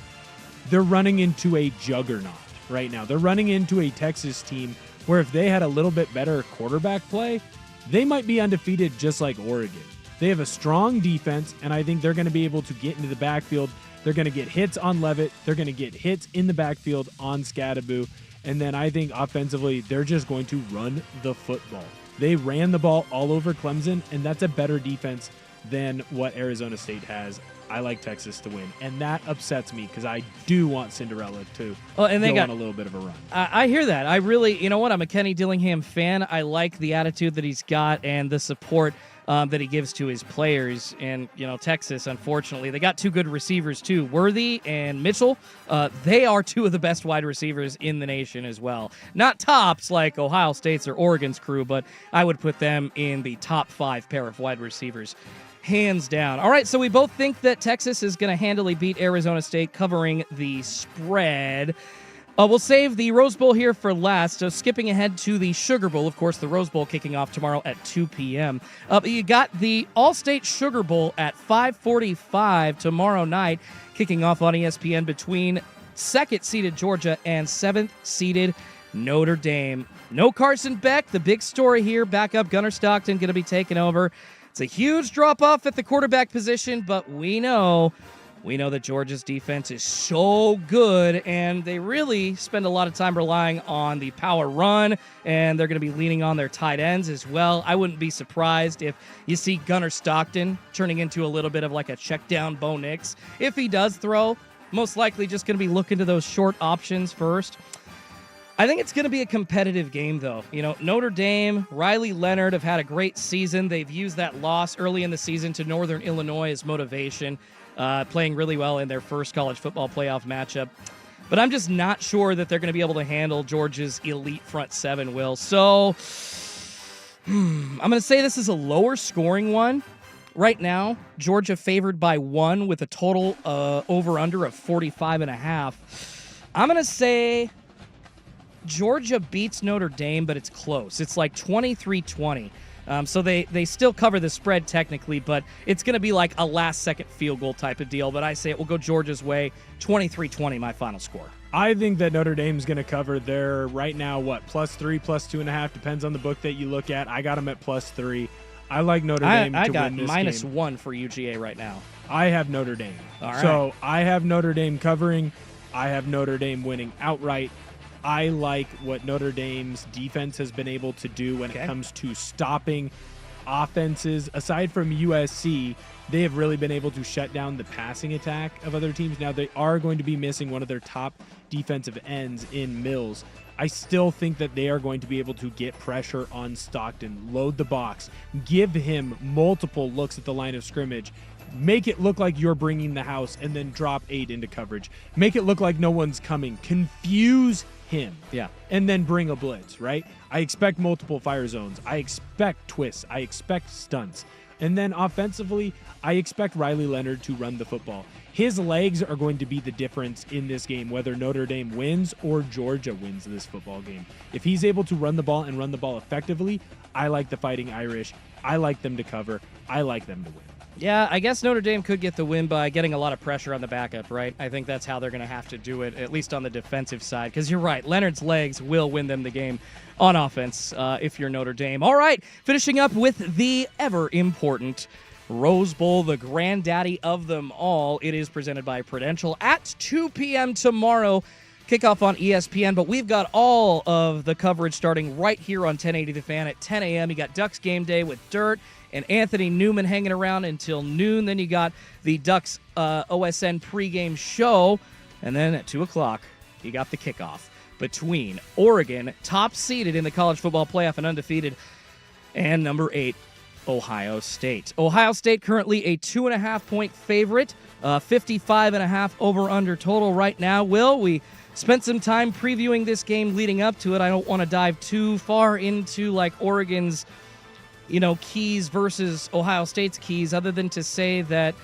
They're running into a juggernaut right now. They're running into a Texas team where if they had a little bit better quarterback play, they might be undefeated just like Oregon. They have a strong defense, and I think they're going to be able to get into the backfield. They're going to get hits on Levitt. They're going to get hits in the backfield on Scadaboo. And then I think offensively, they're just going to run the football. They ran the ball all over Clemson, and that's a better defense than what Arizona State has. I like Texas to win, and that upsets me because I do want Cinderella to go on a little bit of a run. I hear that. I really, you know what? I'm a Kenny Dillingham fan. I like the attitude that he's got and the support that he gives to his players. And, you know, Texas, unfortunately, they got two good receivers, too. Worthy and Mitchell, they are two of the best wide receivers in the nation as well. Not tops like Ohio State's or Oregon's crew, but I would put them in the top 5 pair of wide receivers. Hands down. All right, so we both think that Texas is going to handily beat Arizona State, covering the spread. We'll save the Rose Bowl here for last. So skipping ahead to the Sugar Bowl, of course, the Rose Bowl kicking off tomorrow at 2 p.m. You got the All-State Sugar Bowl at 5:45 tomorrow night, kicking off on ESPN between 2nd-seeded Georgia and 7th-seeded Notre Dame. No Carson Beck, the big story here. Backup Gunnar Stockton going to be taking over. It's a huge drop-off at the quarterback position, but we know that Georgia's defense is so good, and they really spend a lot of time relying on the power run, and they're going to be leaning on their tight ends as well. I wouldn't be surprised if you see Gunnar Stockton turning into a little bit of like a check-down Bo Nix. If he does throw, most likely just going to be looking to those short options first. I think it's going to be a competitive game, though. You know, Notre Dame, Riley Leonard have had a great season. They've used that loss early in the season to Northern Illinois as motivation, playing really well in their first college football playoff matchup. But I'm just not sure that they're going to be able to handle Georgia's elite front seven, Will. So I'm going to say this is a lower scoring one. Right now, Georgia favored by 1 with a total over-under of 45.5. I'm going to say Georgia beats Notre Dame, but it's close. It's like 23-20. So they still cover the spread technically, but it's going to be like a last-second field goal type of deal. But I say it will go Georgia's way, 23-20, my final score. I think that Notre Dame's going to cover. They're right now, +3, +2.5, depends on the book that you look at. I got them at +3. I like Notre Dame to win this game. I got -1 for UGA right now. I have Notre Dame. All right. So I have Notre Dame covering. I have Notre Dame winning outright. I like what Notre Dame's defense has been able to do when it comes to stopping offenses. Aside from USC, they have really been able to shut down the passing attack of other teams. Now, they are going to be missing one of their top defensive ends in Mills. I still think that they are going to be able to get pressure on Stockton, load the box, give him multiple looks at the line of scrimmage, make it look like you're bringing the house, and then drop 8 into coverage. Make it look like no one's coming. Confuse him. Yeah. And then bring a blitz, right? I expect multiple fire zones. I expect twists. I expect stunts. And then offensively, I expect Riley Leonard to run the football. His legs are going to be the difference in this game, whether Notre Dame wins or Georgia wins this football game. If he's able to run the ball and run the ball effectively, I like the Fighting Irish. I like them to cover. I like them to win. Yeah, I guess Notre Dame could get the win by getting a lot of pressure on the backup, right? I think that's how they're going to have to do it, at least on the defensive side, because you're right. Leonard's legs will win them the game on offense if you're Notre Dame. All right, finishing up with the ever-important Rose Bowl, the granddaddy of them all. It is presented by Prudential at 2 p.m. tomorrow. Kickoff on ESPN, but we've got all of the coverage starting right here on 1080 The Fan at 10 a.m. You got Ducks Game Day with Dirt and Anthony Newman hanging around until noon. Then you got the Ducks OSN pregame show. And then at 2 o'clock, you got the kickoff between Oregon, top seeded in the college football playoff and undefeated, and number 8, Ohio State. Ohio State currently a 2.5-point favorite, 55.5 over-under total right now. Will, we spent some time previewing this game leading up to it. I don't want to dive too far into like Oregon's, keys versus Ohio State's keys, other than to say that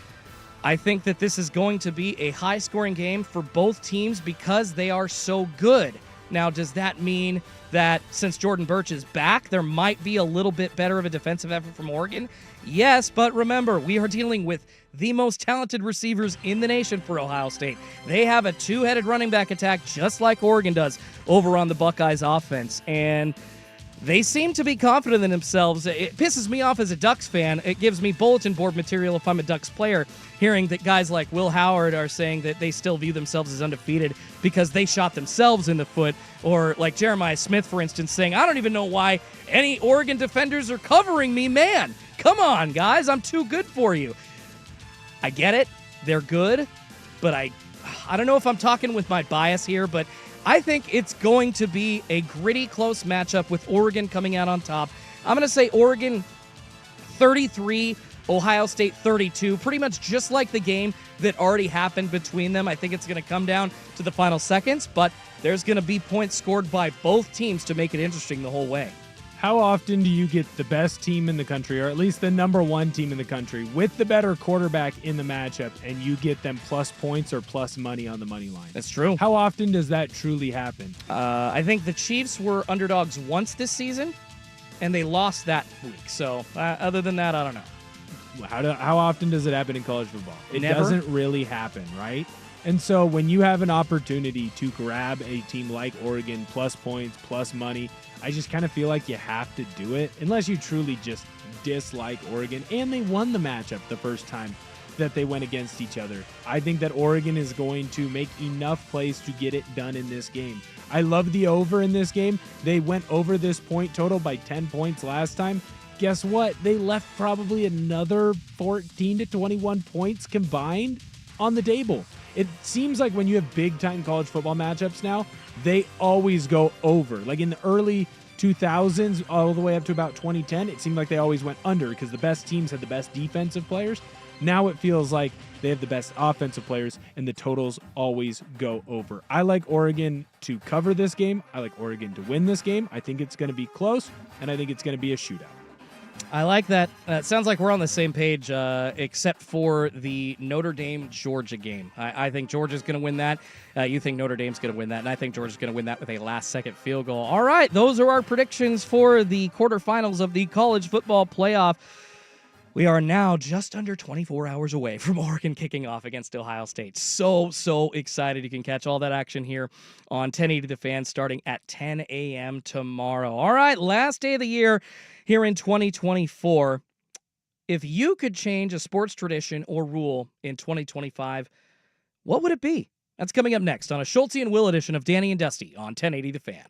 I think that this is going to be a high-scoring game for both teams because they are so good. Now, does that mean that since Jordan Burch is back, there might be a little bit better of a defensive effort from Oregon? Yes, but remember, we are dealing with the most talented receivers in the nation for Ohio State. They have a two-headed running back attack just like Oregon does over on the Buckeyes offense, and they seem to be confident in themselves. It pisses me off as a Ducks fan. It gives me bulletin board material if I'm a Ducks player, hearing that guys like Will Howard are saying that they still view themselves as undefeated because they shot themselves in the foot, or like Jeremiah Smith, for instance, saying, I don't even know why any Oregon defenders are covering me. Man, come on, guys. I'm too good for you. I get it. They're good, but I don't know if I'm talking with my bias here, but I think it's going to be a gritty, close matchup with Oregon coming out on top. I'm going to say Oregon 33, Ohio State 32, pretty much just like the game that already happened between them. I think it's going to come down to the final seconds, but there's going to be points scored by both teams to make it interesting the whole way. How often do you get the best team in the country, or at least the number one team in the country, with the better quarterback in the matchup, and you get them plus points or plus money on the money line? That's true. How often does that truly happen? I think the Chiefs were underdogs once this season, and they lost that week. So other than that, I don't know. How often does it happen in college football? It Never. Doesn't really happen, right? And so when you have an opportunity to grab a team like Oregon, plus points, plus money, I just kind of feel like you have to do it, unless you truly just dislike Oregon. And they won the matchup the first time that they went against each other. I think that Oregon is going to make enough plays to get it done in this game. I love the over in this game. They went over this point total by 10 points last time. Guess what? They left probably another 14 to 21 points combined on the table. It seems like when you have big-time college football matchups now, they always go over. Like in the early 2000s, all the way up to about 2010, it seemed like they always went under because the best teams had the best defensive players. Now it feels like they have the best offensive players, and the totals always go over. I like Oregon to cover this game. I like Oregon to win this game. I think it's going to be close, and I think it's going to be a shootout. I like that. It sounds like we're on the same page, except for the Notre Dame-Georgia game. I think Georgia's going to win that. You think Notre Dame's going to win that, and I think Georgia's going to win that with a last-second field goal. All right, those are our predictions for the quarterfinals of the college football playoff. We are now just under 24 hours away from Oregon kicking off against Ohio State. So excited. You can catch all that action here on 1080 The Fan starting at 10 a.m. tomorrow. All right, last day of the year here in 2024. If you could change a sports tradition or rule in 2025, what would it be? That's coming up next on a Schulte and Will edition of Danny and Dusty on 1080 The Fan.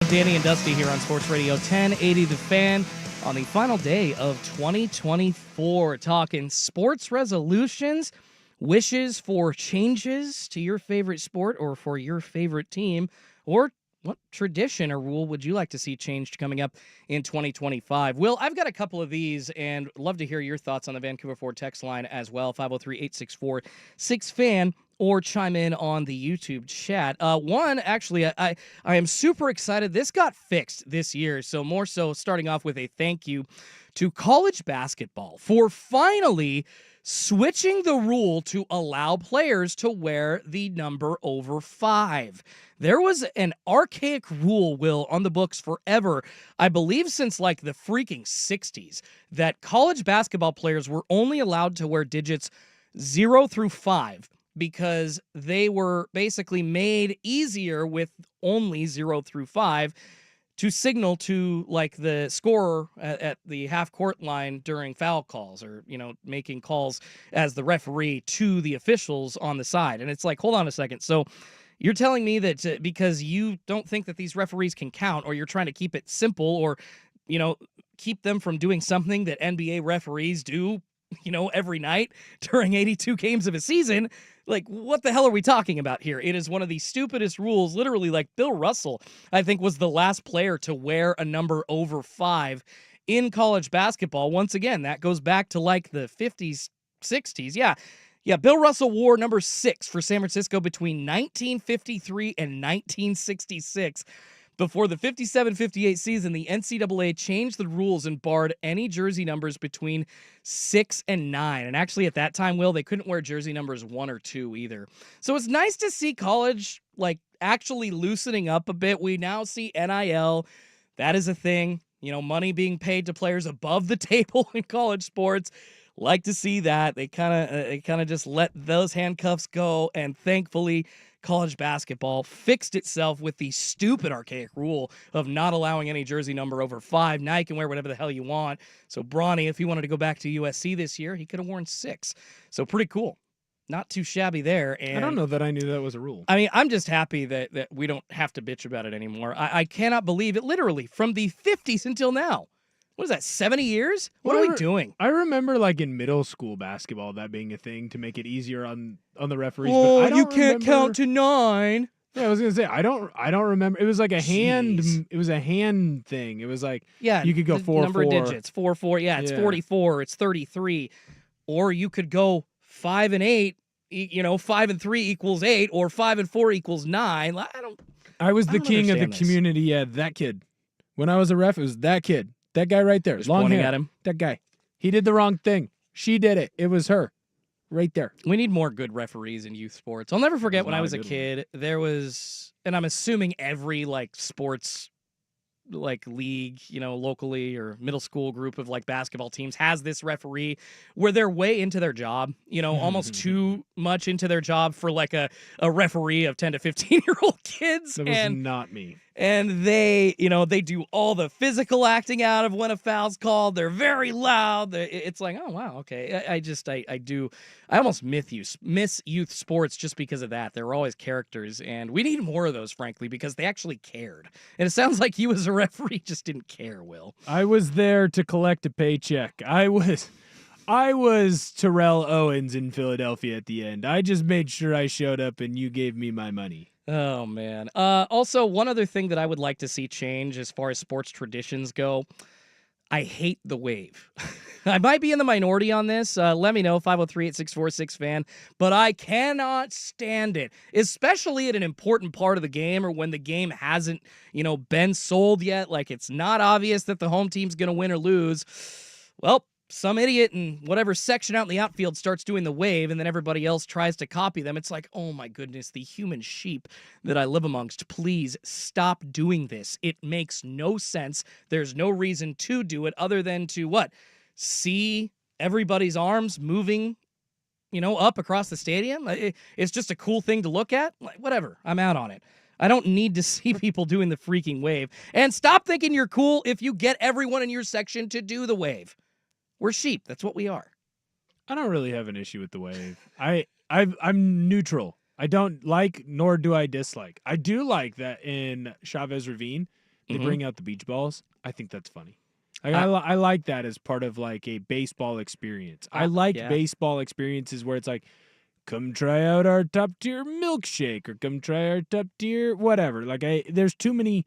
Danny and Dusty here on Sports Radio 1080 The Fan on the final day of 2024. Talking sports resolutions, wishes for changes to your favorite sport or for your favorite team, or what tradition or rule would you like to see changed coming up in 2025? Will, I've got a couple of these and love to hear your thoughts on the Vancouver Ford text line as well, 503-864-6FAN, or chime in on the YouTube chat. One, actually, I am super excited. This got fixed this year, so more so starting off with a thank you to college basketball for finally switching the rule to allow players to wear the number over 5. There was an archaic rule, Will, on the books forever, I believe since like the freaking 60s, that college basketball players were only allowed to wear digits 0 through 5 because they were basically made easier with only 0 through 5 to signal to like the scorer at the half court line during foul calls, or, you know, making calls as the referee to the officials on the side. And it's like, hold on a second. So you're telling me that because you don't think that these referees can count, or you're trying to keep it simple, or, you know, keep them from doing something that NBA referees do, you know, every night during 82 games of a season. Like, what the hell are we talking about here? It is one of the stupidest rules. Literally, like, Bill Russell, I think, was the last player to wear a number over 5 in college basketball. Once again, that goes back to like the 50s, 60s. Yeah, Bill Russell wore number 6 for San Francisco between 1953 and 1966. Before the 57-58 season, the NCAA changed the rules and barred any jersey numbers between 6 and 9. And actually, at that time, Will, they couldn't wear jersey numbers 1 or 2 either. So it's nice to see college, like, actually loosening up a bit. We now see NIL. That is a thing. You know, money being paid to players above the table in college sports. Like to see that. They kind of just let those handcuffs go, and thankfully college basketball fixed itself with the stupid archaic rule of not allowing any jersey number over 5. Now you can wear whatever the hell you want. So Bronny, if he wanted to go back to USC this year, he could have worn 6. So pretty cool. Not too shabby there. And I don't know that I knew that was a rule. I mean, I'm just happy that we don't have to bitch about it anymore. I cannot believe it. Literally, from the 50s until now. What is that, 70 years? What are we doing? I remember, like, in middle school basketball, that being a thing to make it easier on the referees. Oh, but I don't you can't remember... count to 9. Yeah, I was gonna say I don't remember. It was like a hand. It was a hand thing. It was like, yeah, you could go 4 number 4. of digits 4 4. Yeah, it's 44. It's 33, or you could go 5 and 8. You know, 5 and 3 equals 8, or 5 and 4 equals 9. I was the king of the community. Yeah, that kid. When I was a ref, it was that kid. That guy right there. Just long pointing hair. at him. That guy. He did the wrong thing. She did it. It was her. Right there. We need more good referees in youth sports. I'll never forget when I was a kid, there was, and I'm assuming every like sports like league, you know, locally or middle school group of like basketball teams has this referee where they're way into their job, you know, almost too much into their job for like a referee of 10 to 15-year-old kids. That was not me. And they, you know, they do all the physical acting out of when a foul's called. They're very loud. It's like, oh, wow, okay. I almost miss youth sports just because of that. There were always characters, and we need more of those, frankly, because they actually cared. And it sounds like you as a referee just didn't care, Will. I was there to collect a paycheck. I was Terrell Owens in Philadelphia at the end. I just made sure I showed up and you gave me my money. Oh, man. Also, one other thing that I would like to see change as far as sports traditions go, I hate the wave. I might be in the minority on this. Let me know, 503-864-6FAN. But I cannot stand it, especially at an important part of the game or when the game hasn't, you know, been sold yet. Like, it's not obvious that the home team's going to win or lose. Well, some idiot in whatever section out in the outfield starts doing the wave, and then everybody else tries to copy them. It's like, oh my goodness, the human sheep that I live amongst, please stop doing this. It makes no sense. There's no reason to do it other than to, what, see everybody's arms moving, you know, up across the stadium? It's just a cool thing to look at? Like, whatever, I'm out on it. I don't need to see people doing the freaking wave. And stop thinking you're cool if you get everyone in your section to do the wave. We're sheep. That's what we are. I don't really have an issue with the wave. I'm neutral. I don't like nor do I dislike. I do like that in Chavez Ravine they Mhm. bring out the beach balls. I think that's funny. I like that as part of like a baseball experience. I like yeah. baseball experiences where it's like, come try out our top tier milkshake or come try our top tier whatever. Like there's too many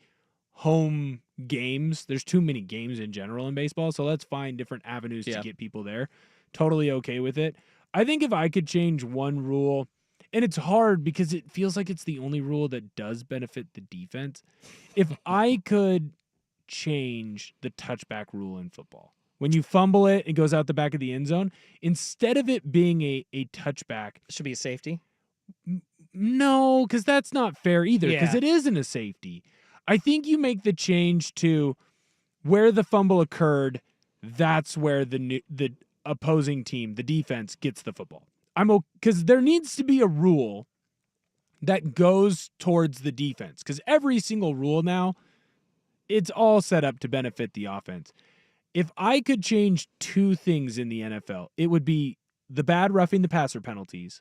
home games. There's too many games in general in baseball. So let's find different avenues to get people there. Totally okay with it. I think if I could change one rule, and it's hard because it feels like it's the only rule that does benefit the defense. If I could change the touchback rule in football, when you fumble it, it goes out the back of the end zone. Instead of it being a touchback, Should be a safety. no, because that's not fair either, because Yeah. it isn't a safety. I think you make the change to where the fumble occurred, that's where the opposing team, the defense, gets the football. Because there needs to be a rule that goes towards the defense, because every single rule now, it's all set up to benefit the offense. If I could change two things in the NFL, it would be the bad roughing the passer penalties,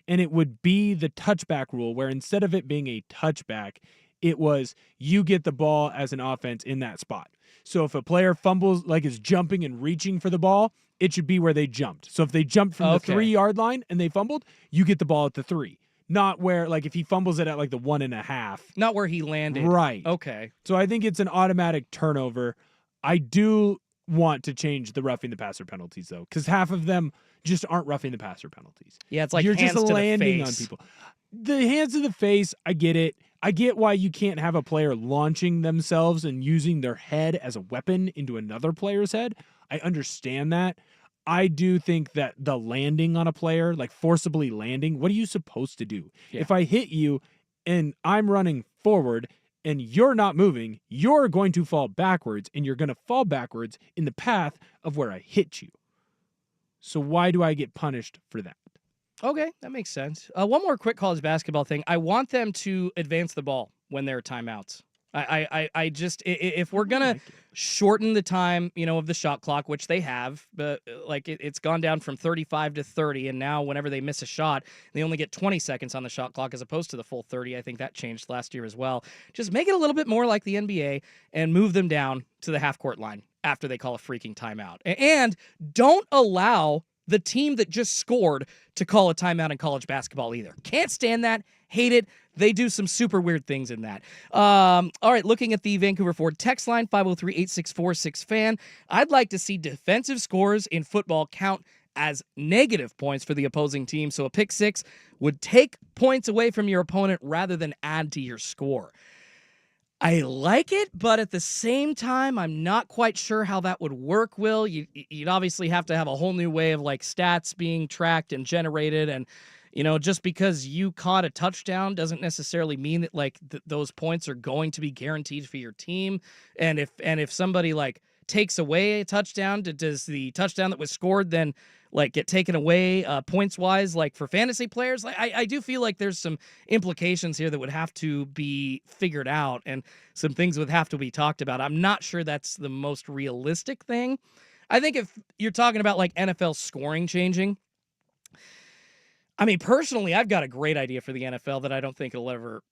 and it would be the touchback rule, where instead of it being a touchback, it was you get the ball as an offense in that spot. So if a player fumbles, like is jumping and reaching for the ball, it should be where they jumped. So if they jumped from the 3-yard line and they fumbled, you get the ball at the 3. Not where, like, if he fumbles it at like the 1.5. Not where he landed. Right. Okay. So I think it's an automatic turnover. I do want to change the roughing the passer penalties, though, because half of them just aren't roughing the passer penalties. Yeah, it's like you're hands just to landing the on face. people. The hands to the face, I get it. I get why you can't have a player launching themselves and using their head as a weapon into another player's head. I understand that. I do think that the landing on a player, like forcibly landing, what are you supposed to do? Yeah. If I hit you and I'm running forward and you're not moving, you're going to fall backwards, and you're going to fall backwards in the path of where I hit you. So why do I get punished for that? Okay, that makes sense. One more quick college basketball thing. I want them to advance the ball when there are timeouts. I just, if we're gonna shorten the time, of the shot clock, which they have, but like it's gone down from 35 to 30, and now whenever they miss a shot, they only get 20 seconds on the shot clock as opposed to the full 30. I think that changed last year as well. Just make it a little bit more like the NBA and move them down to the half court line after they call a freaking timeout, and don't allow the team that just scored to call a timeout in college basketball either. Can't stand that. Hate it. They do some super weird things in that. All right, looking at the Vancouver Ford text line, 503-8646-FAN. I'd like to see defensive scores in football count as negative points for the opposing team, so a pick six would take points away from your opponent rather than add to your score. I like it, but at the same time, I'm not quite sure how that would work, Will. You'd obviously have to have a whole new way of like stats being tracked and generated, and just because you caught a touchdown doesn't necessarily mean that like those points are going to be guaranteed for your team. And if somebody like takes away a touchdown, does the touchdown that was scored then like get taken away points wise, like for fantasy players? Like I do feel like there's some implications here that would have to be figured out, and some things would have to be talked about. I'm not sure that's the most realistic thing. I think if you're talking about like NFL scoring changing, I mean, personally, I've got a great idea for the NFL that I don't think it'll ever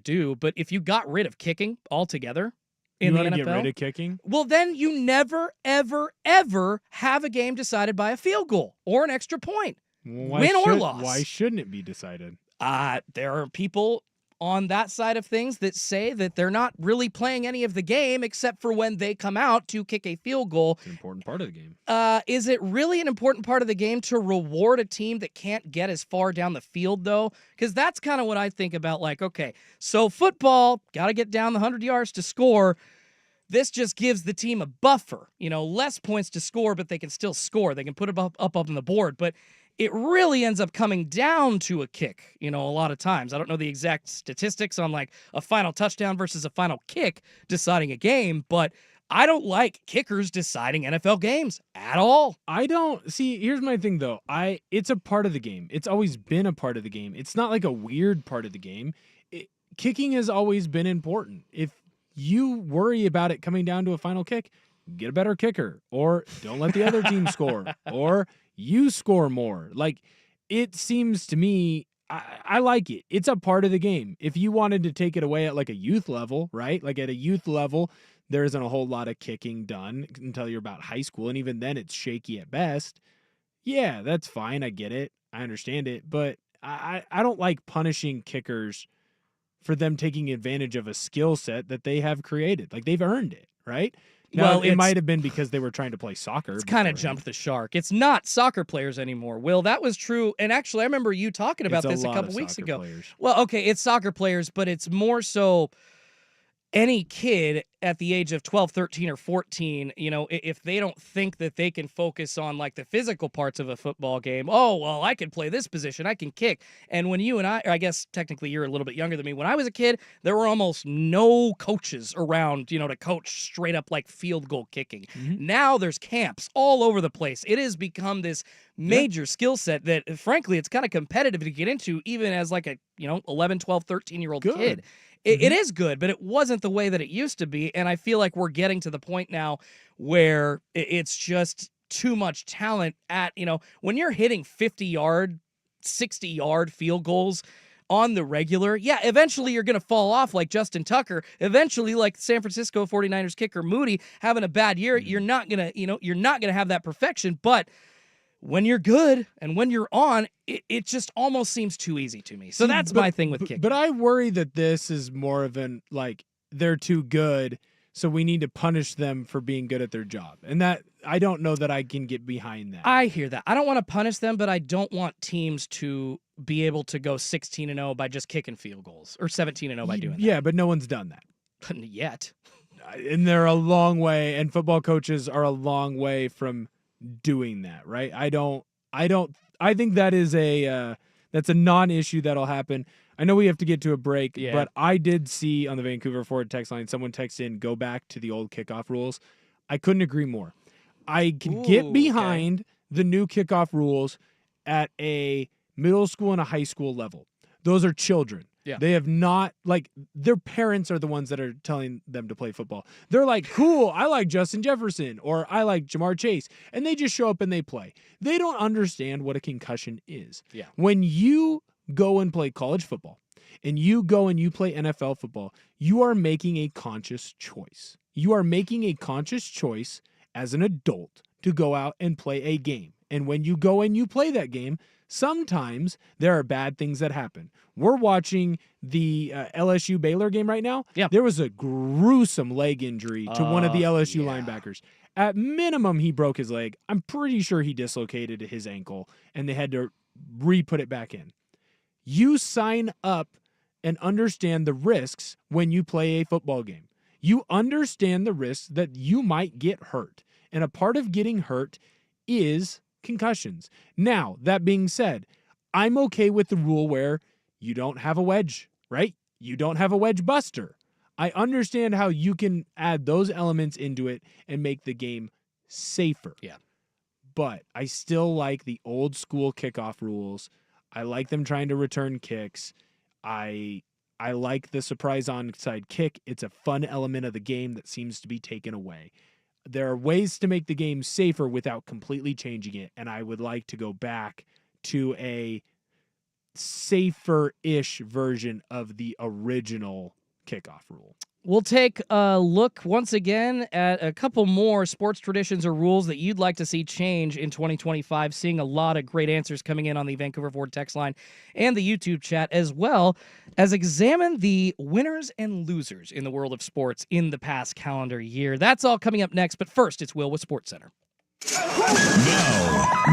do. But if you got rid of kicking altogether in the NFL, get rid of kicking? Well, then you never, ever, ever have a game decided by a field goal or an extra point, win or loss. Why shouldn't it be decided? There are people on that side of things that say that they're not really playing any of the game except for when they come out to kick a field goal. It's an important part of the game. Is it really an important part of the game to reward a team that can't get as far down the field, though? Because that's kind of what I think about, like, okay, so football, got to get down the 100 yards to score. This just gives the team a buffer, less points to score, but they can still score. They can put it up on the board. But it really ends up coming down to a kick, a lot of times. I don't know the exact statistics on like a final touchdown versus a final kick deciding a game, but I don't like kickers deciding NFL games at all. I don't see. Here's my thing though. It's a part of the game. It's always been a part of the game. It's not like a weird part of the game. Kicking has always been important. If you worry about it coming down to a final kick, get a better kicker, or don't let the other team score, or you score more. Like, it seems to me I like it. It's a part of the game. If you wanted to take it away at like a youth level, right? Like at a youth level, there isn't a whole lot of kicking done until you're about high school. And even then it's shaky at best. Yeah, that's fine. I get it. I understand it. But I don't like punishing kickers for them taking advantage of a skill set that they have created. Like they've earned it, right? Now, it might have been because they were trying to play soccer. It's kind of jumped the shark. It's not soccer players anymore. Will, that was true. And actually, I remember you talking about this a couple weeks ago. Players. Well, okay, it's soccer players, but it's more so any kid at the age of 12, 13, or 14, if they don't think that they can focus on like the physical parts of a football game, oh, well, I can play this position, I can kick. And when you and I guess technically you're a little bit younger than me, when I was a kid, there were almost no coaches around, to coach straight up like field goal kicking. Mm-hmm. Now there's camps all over the place. It has become this major skill set that, frankly, it's kind of competitive to get into, even as like a, 11, 12, 13-year-old kid. It is good, but it wasn't the way that it used to be, and I feel like we're getting to the point now where it's just too much talent at, when you're hitting 50-yard, 60-yard field goals on the regular, yeah, eventually you're going to fall off like Justin Tucker. Eventually, like San Francisco 49ers kicker Moody having a bad year, you're not going to have that perfection, but when you're good and when you're on, it just almost seems too easy to me. So that's my thing with kicking. But I worry that this is more of an, like, they're too good, so we need to punish them for being good at their job. And that, I don't know that I can get behind that. I hear that. I don't want to punish them, but I don't want teams to be able to go 16-0 by just kicking field goals or 17-0 by doing that. Yeah, but no one's done that. Yet. And they're a long way, and football coaches are a long way from doing that, right? I think that is that's a non-issue that'll happen. I know we have to get to a break, but I did see on the Vancouver Forward text line someone text in, go back to the old kickoff rules. I couldn't agree more. I can get behind the new kickoff rules at a middle school and a high school level. Those are children. Yeah. They have not, like, their parents are the ones that are telling them to play football. They're like, cool, I like Justin Jefferson, or I like Jamar Chase, and they just show up and they play. They don't understand what a concussion is. Yeah. When you go and play college football, and you go and you play NFL football, you are making a conscious choice. You are making a conscious choice as an adult to go out and play a game. And when you go and you play that game, sometimes there are bad things that happen. We're watching the LSU Baylor game right now. Yeah. There was a gruesome leg injury to one of the LSU linebackers. At minimum, he broke his leg. I'm pretty sure he dislocated his ankle, and they had to re-put it back in. You sign up and understand the risks when you play a football game. You understand the risks that you might get hurt. And a part of getting hurt is concussions. Now, that being said, I'm okay with the rule where you don't have a wedge, right? You don't have a wedge buster. I understand how you can add those elements into it and make the game safer. Yeah. But I still like the old school kickoff rules. I like them trying to return kicks. I like the surprise onside kick. It's a fun element of the game that seems to be taken away. There are ways to make the game safer without completely changing it, and I would like to go back to a safer-ish version of the original kickoff rule. We'll take a look once again at a couple more sports traditions or rules that you'd like to see change in 2025. Seeing a lot of great answers coming in on the Vancouver Forward text line and the YouTube chat, as well as examine the winners and losers in the world of sports in the past calendar year. That's all coming up next, but first, it's Will with SportsCenter.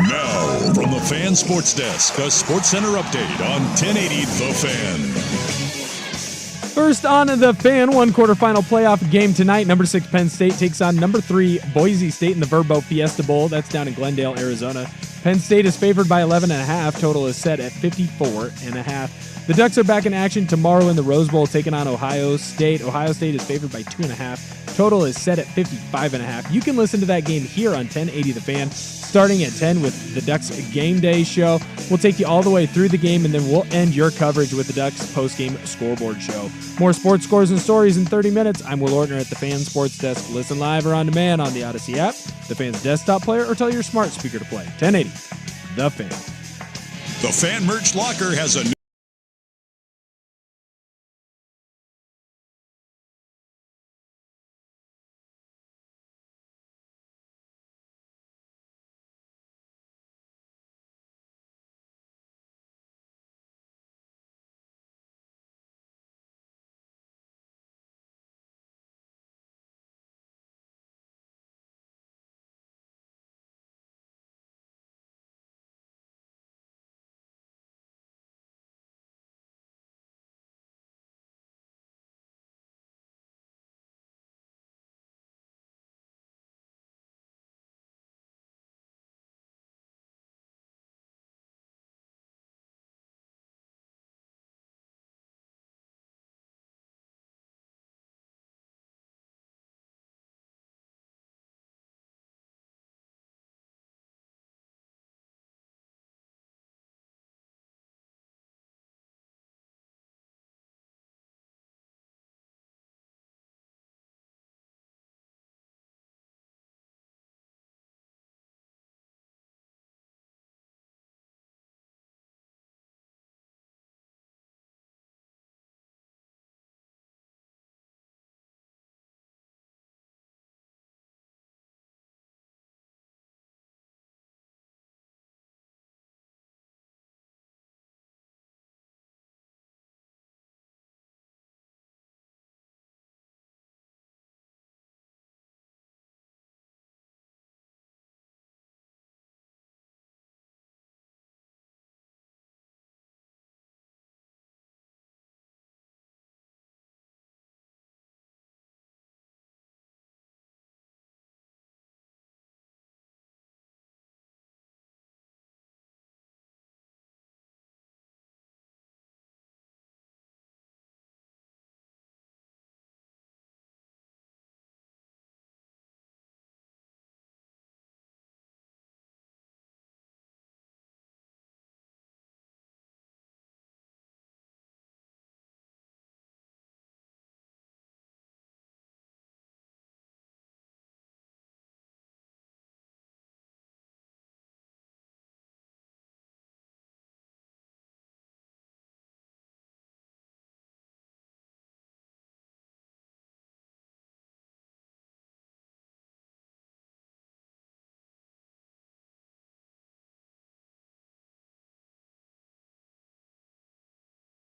Now, from the Fan Sports Desk, a SportsCenter update on 1080 The Fan. First on the Fan, one quarterfinal playoff game tonight. Number 6 Penn State takes on number 3 Boise State in the Verbo Fiesta Bowl. That's down in Glendale, Arizona. Penn State is favored by 11.5. Total is set at 54.5. The Ducks are back in action tomorrow in the Rose Bowl, taking on Ohio State. Ohio State is favored by 2.5. Total is set at 55.5. You can listen to that game here on 1080 The Fan, starting at 10 with the Ducks Game Day Show. We'll take you all the way through the game, and then we'll end your coverage with the Ducks post-game scoreboard show. More sports scores and stories in 30 minutes. I'm Will Ortner at the Fan Sports Desk. Listen live or on demand on the Odyssey app, the Fan's desktop player, or tell your smart speaker to play 1080 The Fan. The Fan Merch Locker has a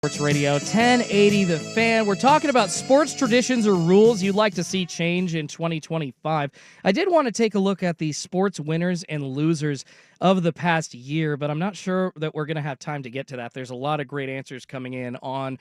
Sports Radio 1080 The Fan. We're talking about sports traditions or rules you'd like to see change in 2025. I did want to take a look at the sports winners and losers of the past year, but I'm not sure that we're going to have time to get to that. There's a lot of great answers coming in on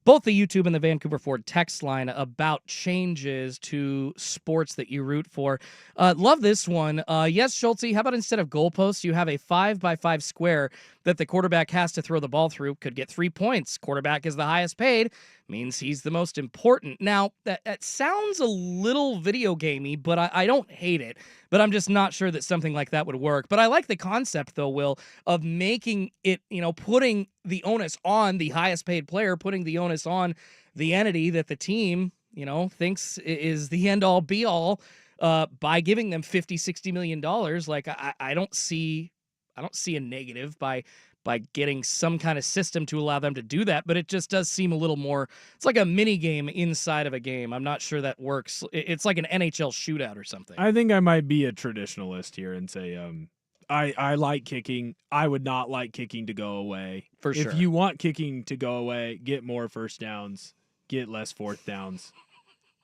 both the YouTube and the Vancouver Ford text line about changes to sports that you root for. Love this one. Yes, Schulte, how about instead of goalposts, you have a 5x5 square that the quarterback has to throw the ball through, could get 3 points. Quarterback is the highest paid, means he's the most important. Now, that sounds a little video gamey, but I don't hate it. But I'm just not sure that something like that would work. But I like the concept, though, Will, of making it, putting the onus on the highest paid player, putting the onus on the entity that the team, thinks is the end all be all by giving them $50-60 million. Like, I don't see a negative by getting some kind of system to allow them to do that, but it just does seem a little more, it's like a mini game inside of a game. I'm not sure that works. It's like an NHL shootout or something. I think I might be a traditionalist here and say I like kicking. I would not like kicking to go away. For sure. If you want kicking to go away, get more first downs, get less fourth downs,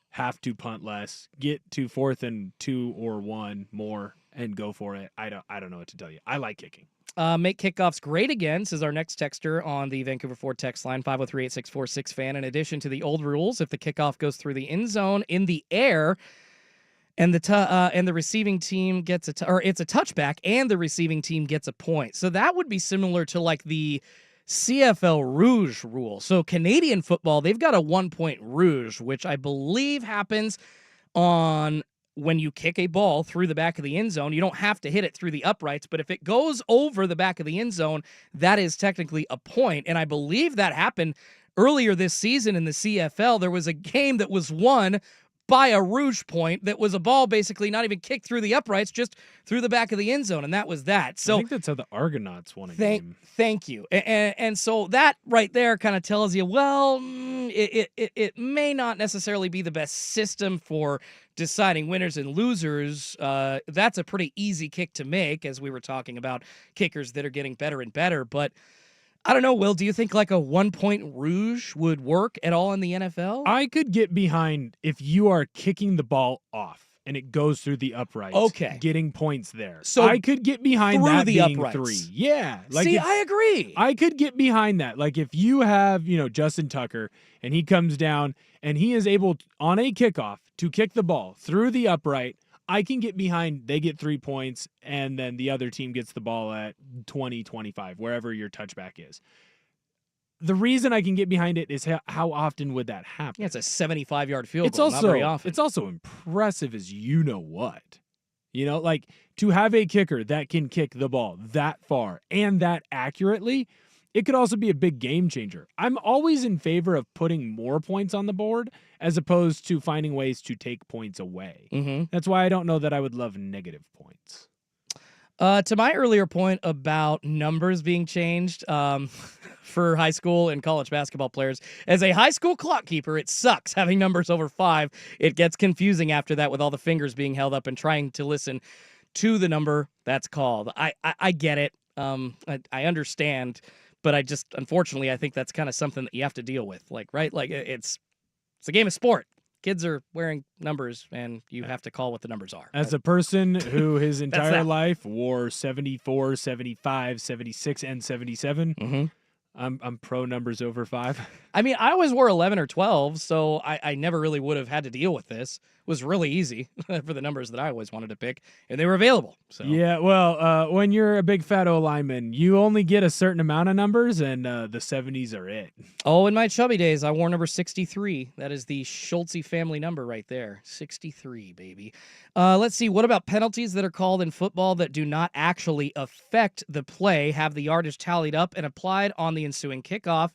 have to punt less, get to 4th and 2 or 1 more and go for it. I don't know what to tell you. I like kicking. Make kickoffs great again, says our next texter on the Vancouver Ford text line, 503-8646-FAN. In addition to the old rules, if the kickoff goes through the end zone in the air and the receiving team gets it's a touchback and the receiving team gets a point. So that would be similar to like the CFL Rouge rule. So Canadian football, they've got a 1-point Rouge, which I believe happens on when you kick a ball through the back of the end zone. You don't have to hit it through the uprights, but if it goes over the back of the end zone, that is technically a point. And I believe that happened earlier this season in the CFL. There was a game that was won by a Rouge point that was a ball basically not even kicked through the uprights, just through the back of the end zone, and that was that. So I think that's how the Argonauts won a game. Thank you. And so that right there kind of tells you, well, it may not necessarily be the best system for deciding winners and losers. That's a pretty easy kick to make, as we were talking about kickers that are getting better and better. But I don't know, Will, do you think like a 1-point Rouge would work at all in the NFL? I could get behind if you are kicking the ball off and it goes through the uprights. Okay. Getting points there. So I could get behind through that the being uprights. 3. Yeah. See, I agree. I could get behind that. Like if you have, Justin Tucker and he comes down and he is able on a kickoff to kick the ball through the upright, I can get behind, they get 3 points, and then the other team gets the ball at 20, 25, wherever your touchback is. The reason I can get behind it is how often would that happen? Yeah, it's a 75-yard field goal, not very often. It's also impressive as you know what. Like to have a kicker that can kick the ball that far and that accurately, it could also be a big game changer. I'm always in favor of putting more points on the board as opposed to finding ways to take points away. Mm-hmm. That's why I don't know that I would love negative points. To my earlier point about numbers being changed for high school and college basketball players, as a high school clock keeper, it sucks having numbers over 5. It gets confusing after that with all the fingers being held up and trying to listen to the number that's called. I get it. I understand. But unfortunately, I think that's kind of something that you have to deal with. Right? It's a game of sport. Kids are wearing numbers, and you have to call what the numbers are. As a person who his entire life wore 74, 75, 76, and 77, mm-hmm. I'm pro numbers over 5. I mean, I always wore 11 or 12, so I never really would have had to deal with this. It was really easy for the numbers that I always wanted to pick, and they were available. So yeah, well, when you're a big fat O-lineman, you only get a certain amount of numbers, and the 70s are it. Oh, in my chubby days, I wore number 63. That is the Schulte family number right there. 63, baby. Let's see. What about penalties that are called in football that do not actually affect the play? Have the yardage tallied up and applied on the ensuing kickoff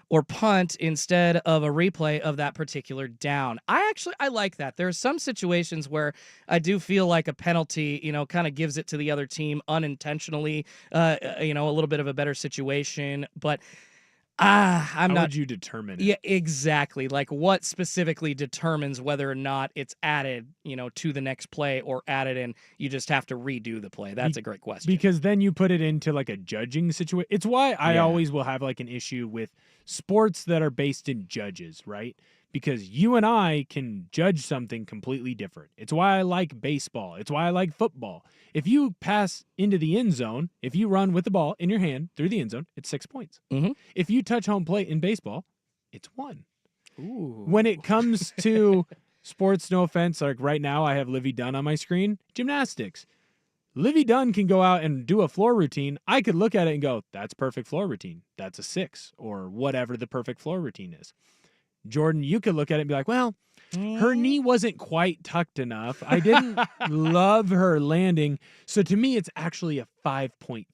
or punt instead of a replay of that particular down. I like that. There are some situations where I do feel like a penalty, kind of gives it to the other team unintentionally, a little bit of a better situation. But I'm How not. would you determine it? Yeah, exactly. Like what specifically determines whether or not it's added, to the next play or added in. You just have to redo the play. That's a great question. Because then you put it into like a judging situation. It's why I Yeah. always will have like an issue with sports that are based in judges, right? Because you and I can judge something completely different. It's why I like baseball. It's why I like football. If you pass into the end zone, if you run with the ball in your hand through the end zone, it's 6 points. Mhm. If you touch home plate in baseball, it's 1. Ooh. When it comes to sports, no offense, like right now I have Livy Dunn on my screen, gymnastics. Livy Dunn can go out and do a floor routine. I could look at it and go, that's perfect floor routine. That's a 6 or whatever the perfect floor routine is. Jordan, you could look at it and be like, well, her knee wasn't quite tucked enough. I didn't love her landing. So to me, it's actually a 5.5.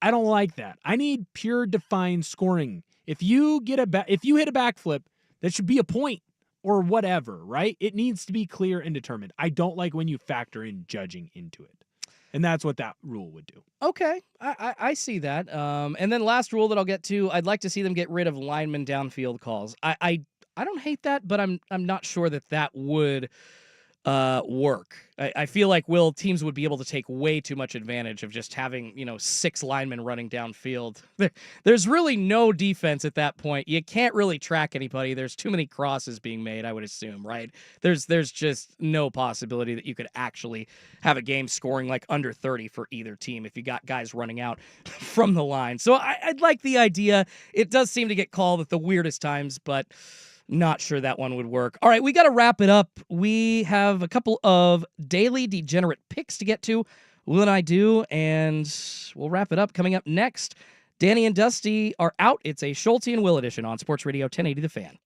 I don't like that. I need pure defined scoring. If you hit a backflip, that should be a point or whatever, right? It needs to be clear and determined. I don't like when you factor in judging into it. And that's what that rule would do. Okay, I see that. And then last rule that I'll get to, I'd like to see them get rid of lineman downfield calls. I don't hate that, but I'm not sure that would work. I feel like teams would be able to take way too much advantage of just having 6 linemen running downfield. There's really no defense at that point. You can't really track anybody. There's too many crosses being made, I would assume, right? There's just no possibility that you could actually have a game scoring like under 30 for either team if you got guys running out from the line. So I'd like the idea. It does seem to get called at the weirdest times, but not sure that one would work. All right, we got to wrap it up. We have a couple of daily degenerate picks to get to. Will and I do, and we'll wrap it up coming up next. Danny and Dusty are out. It's a Schulte and Will edition on Sports Radio 1080 The Fan.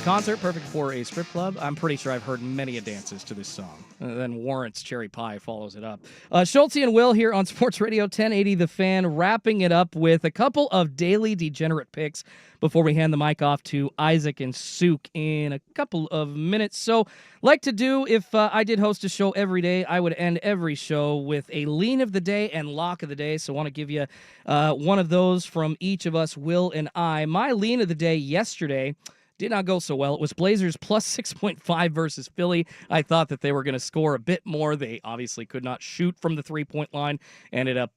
concert perfect for a strip club. I'm pretty sure I've heard many a dances to this song. And then Warrant's Cherry Pie follows it up. Schulte and Will here on Sports Radio 1080 The Fan, wrapping it up with a couple of daily degenerate picks before we hand the mic off to Isaac and Suk in a couple of minutes. So, like to do, if I did host a show every day, I would end every show with a lean of the day and lock of the day. So I want to give you one of those from each of us, Will and I. My lean of the day yesterday did not go so well. It was Blazers plus 6.5 versus Philly. I thought that they were going to score a bit more. They obviously could not shoot from the three-point line. Ended up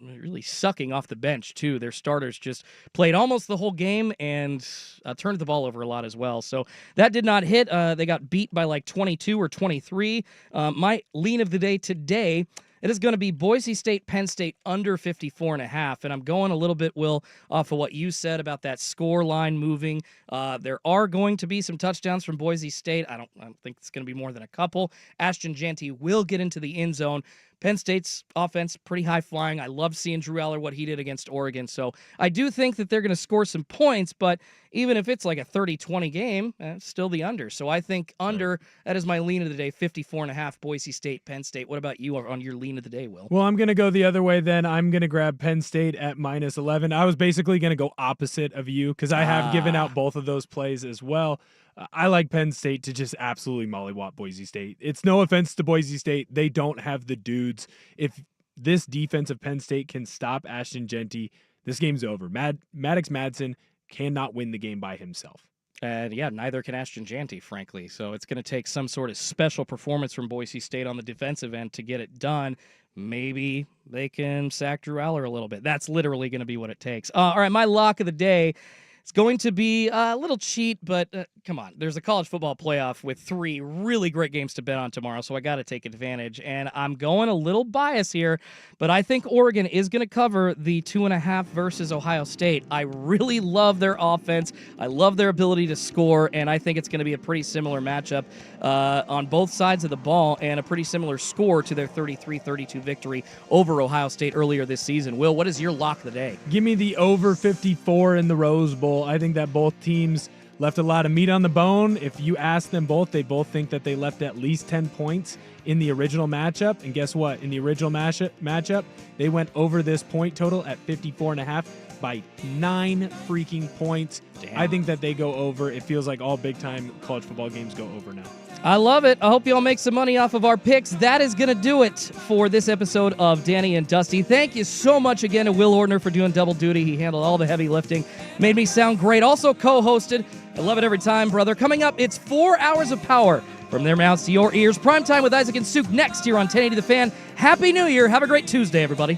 really sucking off the bench, too. Their starters just played almost the whole game and turned the ball over a lot as well. So that did not hit. They got beat by like 22 or 23. My lean of the day today, it is going to be Boise State, Penn State under 54.5. And I'm going a little bit, Will, off of what you said about that score line moving. There are going to be some touchdowns from Boise State. I don't think it's going to be more than a couple. Ashton Jeanty will get into the end zone. Penn State's offense, pretty high flying. I love seeing Drew Aller, what he did against Oregon. So I do think that they're going to score some points, but even if it's like a 30-20 game, it's still the under. So I think under, that is my lean of the day, 54.5, Boise State, Penn State. What about you on your lean of the day, Will? Well, I'm going to go the other way then. I'm going to grab Penn State at minus 11. I was basically going to go opposite of you because I have given out both of those plays as well. I like Penn State to just absolutely mollywop Boise State. It's no offense to Boise State. They don't have the dudes. If this defense of Penn State can stop Ashton Jeanty, this game's over. Maddox Madsen cannot win the game by himself. And yeah, neither can Ashton Jeanty, frankly. So it's going to take some sort of special performance from Boise State on the defensive end to get it done. Maybe they can sack Drew Aller a little bit. That's literally going to be what it takes. All right, my lock of the day. It's going to be a little cheat, but come on. There's a college football playoff with 3 really great games to bet on tomorrow, so I got to take advantage. And I'm going a little biased here, but I think Oregon is going to cover the 2.5 versus Ohio State. I really love their offense. I love their ability to score, and I think it's going to be a pretty similar matchup on both sides of the ball and a pretty similar score to their 33-32 victory over Ohio State earlier this season. Will, what is your lock of the day? Give me the over 54 in the Rose Bowl. I think that both teams left a lot of meat on the bone. If you ask them both, they both think that they left at least 10 points in the original matchup. And guess what? In the original matchup, they went over this point total at 54.5 by 9 freaking points. Damn. I think that they go over. It feels like all big-time college football games go over now. I love it. I hope you all make some money off of our picks. That is going to do it for this episode of Danny and Dusty. Thank you so much again to Will Ordner for doing double duty. He handled all the heavy lifting. Made me sound great. Also co-hosted. I love it every time, brother. Coming up, it's 4 hours of power from their mouths to your ears. Primetime with Isaac and Suk next here on 1080 The Fan. Happy New Year. Have a great Tuesday, everybody.